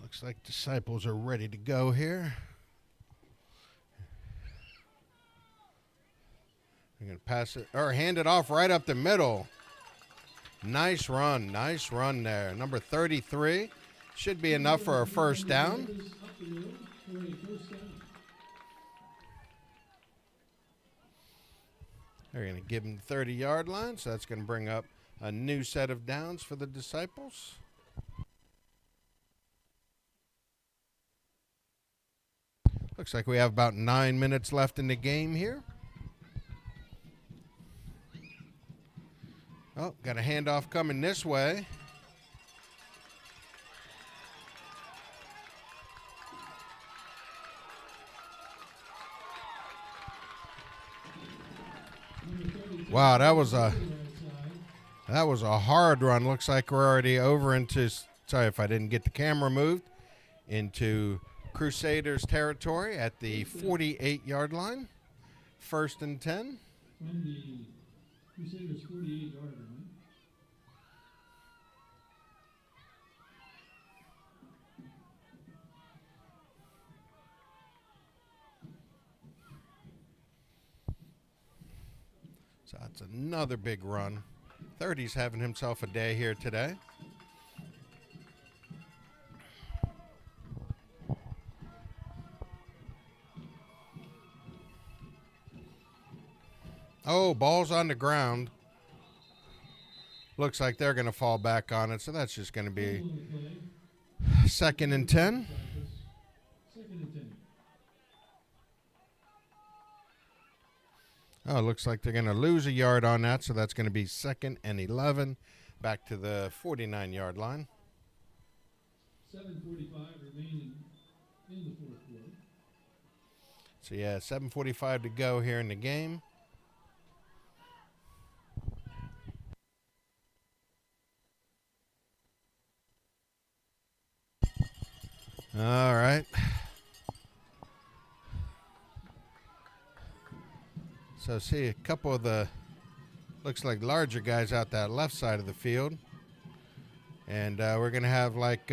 [SPEAKER 1] Looks like Disciples are ready to go here. They're going to pass it, or hand it off right up the middle. Nice run there. Number 33 should be enough for a first down. They're going to give him the 30-yard line, so that's going to bring up a new set of downs for the Disciples. Looks like we have about 9 minutes left in the game here. Oh, got a handoff coming this way. Wow, that was a hard run. Looks like we're already over into, sorry if I didn't get the camera moved, into Crusaders territory at the 48-yard line. 1st and 10.
[SPEAKER 2] From the Crusaders 48-yard line.
[SPEAKER 1] So that's another big run. 30's having himself a day here today. Oh, ball's on the ground. Looks like they're going to fall back on it, so that's just going to be 2nd and 10.
[SPEAKER 2] 2nd and 10.
[SPEAKER 1] Oh, it looks like they're going to lose a yard on that, so that's going to be 2nd and 11, back to the 49-yard line.
[SPEAKER 2] 7:45 remaining in the fourth quarter.
[SPEAKER 1] So, yeah, 7:45 to go here in the game. All right. So see a couple of the, looks like larger guys out that left side of the field. And we're going to have like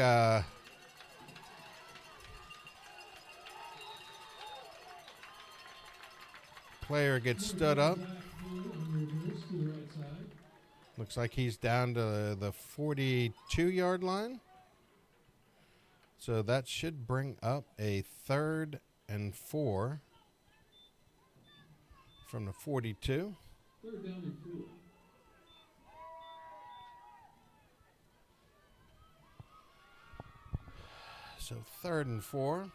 [SPEAKER 1] player gets stood up. Looks like he's down to the 42-yard line. So that should bring up a 3rd and 4. from the 42.
[SPEAKER 2] Third down and 4.
[SPEAKER 1] So 3rd and 4.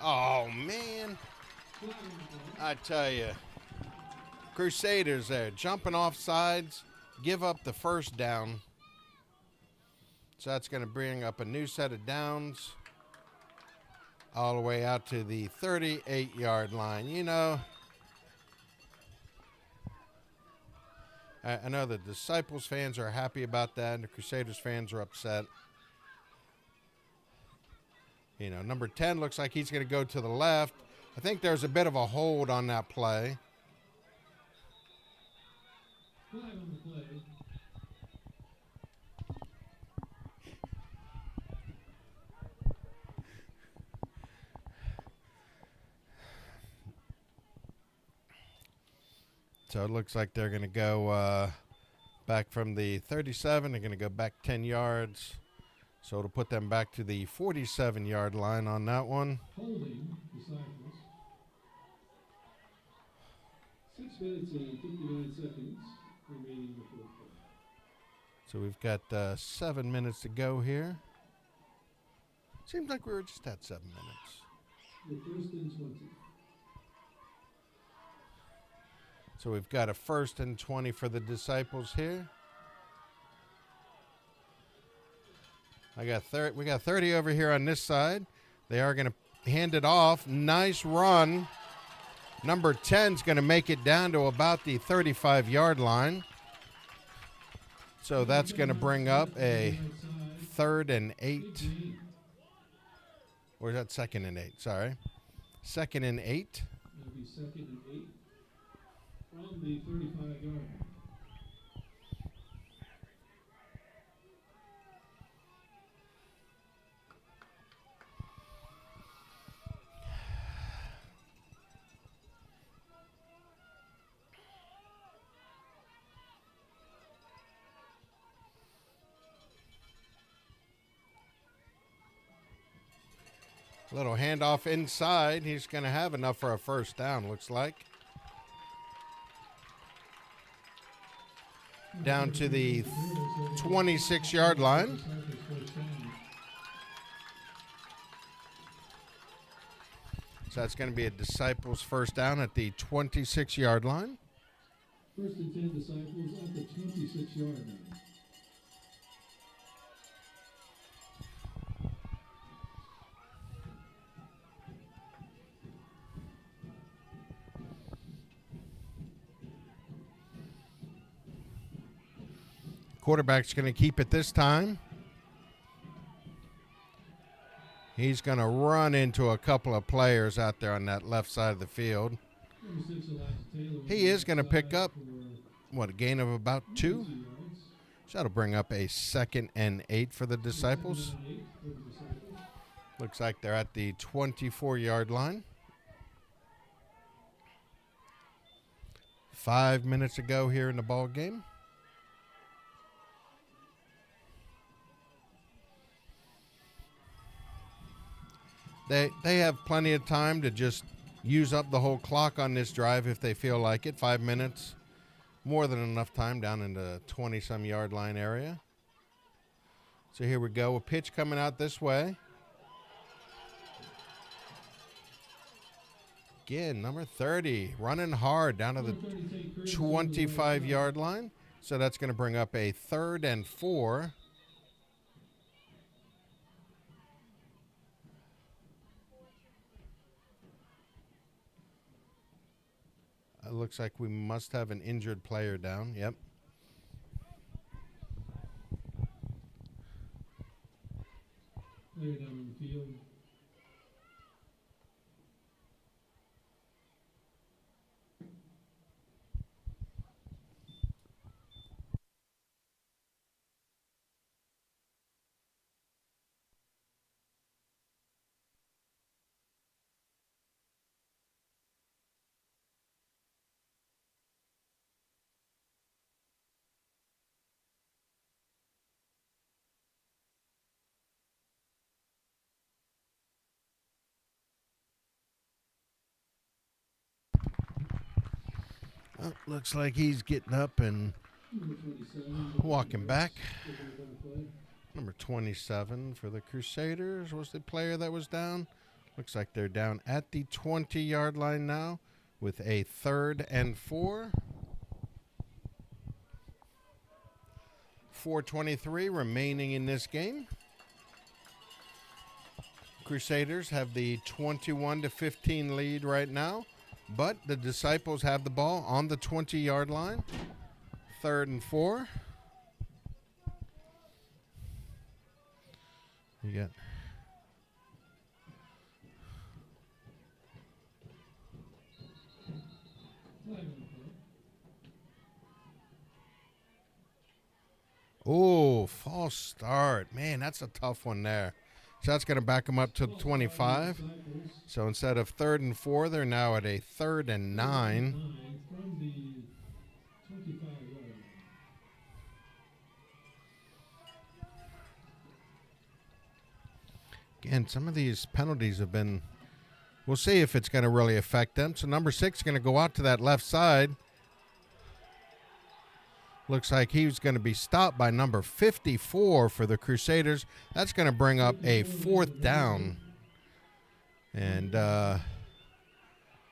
[SPEAKER 1] Oh, man. I tell you, Crusaders there, jumping off sides, give up the first down. So that's going to bring up a new set of downs all the way out to the 38-yard line. You know, I know the Disciples fans are happy about that, and the Crusaders fans are upset. You know, number 10 looks like he's going to go to the left. I think there's a bit of a hold on that play.
[SPEAKER 2] Flag on the play.
[SPEAKER 1] So it looks like they're going to go back from the 37. They're going to go back 10 yards. So it'll put them back to the 47-yard line on that one.
[SPEAKER 2] Holding Disciples. 6 minutes and 59 seconds remaining in the fourth quarter.
[SPEAKER 1] So we've got 7 minutes to go here. Seems like we were just at 7 minutes.
[SPEAKER 2] The 1st and 20.
[SPEAKER 1] So we've got a 1st and 20 for the Disciples here. We got 30 over here on this side. They are going to hand it off. Nice run. Number 10's going to make it down to about the 35-yard line. So that's going to bring up a 3rd and 8. Or is that 2nd and 8? Sorry. 2nd and 8.
[SPEAKER 2] It'll be 2nd and 8 from the 35-yard line.
[SPEAKER 1] Little handoff inside. He's going to have enough for a first down, looks like. Down to the 26-yard line. So that's going to be a Disciples first down at the 26-yard line.
[SPEAKER 2] 1st and 10 Disciples at the 26-yard line.
[SPEAKER 1] Quarterback's going to keep it this time. He's going to run into a couple of players out there on that left side of the field. He is going to pick up, a gain of about 2? So that'll bring up a 2nd and 8 for the Disciples. Looks like they're at the 24-yard line. 5 minutes to go here in the ball game. They have plenty of time to just use up the whole clock on this drive if they feel like it. 5 minutes, more than enough time down in the 20-some yard line area. So here we go. A pitch coming out this way. Again, number 30, running hard down to the 25-yard line. So that's going to bring up a 3rd and 4. It looks like we must have an injured player down. Yep.
[SPEAKER 2] Player down on the field.
[SPEAKER 1] Oh, looks like he's getting up and walking back. Number 27 for the Crusaders was the player that was down. Looks like they're down at the 20-yard line now with a 3rd and 4. 4:23 remaining in this game. Crusaders have the 21-15 lead right now, but the Disciples have the ball on the 20-yard line. 3rd and 4. You got false start. Man, that's a tough one there. So that's going to back them up to the 25. So instead of 3rd and 4, they're now at a 3rd and 9. Again, some of these penalties have been, we'll see if it's going to really affect them. So number 6 is going to go out to that left side. Looks like he's going to be stopped by number 54 for the Crusaders. That's going to bring up a 4th down. And where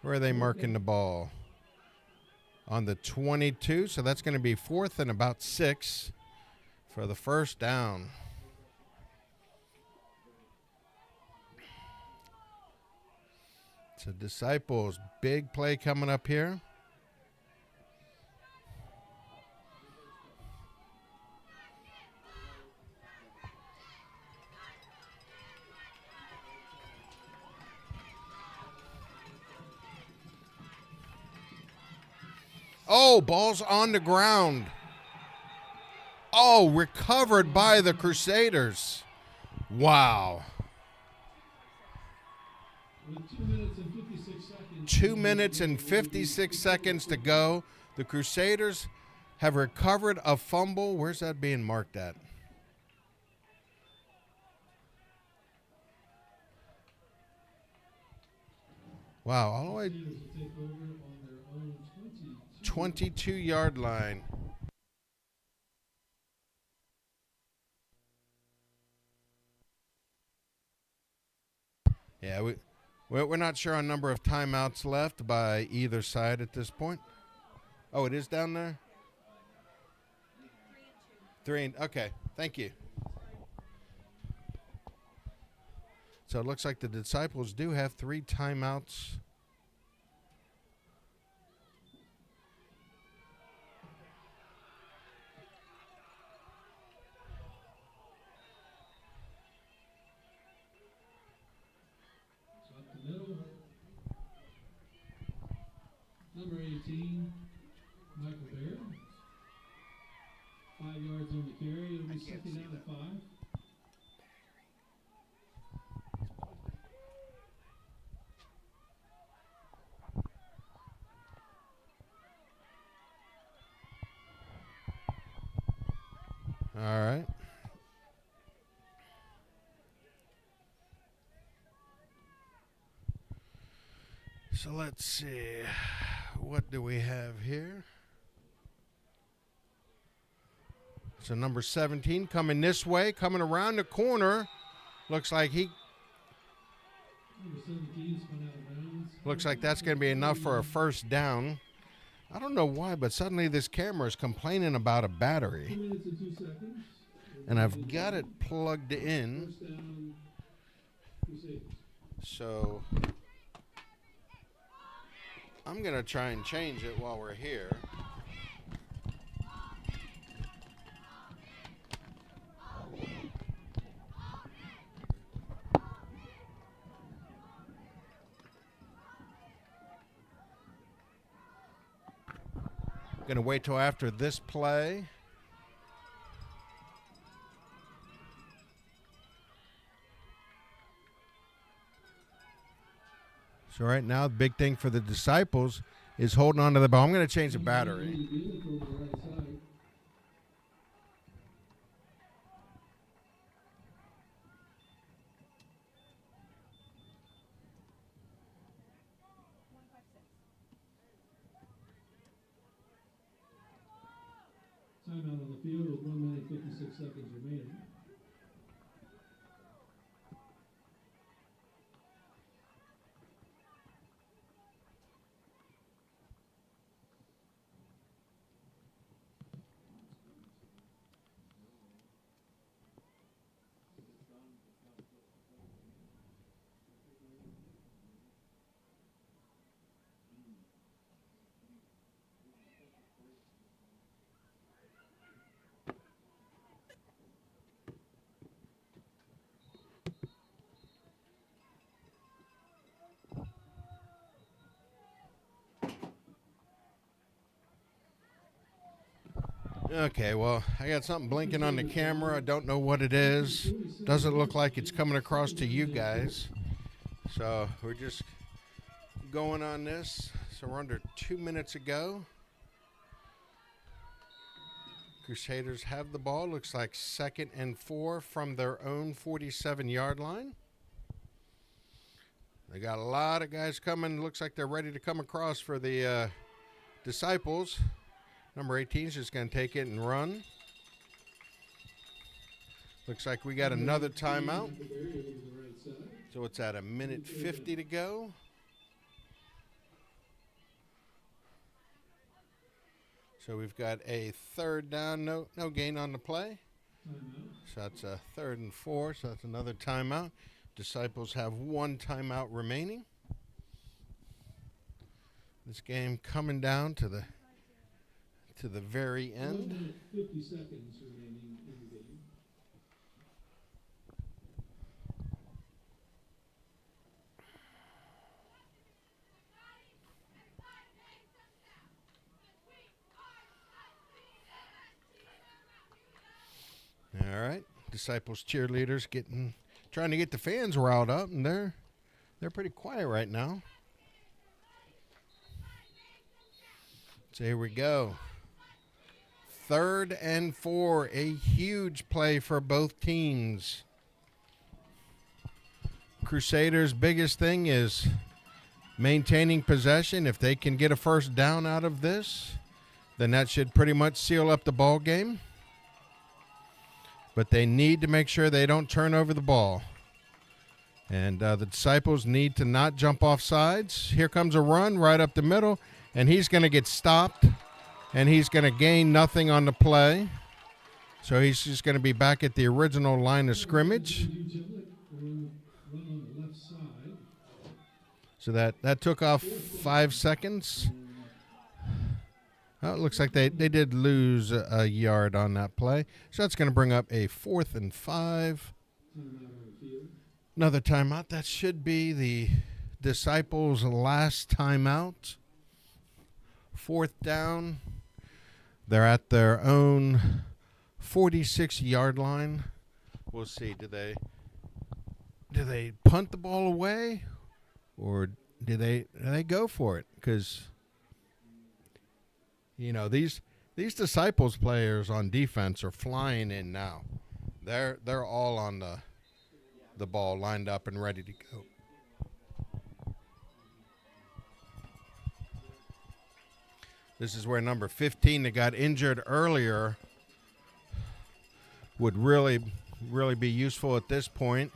[SPEAKER 1] are they marking the ball? On the 22. So that's going to be 4th and about 6 for the 1st down. So Disciples, big play coming up here. Oh, ball's on the ground. Oh, recovered by the Crusaders. Wow. 2 minutes and 56 seconds to go. The Crusaders have recovered a fumble. Where's that being marked at? Wow, all the way 22-yard line. Yeah, we're not sure on number of timeouts left by either side at this point. Oh, it is down there? 3 okay, thank you. So it looks like the Disciples do have 3 timeouts.
[SPEAKER 2] Number 18, Michael Bear. 5 yards on the carry. It'll be 2nd down and 5.
[SPEAKER 1] All right. So let's see. What do we have here? So number 17 coming this way, coming around the corner. Looks like looks like that's going to be enough for a 1st down. I don't know why, but suddenly this camera is complaining about a battery. And I've got it plugged in. So I'm going to try and change it while we're here. Going to wait till after this play. So right now, the big thing for the Disciples is holding on to the ball. I'm going to change the battery.
[SPEAKER 2] Timeout on the field with 1 minute 56 seconds remaining.
[SPEAKER 1] Okay, well, I got something blinking on the camera. I don't know what it is. Doesn't look like it's coming across to you guys. So we're just going on this. So we're under 2 minutes ago. Crusaders have the ball. Looks like 2nd and 4 from their own 47-yard line. They got a lot of guys coming. Looks like they're ready to come across for the Disciples. Number 18 is just going to take it and run. Looks like we got another timeout. So it's at 1:50 to go. So we've got a 3rd down, no gain on the play. So that's a 3rd and 4, so that's another timeout. Disciples have 1 timeout remaining. This game coming down to the very end.
[SPEAKER 2] 1 minute 50 seconds remaining in the game.
[SPEAKER 1] All right, Disciples cheerleaders trying to get the fans riled up, and they're pretty quiet right now. So here we go. 3rd and 4, a huge play for both teams. Crusaders' biggest thing is maintaining possession. If they can get a 1st down out of this, then that should pretty much seal up the ball game. But they need to make sure they don't turn over the ball. And the Disciples need to not jump off sides. Here comes a run right up the middle, and he's going to get stopped. And he's going to gain nothing on the play. So he's just going to be back at the original line of scrimmage. So that took off 5 seconds. Oh, it looks like they did lose a yard on that play. So that's going to bring up a 4th and 5. Another timeout. That should be the Disciples' last timeout. 4th down. They're at their own 46-yard line. We'll see. Do they punt the ball away, or do they go for it? Because these Disciples players on defense are flying in now. They're all on the ball, lined up and ready to go. This is where number 15 that got injured earlier would really be useful at this point,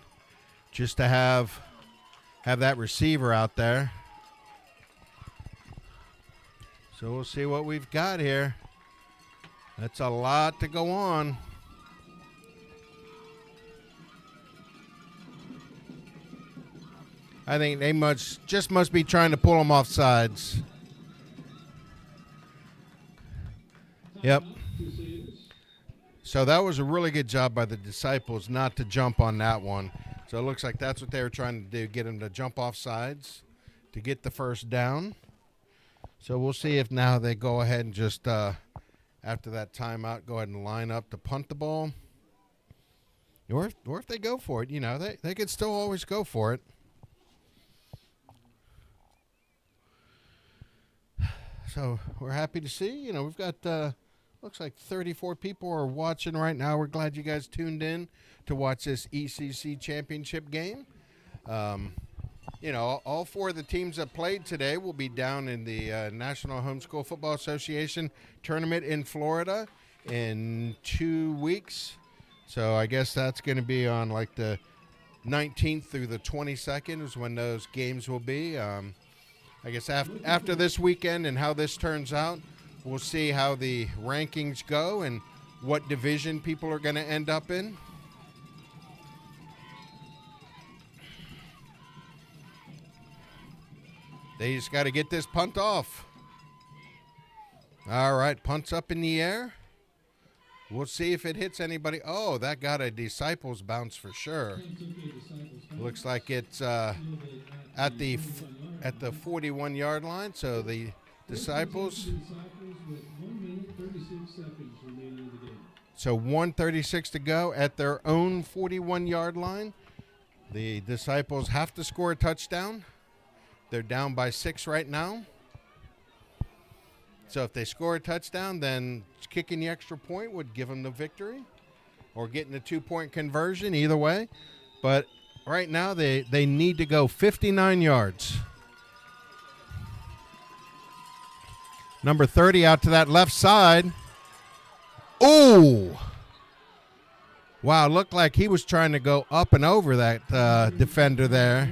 [SPEAKER 1] just to have that receiver out there. So we'll see what we've got here. That's a lot to go on. I think they must be trying to pull them off sides. Yep. So that was a really good job by the Disciples not to jump on that one. So it looks like that's what they were trying to do, get them to jump off sides to get the 1st down. So we'll see if now they go ahead and just, after that timeout, go ahead and line up to punt the ball. Or if they go for it, they could still always go for it. So we're happy to see, we've got, looks like 34 people are watching right now. We're glad you guys tuned in to watch this ECC Championship game. All 4 of the teams that played today will be down in the National Homeschool Football Association tournament in Florida in 2 weeks. So I guess that's going to be on like the 19th through the 22nd is when those games will be. I guess after this weekend and how this turns out, we'll see how the rankings go and what division people are going to end up in. They just got to get this punt off. All right, punt's up in the air. We'll see if it hits anybody. Oh, that got a Disciples bounce for sure. Looks like it's at the 41-yard line. So the Disciples. So 1:36 to go at their own 41-yard line. The Disciples have to score a touchdown. They're down by 6 right now. So if they score a touchdown, then kicking the extra point would give them the victory, or getting a 2-point conversion, either way. But right now they need to go 59 yards. Number 30 out to that left side. Ooh! Wow, looked like he was trying to go up and over that defender there.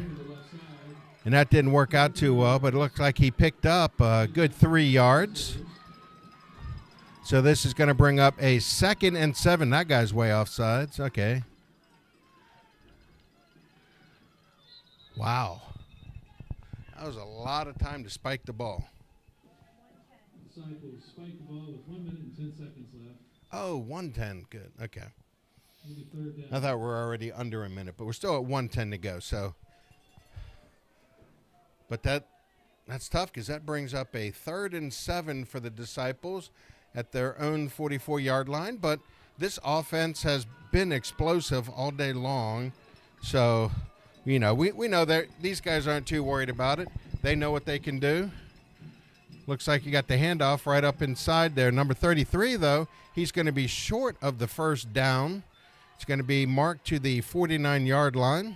[SPEAKER 1] And that didn't work out too well, but it looked like he picked up a good 3 yards. So this is going to bring up a 2nd and 7. That guy's way offsides. Okay. Wow. That was a lot of time to spike the ball.
[SPEAKER 2] Disciples spike the ball with 1 minute and 10 seconds left.
[SPEAKER 1] Oh, 1:10. Good. Okay.
[SPEAKER 2] Third down.
[SPEAKER 1] I thought we were already under a minute, but we're still at 1:10 to go. So. But that's tough because that brings up a 3rd and 7 for the Disciples at their own 44-yard line. But this offense has been explosive all day long. So, we know that these guys aren't too worried about it. They know what they can do. Looks like you got the handoff right up inside there. Number 33, though, he's going to be short of the first down. It's going to be marked to the 49-yard line.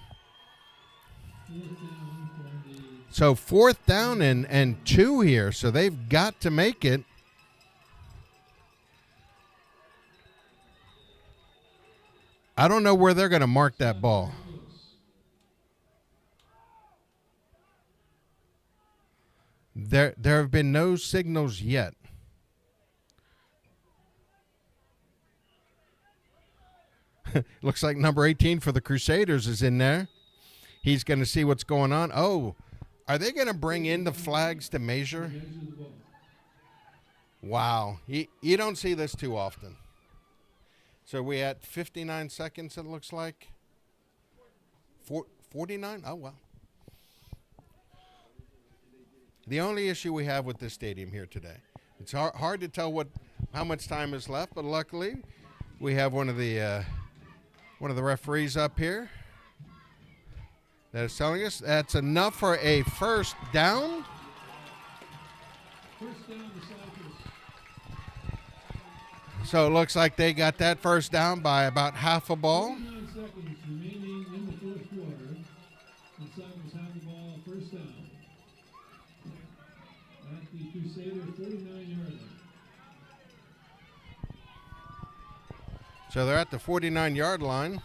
[SPEAKER 1] So 4th down and 2 here. So they've got to make it. I don't know where they're going to mark that ball. There have been no signals yet. Looks like number 18 for the Crusaders is in there. He's going to see what's going on. Oh, are they going to bring in the flags to measure? Wow. You don't see this too often. So we at 59 seconds, it looks like. 49? Oh, well. The only issue we have with this stadium here today, it's hard to tell how much time is left, but luckily we have one of the referees up here that is telling us that's enough for a first down.
[SPEAKER 2] First down, Disciples.
[SPEAKER 1] So it looks like they got that first down by about half a ball.
[SPEAKER 2] 49 seconds remaining in the 4th quarter. Disciples have the ball, first down. At the Crusader 49-yard line.
[SPEAKER 1] So they're at the 49-yard line.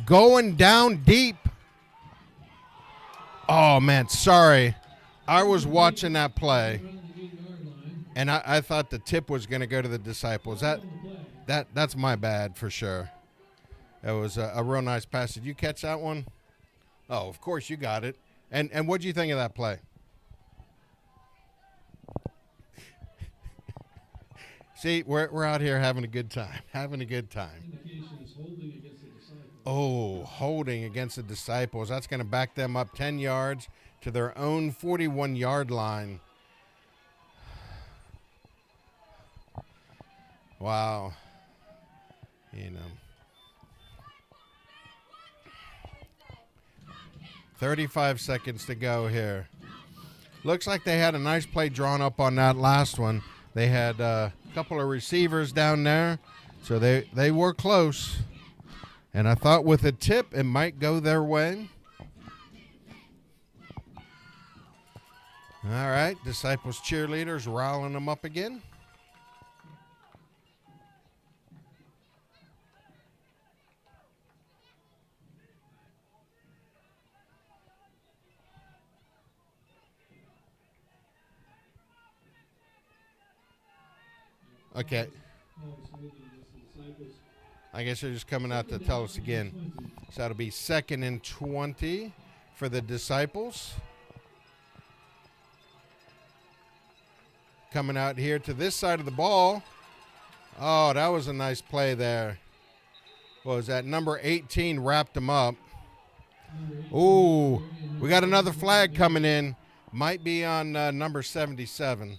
[SPEAKER 1] Going down deep. Oh, man, sorry. I was watching that play, and I thought the tip was going to go to the Disciples. That's my bad for sure. It was a real nice pass. Did you catch that one? Oh, of course you got it. And what did you think of that play? See, we're out here having a good time. Having a good time. Oh, holding against the Disciples. That's going to back them up 10 yards to their own 41-yard line. Wow. 35 seconds to go here. Looks like they had a nice play drawn up on that last one. They had a couple of receivers down there, so they were close. And I thought with a tip, it might go their way. All right, Disciples cheerleaders riling them up again. Okay. I guess they're just coming out to tell us again. So that'll be 2nd and 20 for the Disciples. Coming out here to this side of the ball. Oh, that was a nice play there. What was that? Number 18 wrapped him up. Ooh, we got another flag coming in. Might be on number 77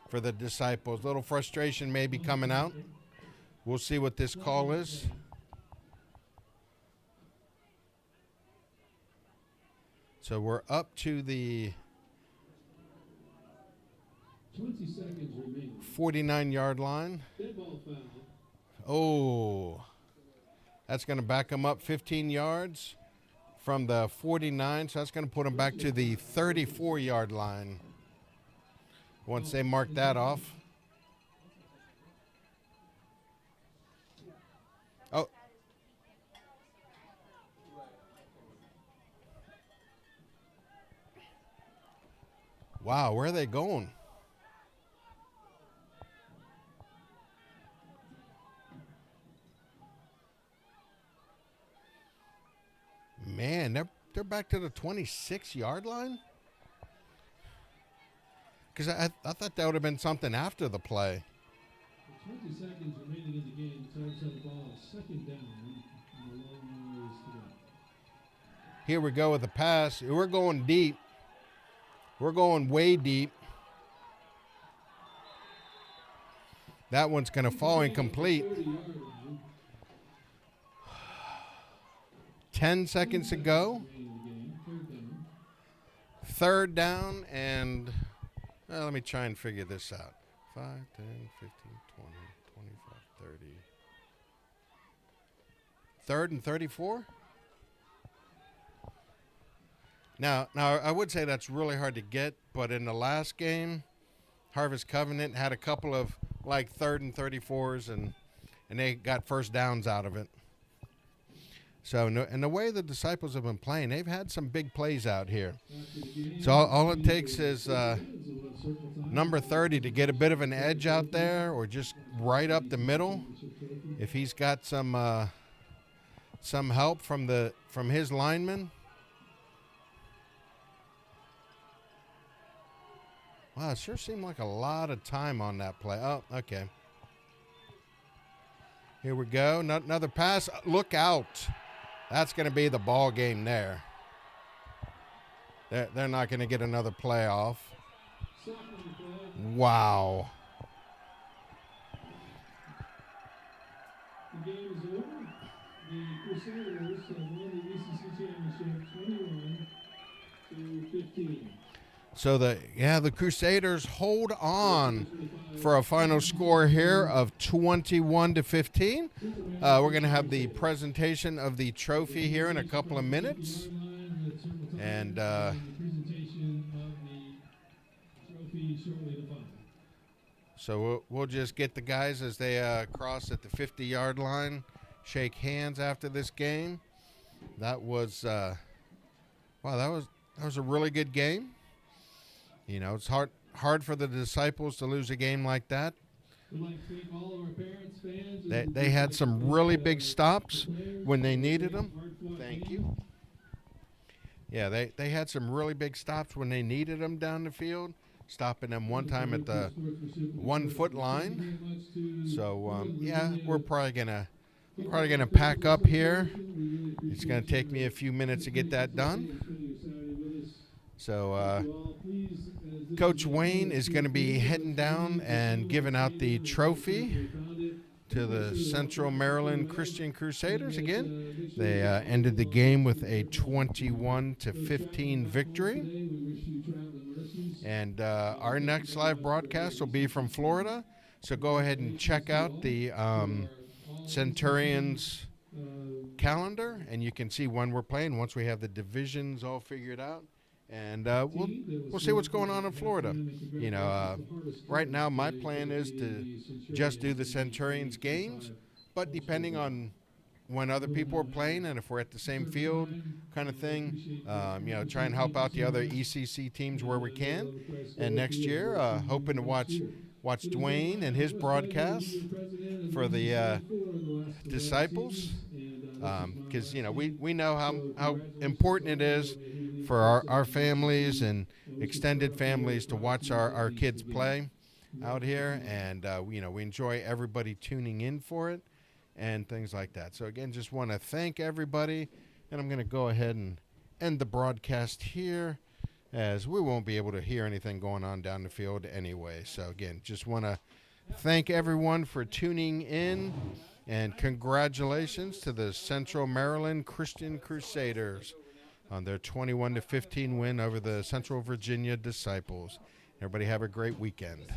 [SPEAKER 1] for the Disciples. Little frustration may be coming out. We'll see what this call is. So we're up to the
[SPEAKER 2] 20 seconds remaining.
[SPEAKER 1] 49-yard line. Oh, that's going to back them up 15 yards from the 49. So that's going to put them back to the 34-yard line once they mark that off. Oh. Wow, where are they going? Man, they're back to the 26-yard line? Because I thought that would have been something after the play.
[SPEAKER 2] 20 seconds remaining in the game. Tigers have the ball 2nd down. And a long ways to go.
[SPEAKER 1] Here we go with the pass. We're going deep. We're going way deep. That one's going to fall incomplete. 10 seconds to go. 3rd down, and let me try and figure this out. 5, 10, 15, 20, 25, 30. 3rd and 34? Now, I would say that's really hard to get, but in the last game, Harvest Covenant had a couple of like 3rd and 34s, and they got first downs out of it. So, and the way the Disciples have been playing, they've had some big plays out here. So all it takes is number 30 to get a bit of an edge out there, or just right up the middle. If he's got some help from his linemen. Wow, it sure seemed like a lot of time on that play. Oh, okay. Here we go. Another pass. Look out. That's going to be the ball game there. They're not going to get another play off. Wow.
[SPEAKER 2] The game is over. The Crusaders have won the ECC Championship 21-15.
[SPEAKER 1] So the Crusaders hold on for a final score here of 21-15. We're going to have the presentation of the trophy here in a couple of minutes, and so we'll just get the guys as they cross at the 50-yard line, shake hands after this game. That was that was a really good game. You know, it's hard for the Disciples to lose a game like that.
[SPEAKER 2] We'd like to thank all of our parents, fans.
[SPEAKER 1] They had some really big stops when they needed them. Thank you. Yeah, they had some really big stops when they needed them down the field, stopping them one time at the 1 foot line. So yeah, we're probably gonna pack up here. It's gonna take me a few minutes to get that done. So Coach Wayne is going to be heading down and giving out the trophy to the Central Maryland Christian Crusaders again. They ended the game with a 21-15 victory. And our next live broadcast will be from Florida. So go ahead and check out the Centurions calendar, and you can see when we're playing once we have the divisions all figured out. And we'll see what's going on in Florida. You know, right now my plan is to just do the Centurions games, but depending on when other people are playing and if we're at the same field kind of thing, you know, try and help out the other ECC teams where we can. And next year, hoping to watch Dwayne and his broadcasts for the Disciples, because, you know, we know how important it is for our families and extended families to watch our kids play out here. And, you know, we enjoy everybody tuning in for it and things like that. So, again, just want to thank everybody. And I'm going to go ahead and end the broadcast here, as we won't be able to hear anything going on down the field anyway. So, again, just want to thank everyone for tuning in, and congratulations to the Central Maryland Christian Crusaders on their 21-15 win over the Central Virginia Disciples. Everybody have a great weekend.